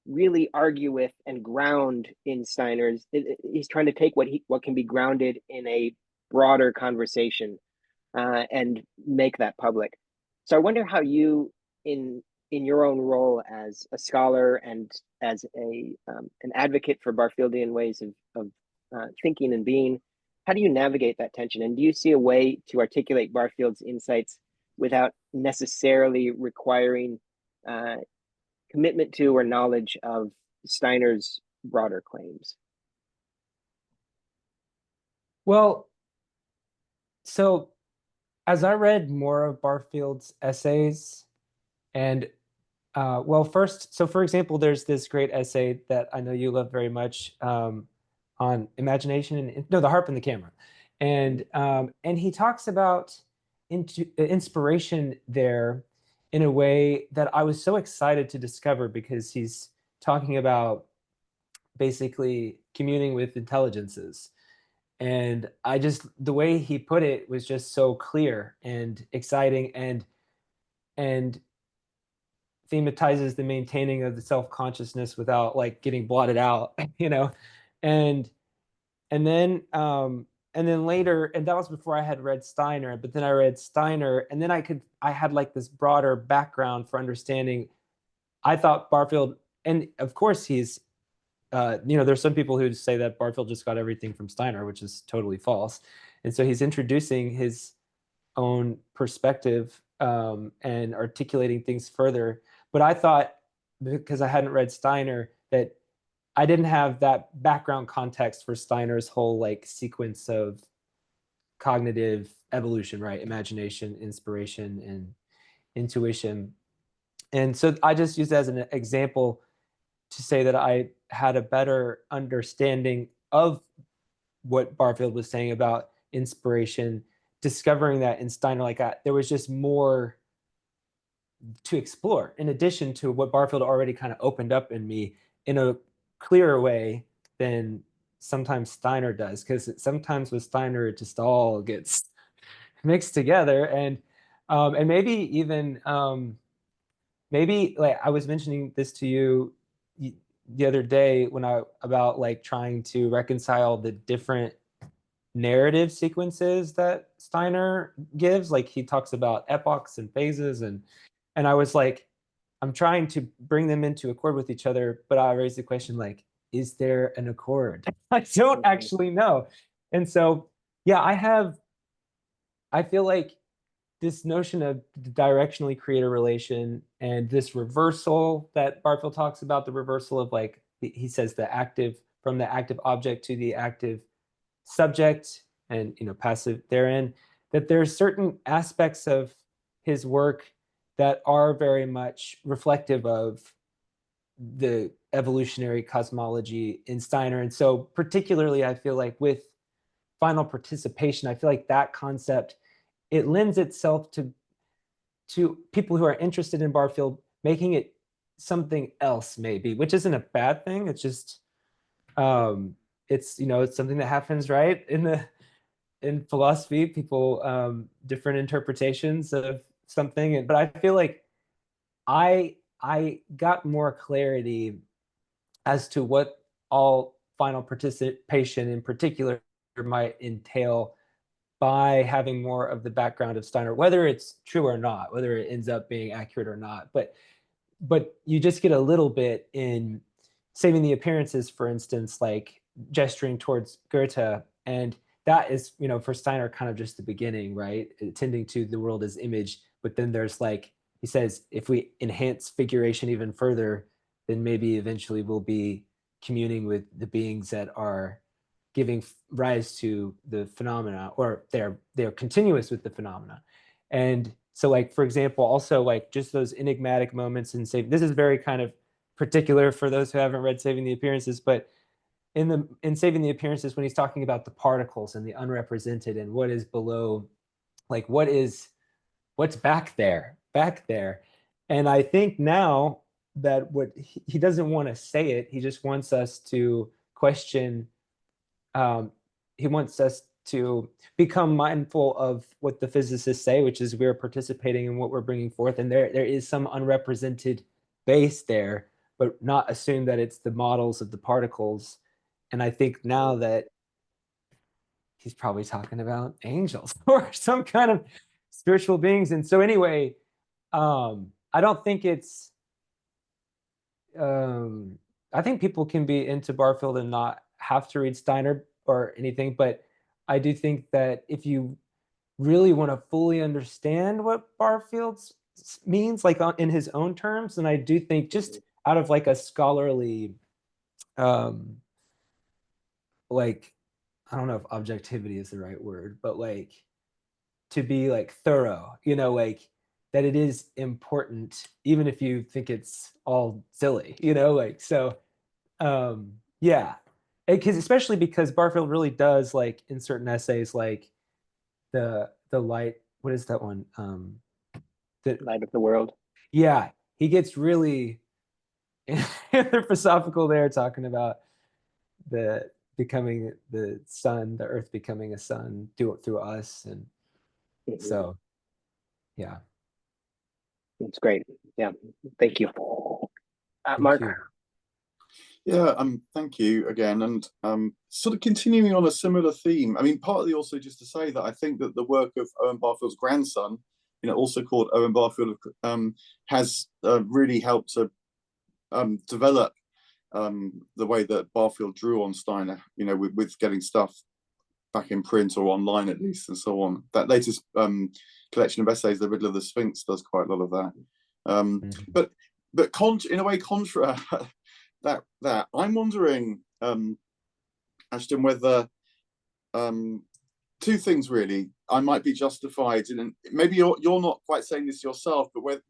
really argue with and ground in Steiner's. He's trying to take what can be grounded in a broader conversation and make that public. So I wonder how you, in your own role as a scholar and as an advocate for Barfieldian ways of thinking and being, how do you navigate that tension? And do you see a way to articulate Barfield's insights without necessarily requiring commitment to or knowledge of Steiner's broader claims? Well, so as I read more of Barfield's essays, and first, so for example, there's this great essay that I know you love very much on imagination and the harp and the camera, and he talks about inspiration there in a way that I was so excited to discover, because he's talking about basically communing with intelligences. And the way he put it was just so clear and exciting, and thematizes the maintaining of the self-consciousness without like getting blotted out, you know. And then later, and that was before I had read Steiner, but then I read Steiner, and then I had like this broader background for understanding. I thought Barfield, and of course he's there's some people who say that Barfield just got everything from Steiner, which is totally false. And so he's introducing his own perspective and articulating things further. But I thought, because I hadn't read Steiner, that I didn't have that background context for Steiner's whole like sequence of cognitive evolution, right? Imagination, inspiration, and intuition. And so I just used it as an example to say that I had a better understanding of what Barfield was saying about inspiration, discovering that in Steiner, like there was just more to explore in addition to what Barfield already kind of opened up in me in a clearer way than sometimes Steiner does, because sometimes with Steiner it just all gets mixed together. And maybe even maybe like I was mentioning this to you the other day about like trying to reconcile the different narrative sequences that Steiner gives. Like he talks about epochs and phases, and I was like, I'm trying to bring them into accord with each other, but I raised the question, like, is there an accord? I don't actually know. And so yeah, I feel like this notion of the directionally creator relation and this reversal that Barfield talks about, the reversal of like, he says from the active object to the active subject, and passive therein, that there are certain aspects of his work that are very much reflective of the evolutionary cosmology in Steiner. And so particularly I feel like with final participation, I feel like that concept, it lends itself to people who are interested in Barfield making it something else, maybe, which isn't a bad thing. It's just it's something that happens, right? In philosophy, people different interpretations of something, but I feel like I got more clarity as to what all final participation in particular might entail by having more of the background of Steiner, whether it's true or not, whether it ends up being accurate or not. But you just get a little bit in Saving the Appearances, for instance, like gesturing towards Goethe. And that is, for Steiner, kind of just the beginning, right? Tending to the world as image. But then there's like, he says, if we enhance figuration even further, then maybe eventually we'll be communing with the beings that are giving rise to the phenomena, or they're continuous with the phenomena. And so, like, for example, also like just those enigmatic moments in this is very kind of particular for those who haven't read Saving the Appearances, but in Saving the Appearances, when he's talking about the particles and the unrepresented and what is below, like what's back there. And I think now that what he doesn't want to say it, he just wants us to question. He wants us to become mindful of what the physicists say, which is we're participating in what we're bringing forth, and there is some unrepresented base there, but not assume that it's the models of the particles. And I think now that he's probably talking about angels or some kind of spiritual beings. And so anyway, I don't think it's I think people can be into Barfield and not have to read Steiner or anything, but I do think that if you really want to fully understand what Barfield means, like in his own terms, then I do think just out of like a scholarly, like, I don't know if objectivity is the right word, but like to be like thorough, like that it is important, even if you think it's all silly, like, so, yeah. Because especially because Barfield really does, like, in certain essays, like the light, what is that one? The Light of the world. Yeah, he gets really philosophical there, talking about the becoming the sun, the earth becoming a sun through us, and so, yeah. It's great. Yeah, thank you. Thank Mark. you. Yeah, thank you again. And sort of continuing on a similar theme, I mean, partly also just to say that I think that the work of Owen Barfield's grandson, also called Owen Barfield, has really helped to develop the way that Barfield drew on Steiner, with getting stuff back in print or online at least, and so on. That latest collection of essays, The Riddle of the Sphinx, does quite a lot of that. But in a way, contra that I'm wondering, Ashton, whether two things really. I might be justified, and maybe you're not quite saying this yourself, but whether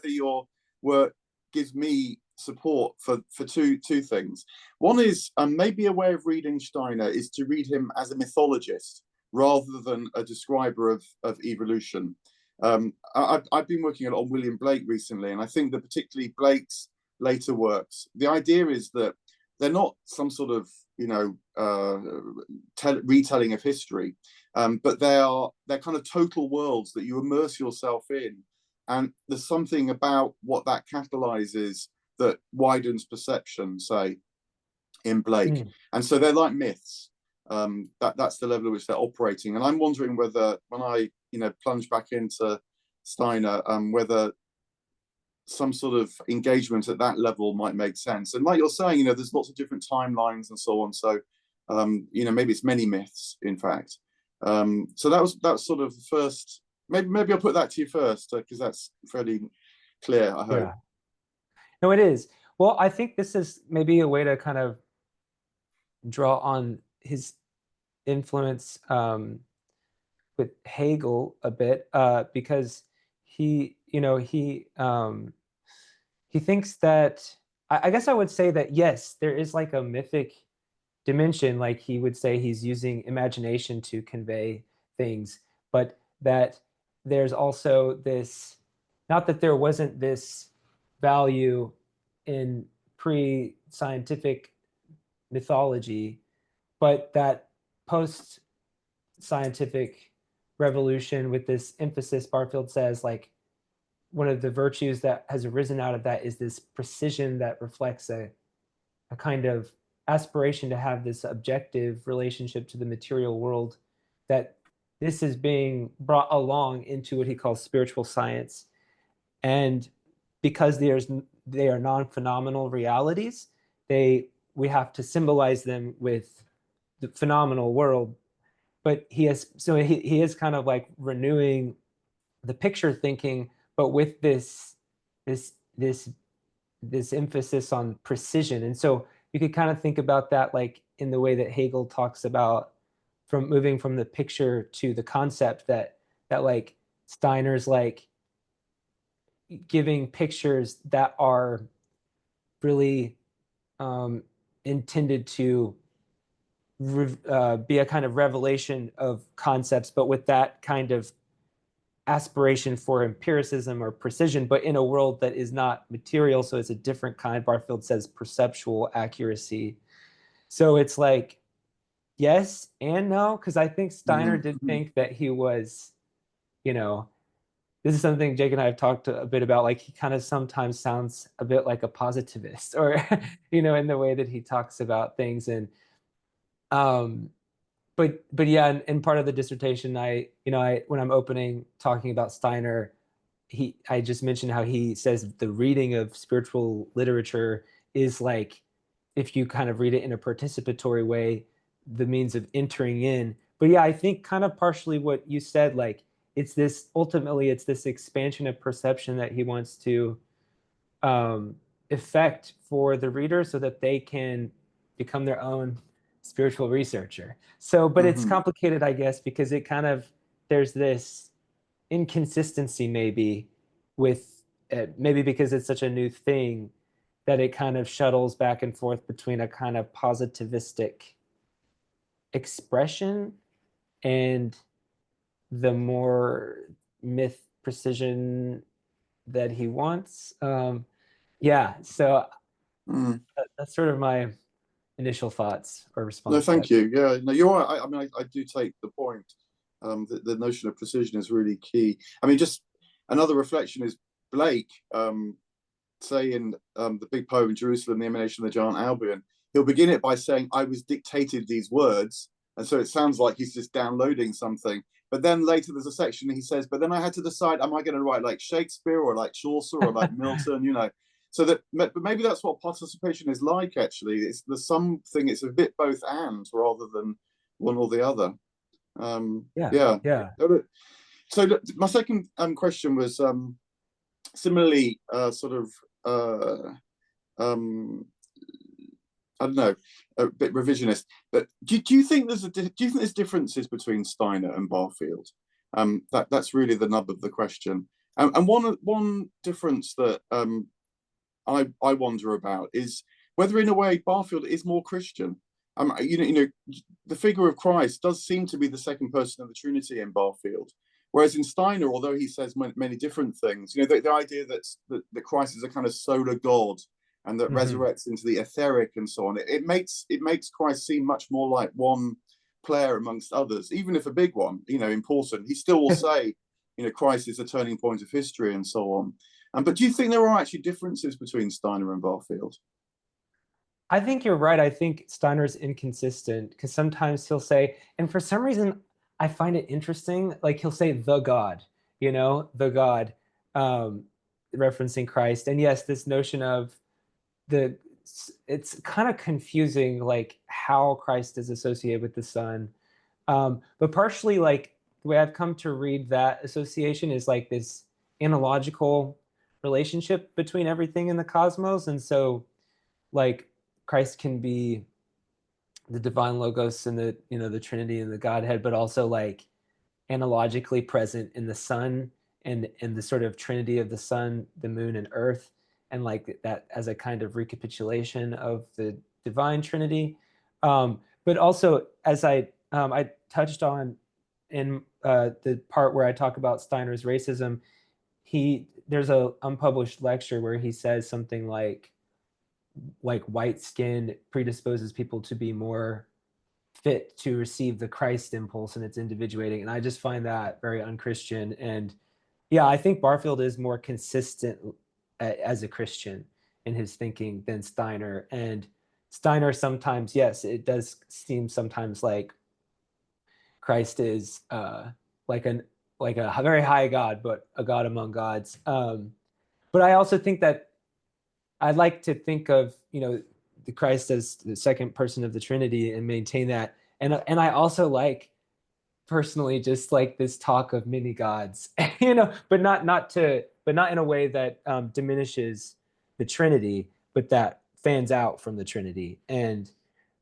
your work gives me support for two things. One is maybe a way of reading Steiner is to read him as a mythologist rather than a describer of evolution. I've been working a lot on William Blake recently, and I think that particularly Blake's later works, the idea is that they're not some sort of retelling of history, but they're kind of total worlds that you immerse yourself in, and there's something about what that catalyzes that widens perception, say, in Blake. And so they're like myths. That's the level at which they're operating. And I'm wondering whether, when I plunge back into Steiner, whether some sort of engagement at that level might make sense. And like you're saying, there's lots of different timelines and so on. So maybe it's many myths, in fact. So that's sort of the first. Maybe I'll put that to you first, because that's fairly clear, I hope. Yeah. No, it is. Well, I think this is maybe a way to kind of draw on his influence with Hegel a bit, because he thinks that, I guess I would say that, yes, there is like a mythic dimension, like he would say he's using imagination to convey things, but that there's also this, not that there wasn't this value in pre-scientific mythology, but that post-scientific revolution with this emphasis. Barfield says, like, one of the virtues that has arisen out of that is this precision that reflects a kind of aspiration to have this objective relationship to the material world, that this is being brought along into what he calls spiritual science. And because they are non-phenomenal realities, we have to symbolize them with the phenomenal world. But he is kind of like renewing the picture thinking, but with this emphasis on precision. And so you could kind of think about that like in the way that Hegel talks about from moving from the picture to the concept, that like Steiner's like giving pictures that are really intended to be a kind of revelation of concepts, but with that kind of aspiration for empiricism or precision, but in a world that is not material. So it's a different kind. Barfield says perceptual accuracy. So it's like, yes and no, because I think Steiner did think that he was, this is something Jake and I have talked a bit about, like he kind of sometimes sounds a bit like a positivist, or, in the way that he talks about things. And, but yeah, and part of the dissertation, I when I'm opening talking about Steiner, I just mentioned how he says the reading of spiritual literature is like, if you kind of read it in a participatory way, the means of entering in. But yeah, I think kind of partially what you said, like ultimately it's this expansion of perception that he wants to effect for the reader so that they can become their own spiritual researcher. So, but it's complicated, I guess, because it kind of, there's this inconsistency maybe with maybe because it's such a new thing that it kind of shuttles back and forth between a kind of positivistic expression and the more myth precision that he wants. Yeah, so that's sort of my initial thoughts or response. No, thank you. Yeah, no, you're right. I mean, I do take the point. The notion of precision is really key. I mean, just another reflection is Blake, say in the big poem Jerusalem, the Emanation of the Giant Albion, he'll begin it by saying, I was dictated these words. And so it sounds like he's just downloading something. But then later there's a section he says, but then I had to decide, am I going to write like Shakespeare or like Chaucer or like Milton, So that, but maybe that's what participation is like, actually. It's it's a bit both and rather than one or the other. Yeah. So my second question was similarly sort of I don't know, a bit revisionist, but do you think there's differences between Steiner and Barfield? That's really the nub of the question. And one difference that I wonder about is whether, in a way, Barfield is more Christian. The figure of Christ does seem to be the second person of the Trinity in Barfield, whereas in Steiner, although he says many different things, the idea that Christ is a kind of solar God and that resurrects into the etheric and so on, it makes Christ seem much more like one player amongst others, even if a big one, important. He still will say, Christ is a turning point of history and so on. But do you think there are actually differences between Steiner and Barfield? I think you're right. I think Steiner's inconsistent because sometimes he'll say, and for some reason, I find it interesting, like he'll say the God, the God, referencing Christ. And yes, this notion of it's kind of confusing, like how Christ is associated with the Son. But partially, like the way I've come to read that association is like this analogical relationship between everything in the cosmos. And so like Christ can be the divine logos and the Trinity and the Godhead, but also like analogically present in the sun and the sort of Trinity of the sun, the moon, and earth, and like that as a kind of recapitulation of the divine Trinity. But also, as I touched on in the part where I talk about Steiner's racism, there's a unpublished lecture where he says something like white skin predisposes people to be more fit to receive the Christ impulse and it's individuating. And I just find that very unchristian. And yeah, I think Barfield is more consistent as a Christian in his thinking than Steiner. And Steiner sometimes, yes, it does seem sometimes like Christ is like a very high God, but a God among gods. But I also think that I like to think of, you know, the Christ as the second person of the Trinity and maintain that. And I also like personally just like this talk of many gods, you know, but not in a way that diminishes the Trinity, but that fans out from the Trinity. And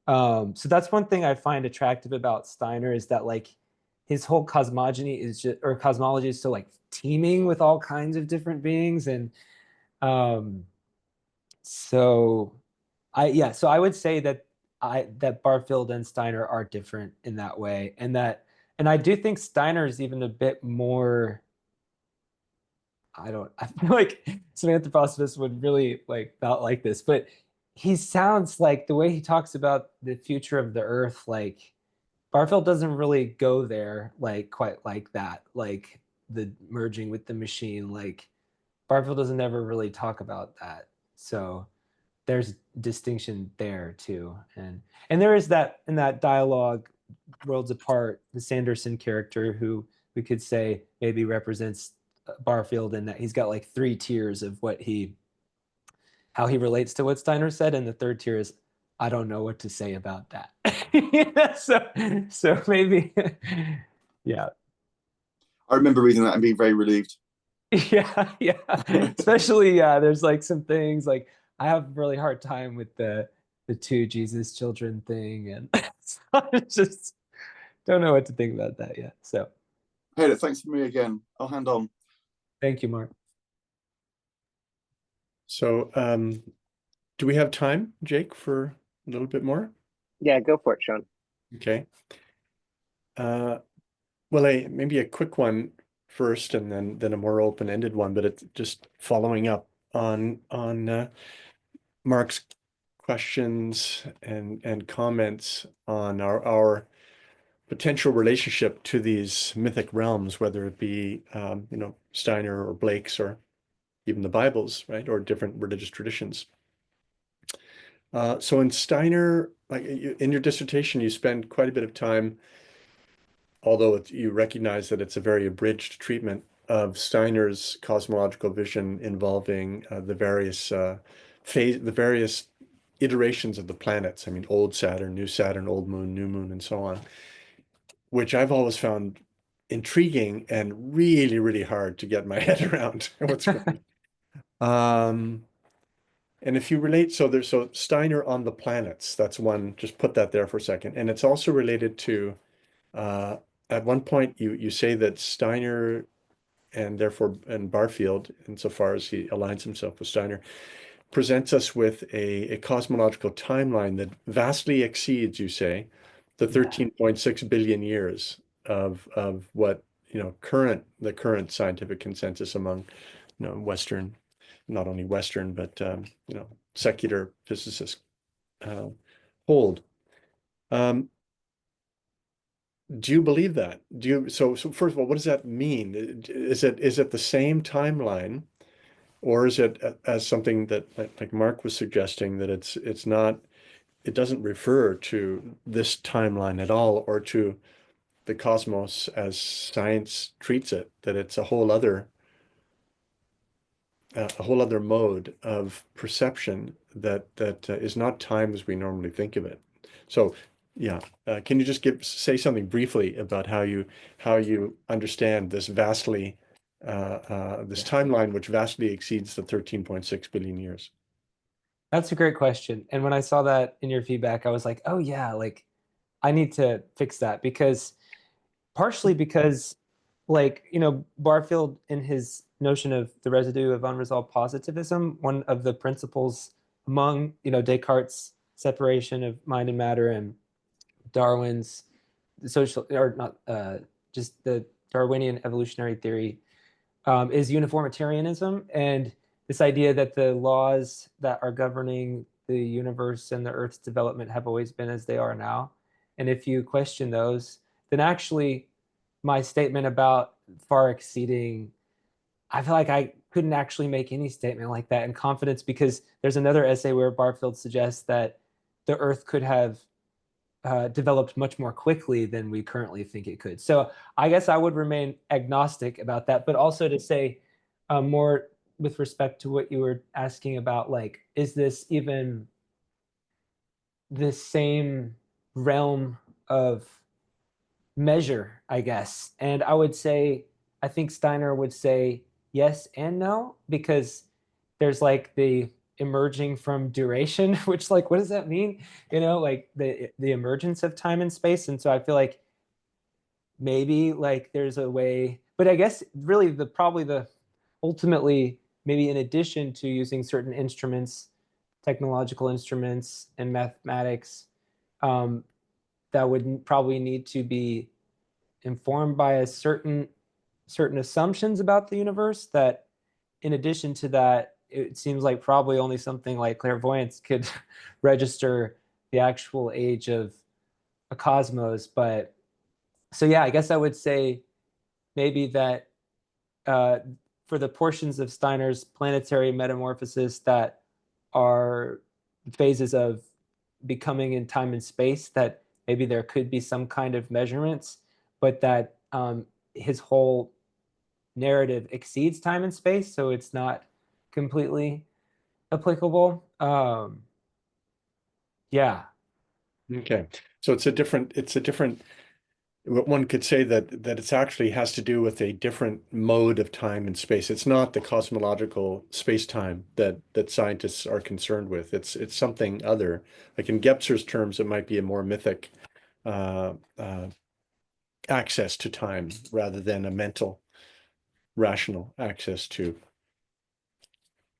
so that's one thing I find attractive about Steiner, is that like his whole cosmogony is just, or cosmology is so like teeming with all kinds of different beings. And so I would say that that Barfield and Steiner are different in that way, and I do think Steiner is even a bit more, I feel like some anthroposophists would really like not like this, but he sounds like the way he talks about the future of the earth, like Barfield doesn't really go there like quite like that, like the merging with the machine. Like Barfield doesn't ever really talk about that. So there's distinction there too. And there is that in that dialogue, Worlds Apart, the Sanderson character, who we could say maybe represents Barfield, in that he's got like 3 tiers of how he relates to what Steiner said, and the third tier is, I don't know what to say about that. so maybe, yeah. I remember reading that and being very relieved. Yeah. Especially, there's like some things like I have a really hard time with the 2 Jesus children thing, and so I just don't know what to think about that yet. So, Hey, thanks for me again. I'll hand on. thank you, Mark. So, do we have time, Jake, for a little bit more? Yeah, go for it, Sean. Okay. Well, maybe a quick one first, and then a more open-ended one, but it's just following up on Mark's questions and comments on our potential relationship to these mythic realms, whether it be Steiner or Blake's or even the Bibles, right, or different religious traditions. So in Steiner, like in your dissertation, you spend quite a bit of time, although you recognize that it's a very abridged treatment of Steiner's cosmological vision involving the various iterations of the planets. I mean, old Saturn, new Saturn, old moon, new moon, and so on, which I've always found intriguing and really, really hard to get my head around what's going on. And if you relate, so Steiner on the planets, that's one, just put that there for a second. And it's also related to, at one point you say that Steiner and Barfield, insofar as he aligns himself with Steiner, presents us with a cosmological timeline that vastly exceeds, you say, the 13.6 billion years of what, the current scientific consensus among, Western, not only Western, but, secular physicists hold. Do you believe that? So first of all, what does that mean? Is it the same timeline, or is it as something that like Mark was suggesting, that it's not, it doesn't refer to this timeline at all, or to the cosmos as science treats it, that it's a whole other mode of perception that is not time as we normally think of it. So yeah, can you just say something briefly about how you understand this vastly this timeline, which vastly exceeds the 13.6 billion years? That's a great question. And when I saw that in your feedback, I was like, oh yeah, like I need to fix that, partially because like, Barfield, in his notion of the residue of unresolved positivism, one of the principles among, Descartes' separation of mind and matter, and Darwin's just the Darwinian evolutionary theory, is uniformitarianism, and this idea that the laws that are governing the universe and the Earth's development have always been as they are now. And if you question those, then actually my statement about far exceeding, I feel like I couldn't actually make any statement like that in confidence, because there's another essay where Barfield suggests that the Earth could have developed much more quickly than we currently think it could. So I guess I would remain agnostic about that, but also to say more with respect to what you were asking about, like, is this even the same realm of measure, I guess? And I would say, I think Steiner would say yes and no, because there's like the emerging from duration, which, like, what does that mean? You know, like the emergence of time and space. And so I feel like maybe like there's a way, but I guess really probably the ultimately, maybe in addition to using certain instruments, technological instruments and mathematics, that would probably need to be informed by certain assumptions about the universe, that in addition to that, it seems like probably only something like clairvoyance could register the actual age of a cosmos. But so yeah, I guess I would say maybe that for the portions of Steiner's planetary metamorphosis that are phases of becoming in time and space, that maybe there could be some kind of measurements, but that his whole narrative exceeds time and space, so it's not completely applicable. Yeah. Okay. So it's a different, one could say that it's actually has to do with a different mode of time and space. It's not the cosmological space-time that scientists are concerned with. It's something other. Like in Gebser's terms, it might be a more mythic access to time rather than a mental, rational access to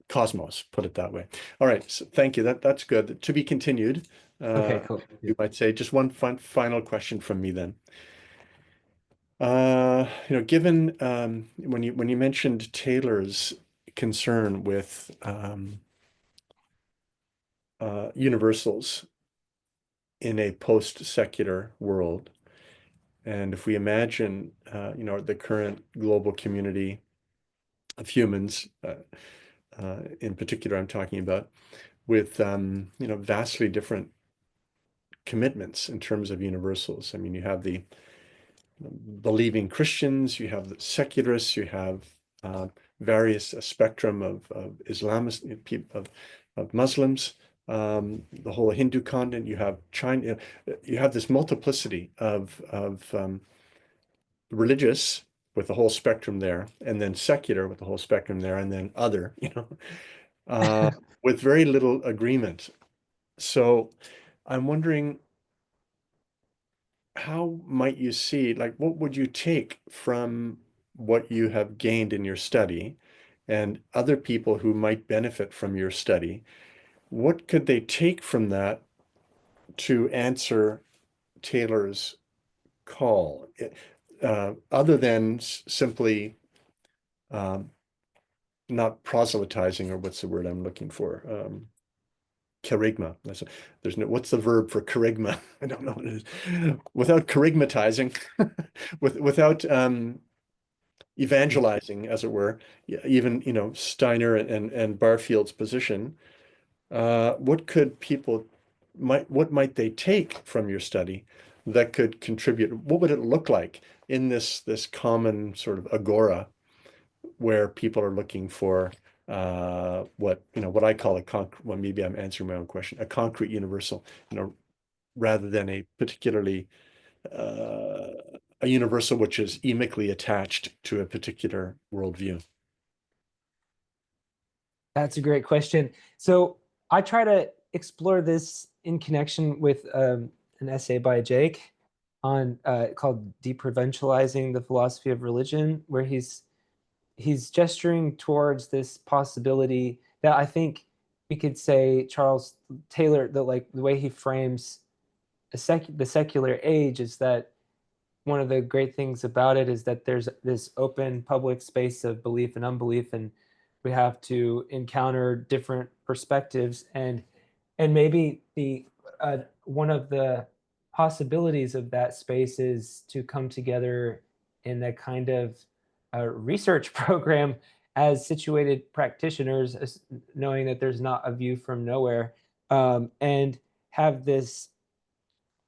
cosmos, put it that way. All right, so thank you. That's good. To be continued. Okay, cool. You might say just one final question from me then. Given when you mentioned Taylor's concern with universals in a post-secular world, and if we imagine the current global community of humans, in particular, I'm talking about, with vastly different commitments in terms of universals. I mean, you have the believing Christians, you have the secularists, you have various spectrum of Islamists, of Muslims, the whole Hindu continent. You have China. You have this multiplicity of religious with the whole spectrum there, and then secular with the whole spectrum there, and then other. With very little agreement. So I'm wondering, how might you see, like, what would you take from what you have gained in your study and other people who might benefit from your study? What could they take from that to answer Taylor's call, other than simply not proselytizing, or what's the word I'm looking for? Charisma. What's the verb for charisma? I don't know what it is. Without charismatizing, without evangelizing, as it were, even Steiner and Barfield's position. What might they take from your study that could contribute? What would it look like in this common sort of agora where people are looking for what I call well, maybe I'm answering my own question, a concrete universal, rather than a particularly a universal which is emically attached to a particular worldview? That's a great question. So I try to explore this in connection with an essay by Jake on called Deprovincializing the Philosophy of Religion, where he's gesturing towards this possibility that I think we could say Charles Taylor, the way he frames the secular age, is that one of the great things about it is that there's this open public space of belief and unbelief, and we have to encounter different perspectives, and maybe the one of the possibilities of that space is to come together in a kind of research program as situated practitioners, knowing that there's not a view from nowhere, and have this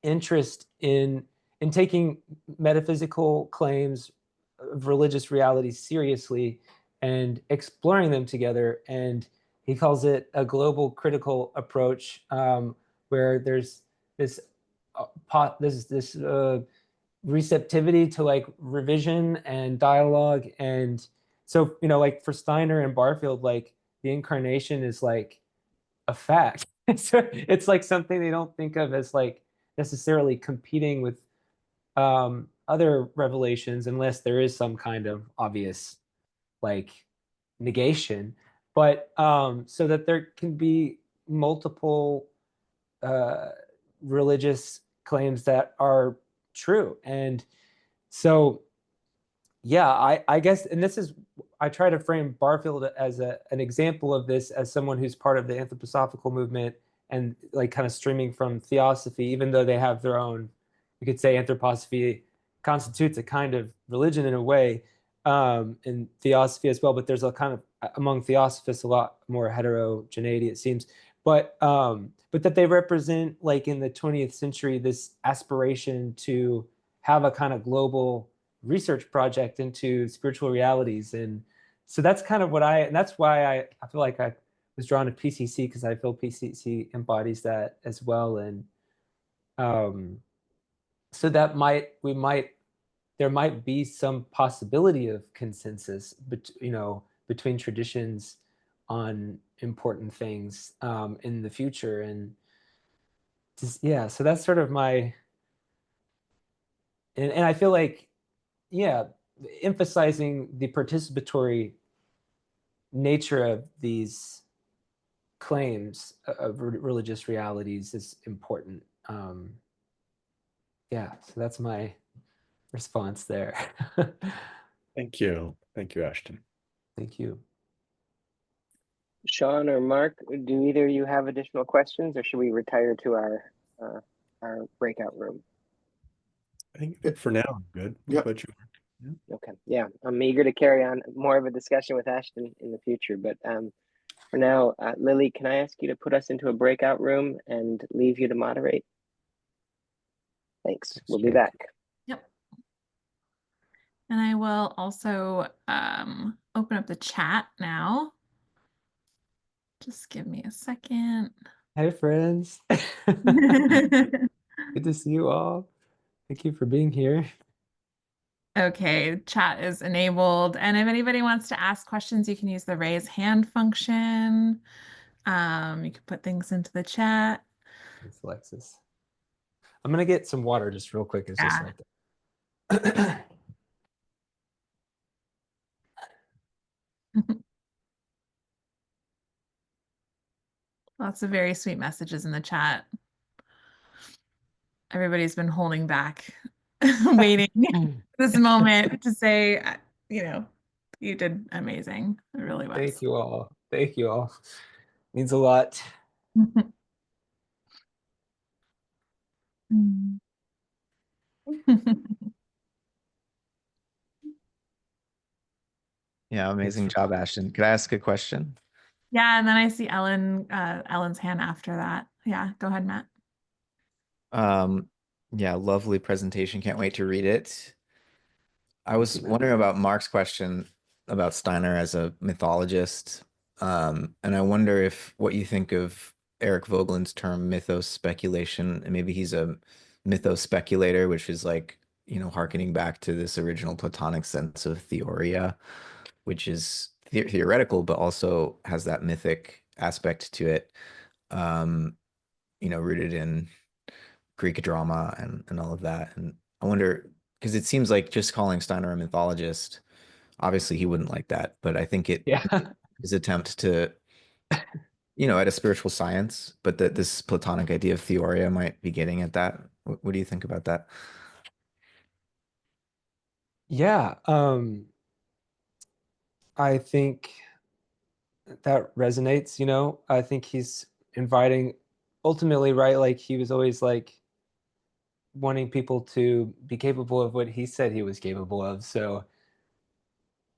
interest in taking metaphysical claims of religious reality seriously and exploring them together. And he calls it a global critical approach, where there's this receptivity to like revision and dialogue. And so, like for Steiner and Barfield, like the incarnation is like a fact. So it's like something they don't think of as like necessarily competing with other revelations, unless there is some kind of obvious like negation. But so that there can be multiple religious claims that are true. And so, yeah, I guess, and this is, I try to frame Barfield as an example of this, as someone who's part of the anthroposophical movement and like kind of streaming from theosophy, even though they have their own, you could say anthroposophy constitutes a kind of religion in a way, and theosophy as well. But there's a kind of, among theosophists, a lot more heterogeneity, it seems. But that they represent, like in the 20th century, this aspiration to have a kind of global research project into spiritual realities. And so that's kind of and that's why I feel like I was drawn to PCC, because I feel PCC embodies that as well. And so that there might be some possibility of consensus, but between traditions on important things in the future. And just, yeah, so that's sort of my, and I feel like, yeah, emphasizing the participatory nature of these claims of religious realities is important. Yeah, so that's my response there. Thank you. Thank you, Ashton. Thank you. Sean or Mark, do either of you have additional questions, or should we retire to our breakout room? I think for now, I'm good. What Yep. about you? Okay, yeah, I'm eager to carry on more of a discussion with Ashton in the future, but for now, Lily, can I ask you to put us into a breakout room and leave you to moderate? Thanks. We'll be back. Yep. And I will also open up the chat now. Just give me a second. Hey, friends. Good to see you all. Thank you for being here. Okay, chat is enabled. And if anybody wants to ask questions, you can use the raise hand function. You can put things into the chat. Thanks, Alexis. I'm going to get some water just real quick. It's just Yeah. right there. Lots of very sweet messages in the chat. Everybody's been holding back, waiting this moment to say, you did amazing. It really was. Thank you all. Thank you all. Means a lot. Yeah, amazing job, Ashton. Could I ask a question? Yeah, and then I see Ellen's hand after that. Yeah, go ahead, Matt. Yeah, lovely presentation. Can't wait to read it. I was wondering about Mark's question about Steiner as a mythologist. And I wonder if what you think of Eric Voegelin's term mythos speculation, and maybe he's a mythos speculator, which is like, harkening back to this original Platonic sense of theoria, which is theoretical, but also has that mythic aspect to it, rooted in Greek drama and all of that. And I wonder, because it seems like just calling Steiner a mythologist, obviously he wouldn't like that, but I think it his attempt to, at a spiritual science, but that this Platonic idea of theoria might be getting at that. What do you think about that? Yeah, I think that resonates, I think he's inviting, ultimately, right? Like he was always like wanting people to be capable of what he said he was capable of. So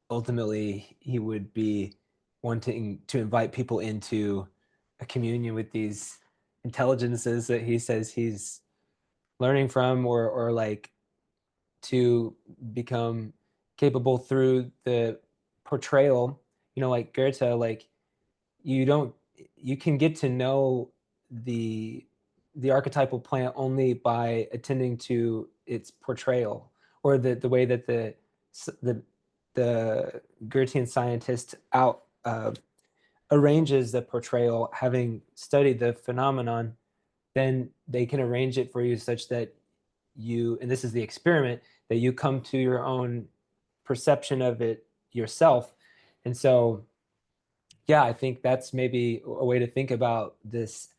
ultimately, he would be wanting to invite people into a communion with these intelligences that he says he's learning from, or like to become capable through the portrayal, like Goethe, like you can get to know the archetypal plant only by attending to its portrayal, or the way that the the Goethean scientist arranges the portrayal, having studied the phenomenon. Then they can arrange it for you such that you, and this is the experiment, that you come to your own perception of it yourself. And so, yeah, I think that's maybe a way to think about this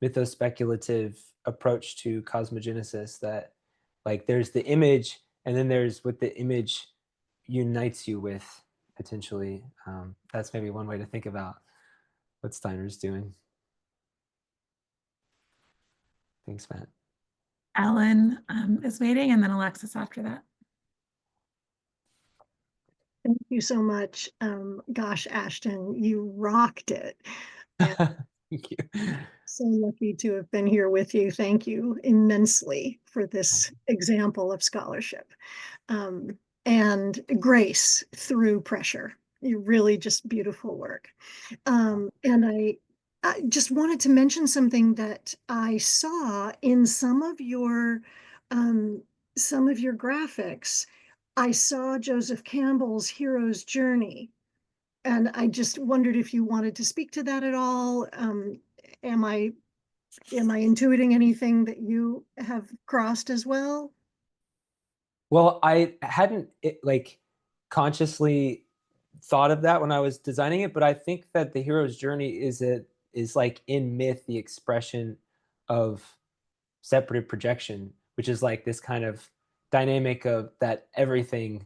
mythospeculative approach to cosmogenesis, that like there's the image, and then there's what the image unites you with, potentially. That's maybe one way to think about what Steiner's doing. Thanks, Matt. Ellen is waiting, and then Alexis after that. Thank you so much. Gosh, Ashton, you rocked it. And Thank you. so lucky to have been here with you. Thank you immensely for this example of scholarship. And grace through pressure. You really just beautiful work. And I just wanted to mention something that I saw in some of your graphics. I saw Joseph Campbell's hero's journey, and I just wondered if you wanted to speak to that at all. Am I intuiting anything that you have crossed as well? Well, I hadn't consciously thought of that when I was designing it, but I think that the hero's journey is like in myth the expression of separative projection, which is like this kind of dynamic of that everything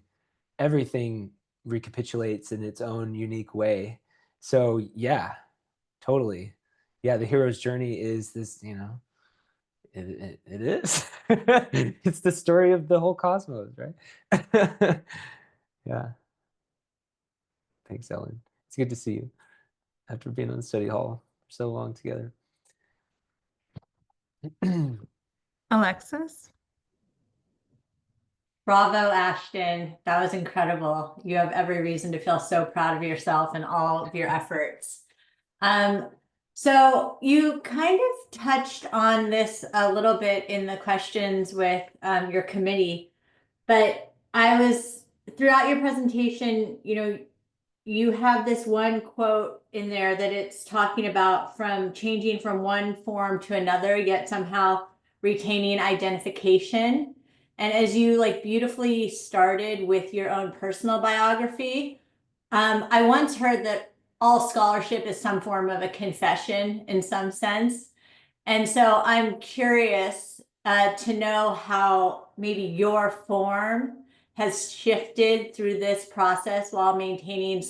recapitulates in its own unique way. So yeah, totally. Yeah, the hero's journey is this, it is. It's the story of the whole cosmos, right? Yeah. Thanks, Ellen. It's good to see you after being on the study hall for so long together. Alexis? Bravo, Ashton. That was incredible. You have every reason to feel so proud of yourself and all of your efforts. So you kind of touched on this a little bit in the questions with your committee, but throughout your presentation, you have this one quote in there that it's talking about from changing from one form to another, yet somehow retaining identification. And as you beautifully started with your own personal biography, I once heard that all scholarship is some form of a confession in some sense. And so I'm curious to know how maybe your form has shifted through this process while maintaining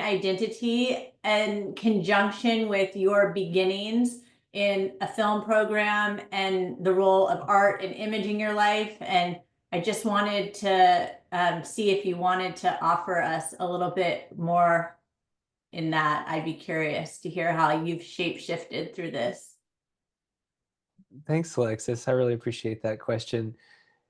identity in conjunction with your beginnings in a film program and the role of art and image in your life. And I just wanted to see if you wanted to offer us a little bit more in that. I'd be curious to hear how you've shape-shifted through this. Thanks, Alexis. I really appreciate that question.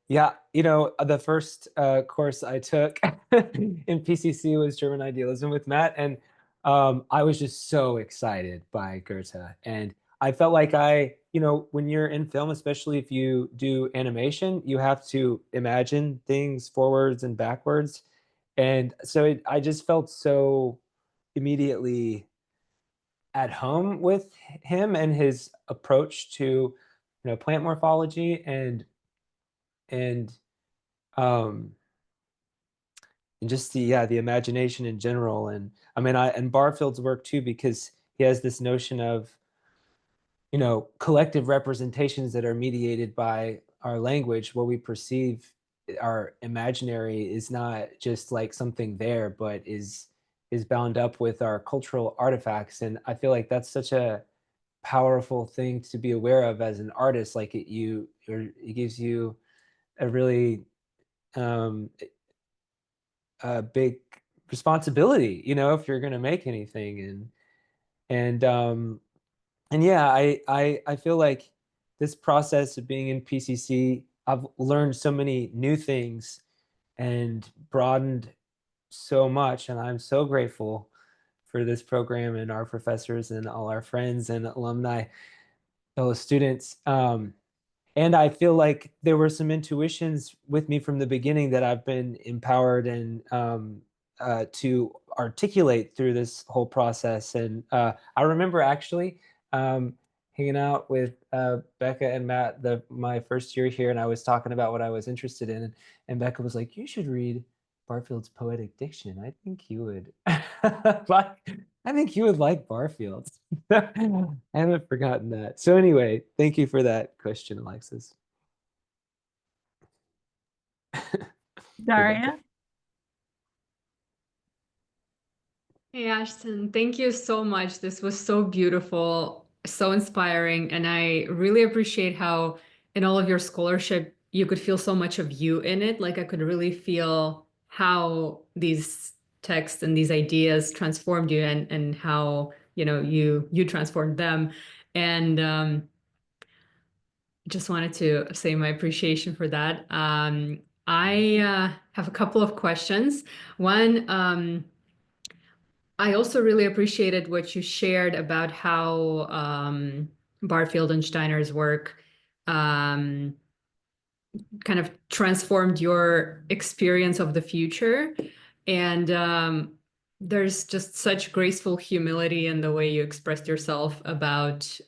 Yeah, the first course I took in PCC was German Idealism with Matt, and I was just so excited by Goethe. And I felt like when you're in film, especially if you do animation, you have to imagine things forwards and backwards. And so I just felt so immediately at home with him and his approach to plant morphology and just the imagination in general. And I mean, and Barfield's work too, because he has this notion of collective representations that are mediated by our language. What we perceive, our imaginary, is not just like something there, but is bound up with our cultural artifacts. And I feel like that's such a powerful thing to be aware of as an artist. Like it gives you a really a big responsibility, you know, if you're going to make anything. And yeah, I feel like this process of being in PCC, I've learned so many new things and broadened so much, and I'm so grateful for this program and our professors and all our friends and alumni, fellow students. And I feel like there were some intuitions with me from the beginning that I've been empowered and to articulate through this whole process. And I remember actually hanging out with Becca and Matt my first year here, and I was talking about what I was interested in, and Becca was like, "You should read Barfield's Poetic Diction. I think you would I think you would like Barfield." I haven't forgotten that. So anyway, thank you for that question, Alexis. Daria? Hey, Ashton, thank you so much. This was so beautiful, so inspiring, and I really appreciate how in all of your scholarship, you could feel so much of you in it. Like I could really feel how these texts and these ideas transformed you and how, you know, you transformed them. And just wanted to say my appreciation for that. I have a couple of questions. One, I also really appreciated what you shared about how Barfield and Steiner's work kind of transformed your experience of the future. And there's just such graceful humility in the way you expressed yourself about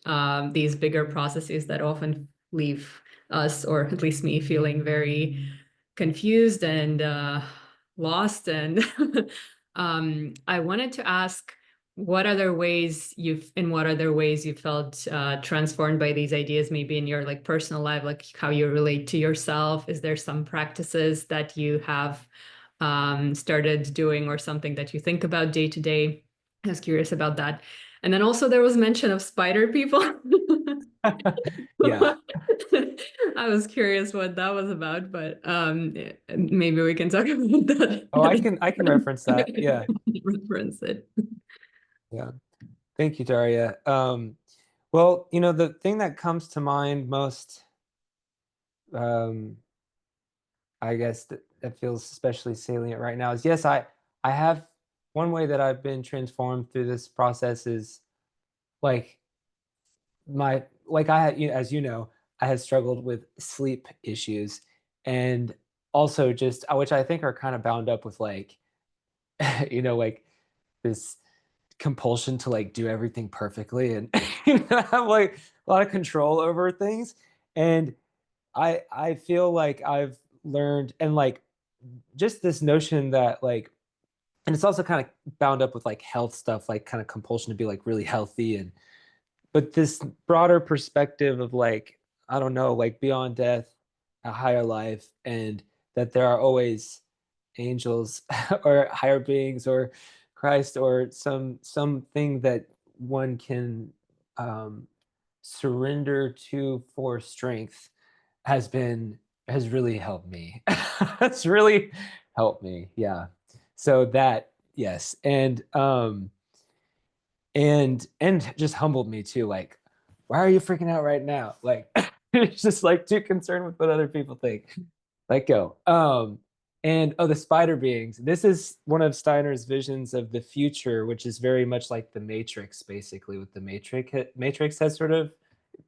these bigger processes that often leave us, or at least me, feeling very confused and lost. And I wanted to ask, in what other ways you felt transformed by these ideas, maybe in your like personal life, like how you relate to yourself? Is there some practices that you have started doing, or something that you think about day to day? I was curious about that. And then also there was mention of spider people. Yeah. I was curious what that was about, but maybe we can talk about that. Oh, I can reference that. Yeah. Reference it. Yeah. Thank you, Daria. Well, you know, the thing that comes to mind most, I guess that feels especially salient right now is, yes, I have one way that I've been transformed through this process is like I had, you know, as you know, I had struggled with sleep issues, and also just which I think are kind of bound up with like you know, like this compulsion to like do everything perfectly and you know, have like a lot of control over things. And I feel like I've learned, and like just this notion that like, and it's also kind of bound up with like health stuff, like kind of compulsion to be like really healthy, and but this broader perspective of like, I don't know, like beyond death, a higher life, and that there are always angels or higher beings or Christ or something that one can surrender to for strength has really helped me. It's really helped me. Yeah. So that, yes. And just humbled me too. Like, why are you freaking out right now? Like, it's just like too concerned with what other people think. Let go. And oh, the spider beings. This is one of Steiner's visions of the future, which is very much like the Matrix, basically, with the Matrix has sort of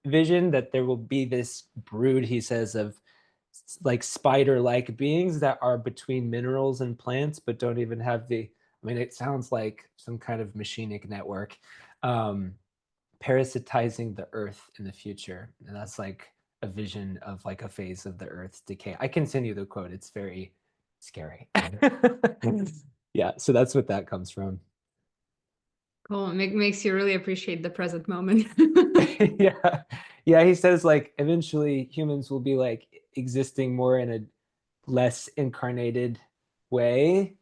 vision that there will be this brood, he says, of like spider-like beings that are between minerals and plants, but don't even have I mean, it sounds like some kind of machinic network, parasitizing the earth in the future. And that's like a vision of like a phase of the earth's decay. I continue the quote. It's very scary. Yeah, so that's what that comes from. Cool. Makes you really appreciate the present moment. Yeah. Yeah, he says like eventually humans will be like existing more in a less incarnated way.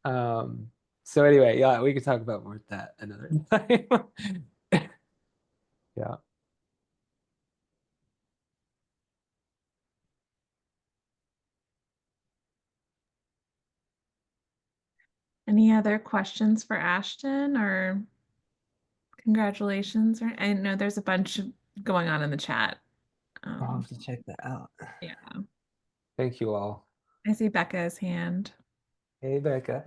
So anyway, yeah, we could talk about more of that another time. Yeah. Any other questions for Ashton or congratulations? Or I know there's a bunch going on in the chat. I'll have to check that out. Yeah. Thank you all. I see Becca's hand. Hey, Becca.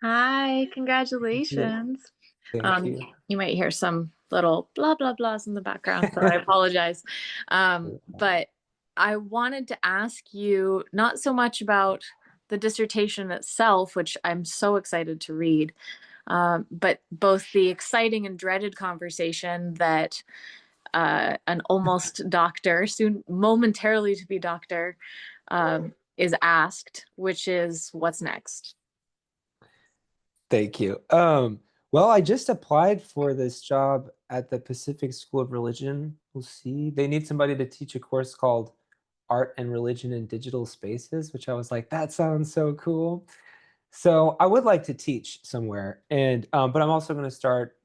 Hi, congratulations. Thank you. You might hear some little blah, blah, blahs in the background, so I apologize. But I wanted to ask you not so much about the dissertation itself, which I'm so excited to read, but both the exciting and dreaded conversation that an almost doctor, soon momentarily to be doctor, is asked, which is what's next? Thank you. Well, I just applied for this job at the Pacific School of Religion. We'll see. They need somebody to teach a course called Art and Religion in Digital Spaces, which I was like, that sounds so cool. So I would like to teach somewhere, and but I'm also going to start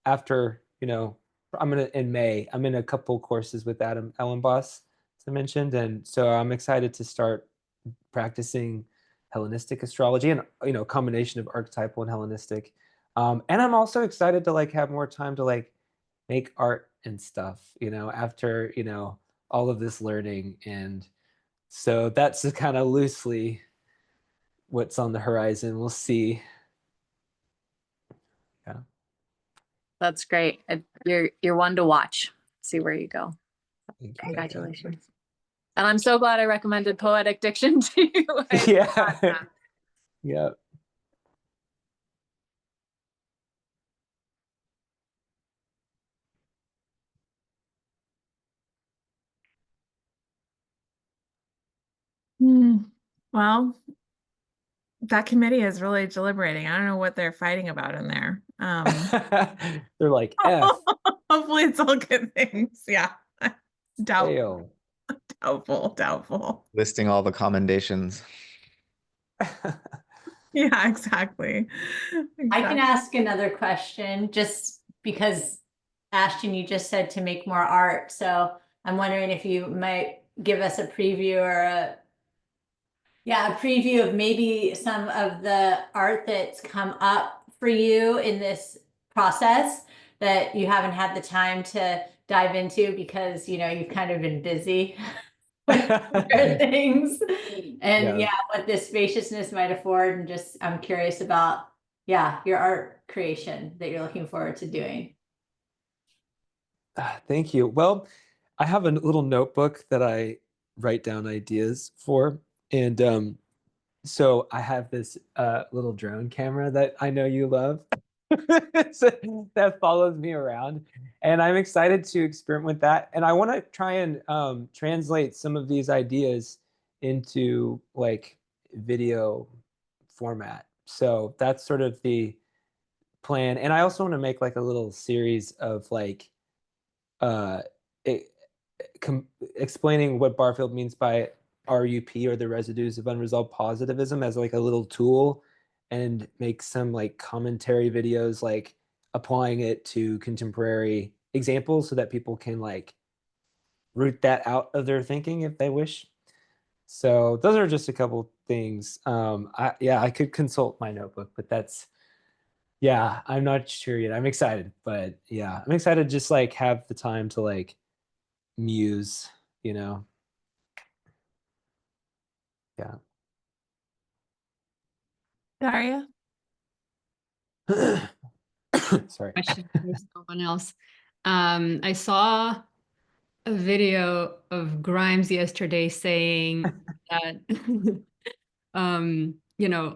after, in May. I'm in a couple courses with Adam Ellenboss, as I mentioned, and so I'm excited to start practicing Hellenistic astrology and combination of archetypal and Hellenistic. And I'm also excited to have more time to make art and stuff, after all of this learning. And so that's kind of loosely what's on the horizon. We'll see. Yeah. That's great. You're one to watch. See where you go. Congratulations. And I'm so glad I recommended poetic diction to you. Yeah. Yeah. Well, that committee is really deliberating. I don't know what they're fighting about in there. They're like, F. Hopefully it's all good things. Yeah. Fail. Doubtful. Listing all the commendations. Yeah, exactly. I can ask another question just because, Ashton, you just said to make more art. So I'm wondering if you might give us a preview or a preview of maybe some of the art that's come up for you in this process that you haven't had the time to dive into because, you've kind of been busy with other things. And what this spaciousness might afford. And just, I'm curious about, your art creation that you're looking forward to doing. Thank you. Well, I have a little notebook that I write down ideas for. And so I have this little drone camera that I know you love that follows me around. And I'm excited to experiment with that. And I want to try and translate some of these ideas into video format. So that's sort of the plan. And I also want to make a little series of explaining what Barfield means by RUP, or the residues of unresolved positivism, as a little tool, and make some commentary videos applying it to contemporary examples so that people can root that out of their thinking if they wish. So those are just a couple things. I could consult my notebook, but that's I'm not sure yet. I'm excited, but I'm excited to just have the time to muse, Yeah. Daria? Sorry. Question for someone else. I saw a video of Grimes yesterday saying that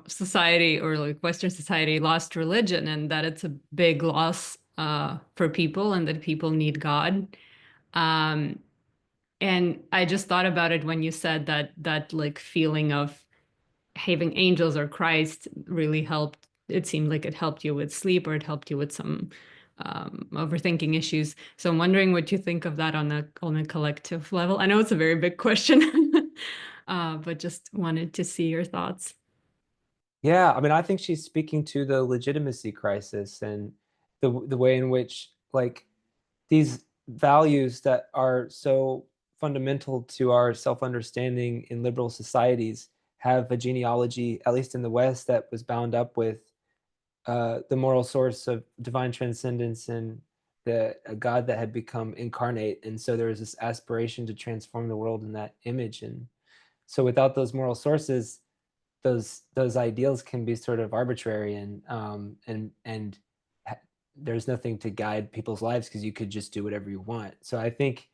society, or Western society, lost religion, and that it's a big loss for people, and that people need God. And I just thought about it when you said that feeling of having angels or Christ really helped. It seemed like it helped you with sleep, or it helped you with some overthinking issues. So I'm wondering what you think of that on a collective level. I know it's a very big question, but just wanted to see your thoughts. Yeah, I mean, I think she's speaking to the legitimacy crisis and the way in which these values that are so fundamental to our self-understanding in liberal societies have a genealogy, at least in the West, that was bound up with the moral source of divine transcendence and a God that had become incarnate. And so there was this aspiration to transform the world in that image. And so without those moral sources, those ideals can be sort of arbitrary and there's nothing to guide people's lives because you could just do whatever you want. So I think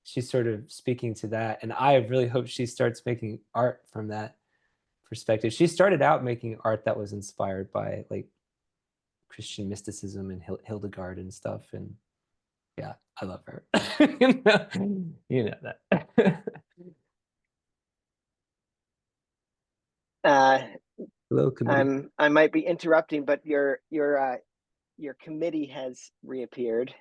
she's sort of speaking to that. And I really hope she starts making art from that perspective. She started out making art that was inspired by like Christian mysticism and Hildegard and stuff. And yeah, I love her. You know that. Hello, committee. I might be interrupting, but your committee has reappeared,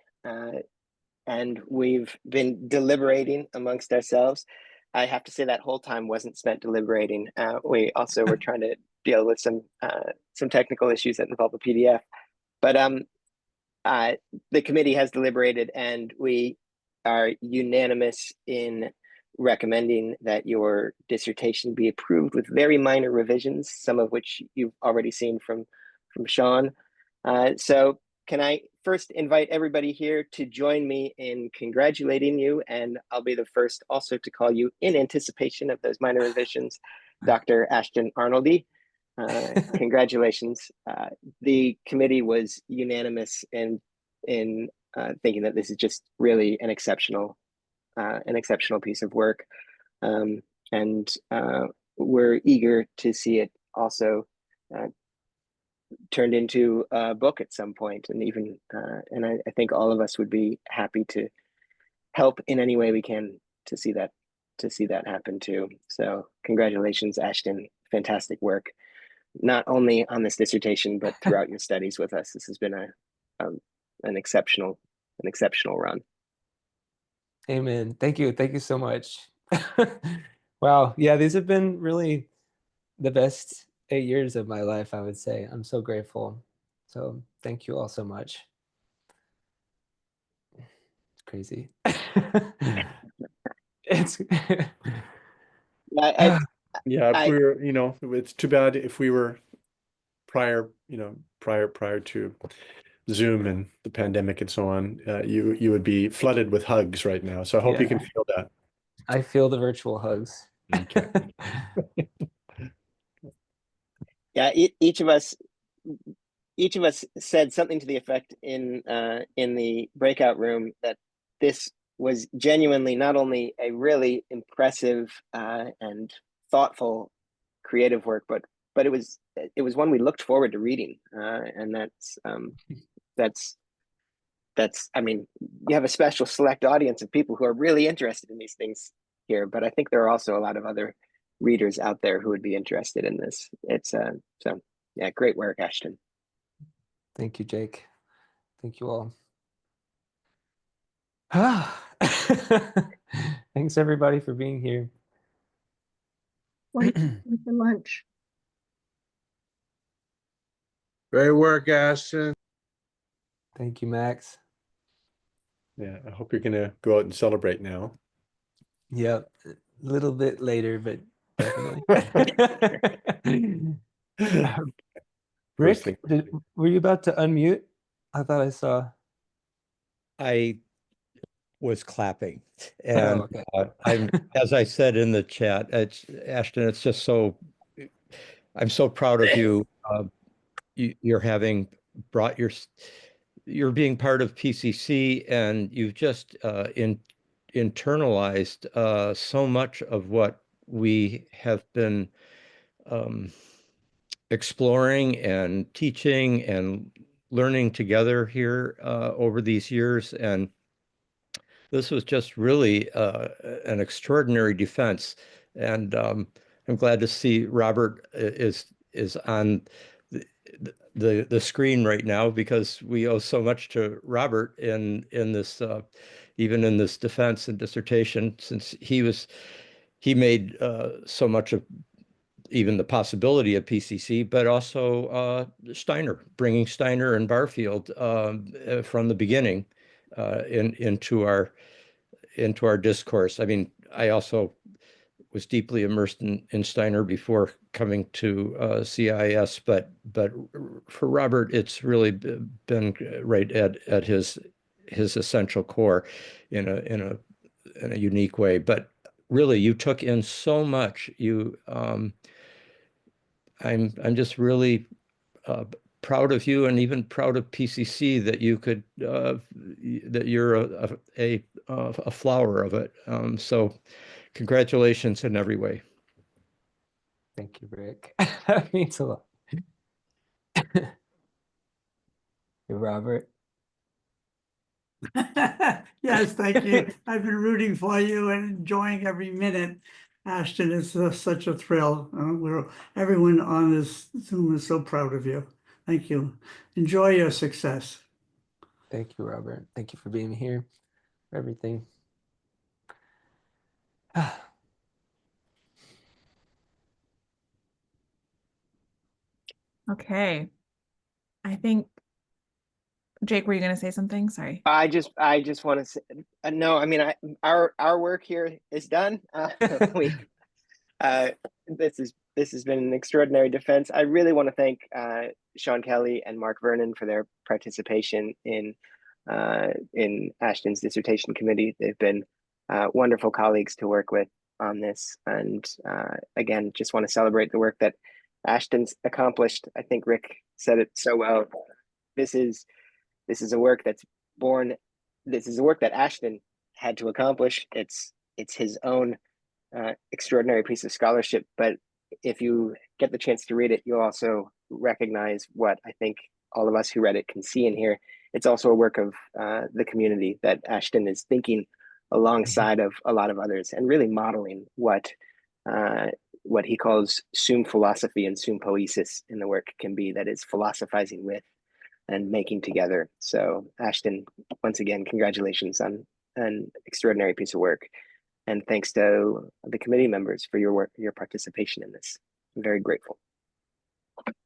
and we've been deliberating amongst ourselves. I have to say that whole time wasn't spent deliberating. We also were trying to deal with some technical issues that involve the PDF. But the committee has deliberated, and we are unanimous in recommending that your dissertation be approved with very minor revisions, some of which you've already seen from Sean. So can I first invite everybody here to join me in congratulating you, and I'll be the first also to call you, in anticipation of those minor revisions, Dr. Ashton Arnoldy. Congratulations. The committee was unanimous in thinking that this is just really an exceptional piece of work, and we're eager to see it also turned into a book at some point, and even and I think all of us would be happy to help in any way we can to see that happen too. So congratulations, Ashton. Fantastic work, not only on this dissertation but throughout your studies with us. This has been an exceptional run. Amen. Thank you so much. Wow, yeah, these have been really the best 8 years of my life, I would say. I'm so grateful. So thank you all so much. It's crazy. It's yeah, if we were, it's too bad if we were prior to Zoom and the pandemic and so on, you would be flooded with hugs right now. So I hope you can feel that. I feel the virtual hugs. Okay. Yeah, each of us said something to the effect in the breakout room that this was genuinely not only a really impressive and thoughtful creative work, but it was one we looked forward to reading, and that's I mean, you have a special select audience of people who are really interested in these things here, but I think there are also a lot of other readers out there who would be interested in this. It's so yeah, great work, Ashton. Thank you, Jake. Thank you all. Thanks everybody for being here. For lunch. Great work, Ashton. Thank you, Max. Yeah, I hope you're gonna go out and celebrate now. Yep, a little bit later, but definitely. Rick, were you about to unmute? I thought I saw. I was clapping, and okay. I'm, as I said in the chat, Ashton, it's just I'm so proud of you. You're having brought you're being part of PCC, and you've just internalized so much of what we have been exploring and teaching and learning together here over these years. And this was just really an extraordinary defense. And I'm glad to see Robert is on the screen right now, because we owe so much to Robert in this even in this defense and dissertation, since he made so much of even the possibility of PCC, but also Steiner, bringing Steiner and Barfield from the beginning. into our discourse. I mean, I also was deeply immersed in Steiner before coming to CIS, but for Robert, it's really been right at his essential core in a unique way. But really, you took in so much. I'm just really proud of you, and even proud of PCC that you could that you're a flower of it. So congratulations in every way. Thank you, Rick. That means a lot. Hey, Robert. Yes, thank you. I've been rooting for you and enjoying every minute. Ashton, it's such a thrill. Everyone on this Zoom is so proud of you. Thank you. Enjoy your success. Thank you, Robert. Thank you for being here, for everything. Okay. I think, Jake, were you going to say something? Sorry. I just want to say, no, I mean, our work here is done. This has been an extraordinary defense. I really want to thank Sean Kelly and Mark Vernon for their participation in Ashton's dissertation committee. They've been wonderful colleagues to work with on this, and again, just want to celebrate the work that Ashton's accomplished. I think Rick said it so well. This is a work that's born. This is a work that Ashton had to accomplish. It's his own extraordinary piece of scholarship. But if you get the chance to read it, you'll also recognize what I think all of us who read it can see in here. It's also a work of the community that Ashton is thinking alongside of a lot of others, and really modeling what he calls sum philosophy and sum poesis in the work can be, that is philosophizing with and making together. So Ashton, once again, congratulations on an extraordinary piece of work. And thanks to the committee members for your work, your participation in this. I'm very grateful.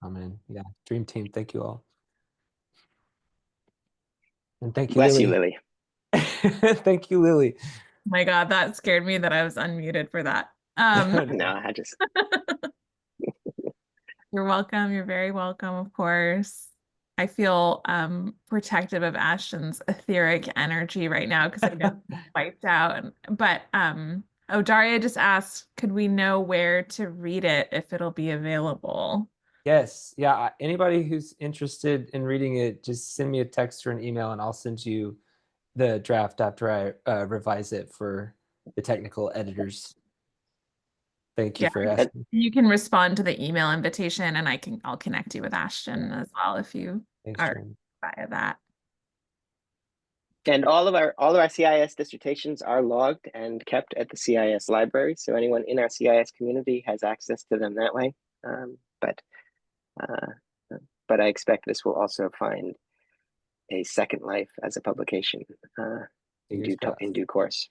Amen. Yeah, dream team. Thank you all. And thank you, Bless Lily. you, Lily. Thank you, Lily. Oh my God, that scared me that I was unmuted for that. No, I just. You're welcome. You're very welcome, of course. I feel protective of Ashton's etheric energy right now because I get wiped out. But Daria just asked, could we know where to read it if it'll be available? Yes. Yeah. Anybody who's interested in reading it, just send me a text or an email and I'll send you the draft after I revise it for the technical editors. Thank you for asking. You can respond to the email invitation and I'll connect you with Ashton as well if you are via that. And all of our CIS dissertations are logged and kept at the CIS library. So anyone in our CIS community has access to them that way. But I expect this will also find a second life as a publication in due course.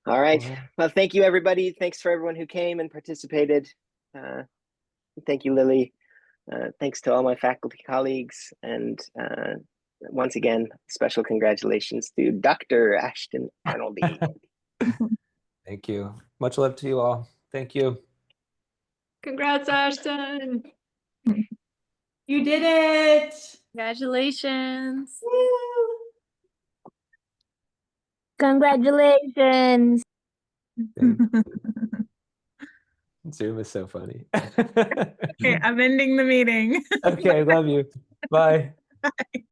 All right. Well, thank you, everybody. Thanks for everyone who came and participated. Thank you, Lily. Thanks to all my faculty colleagues. And once again, special congratulations to Dr. Ashton Arnoldy. Thank you. Much love to you all. Thank you. Congrats, Ashton. You did it. Congratulations. Woo. Congratulations. Zoom is so funny. Okay, I'm ending the meeting. Okay, love you. Bye. Bye.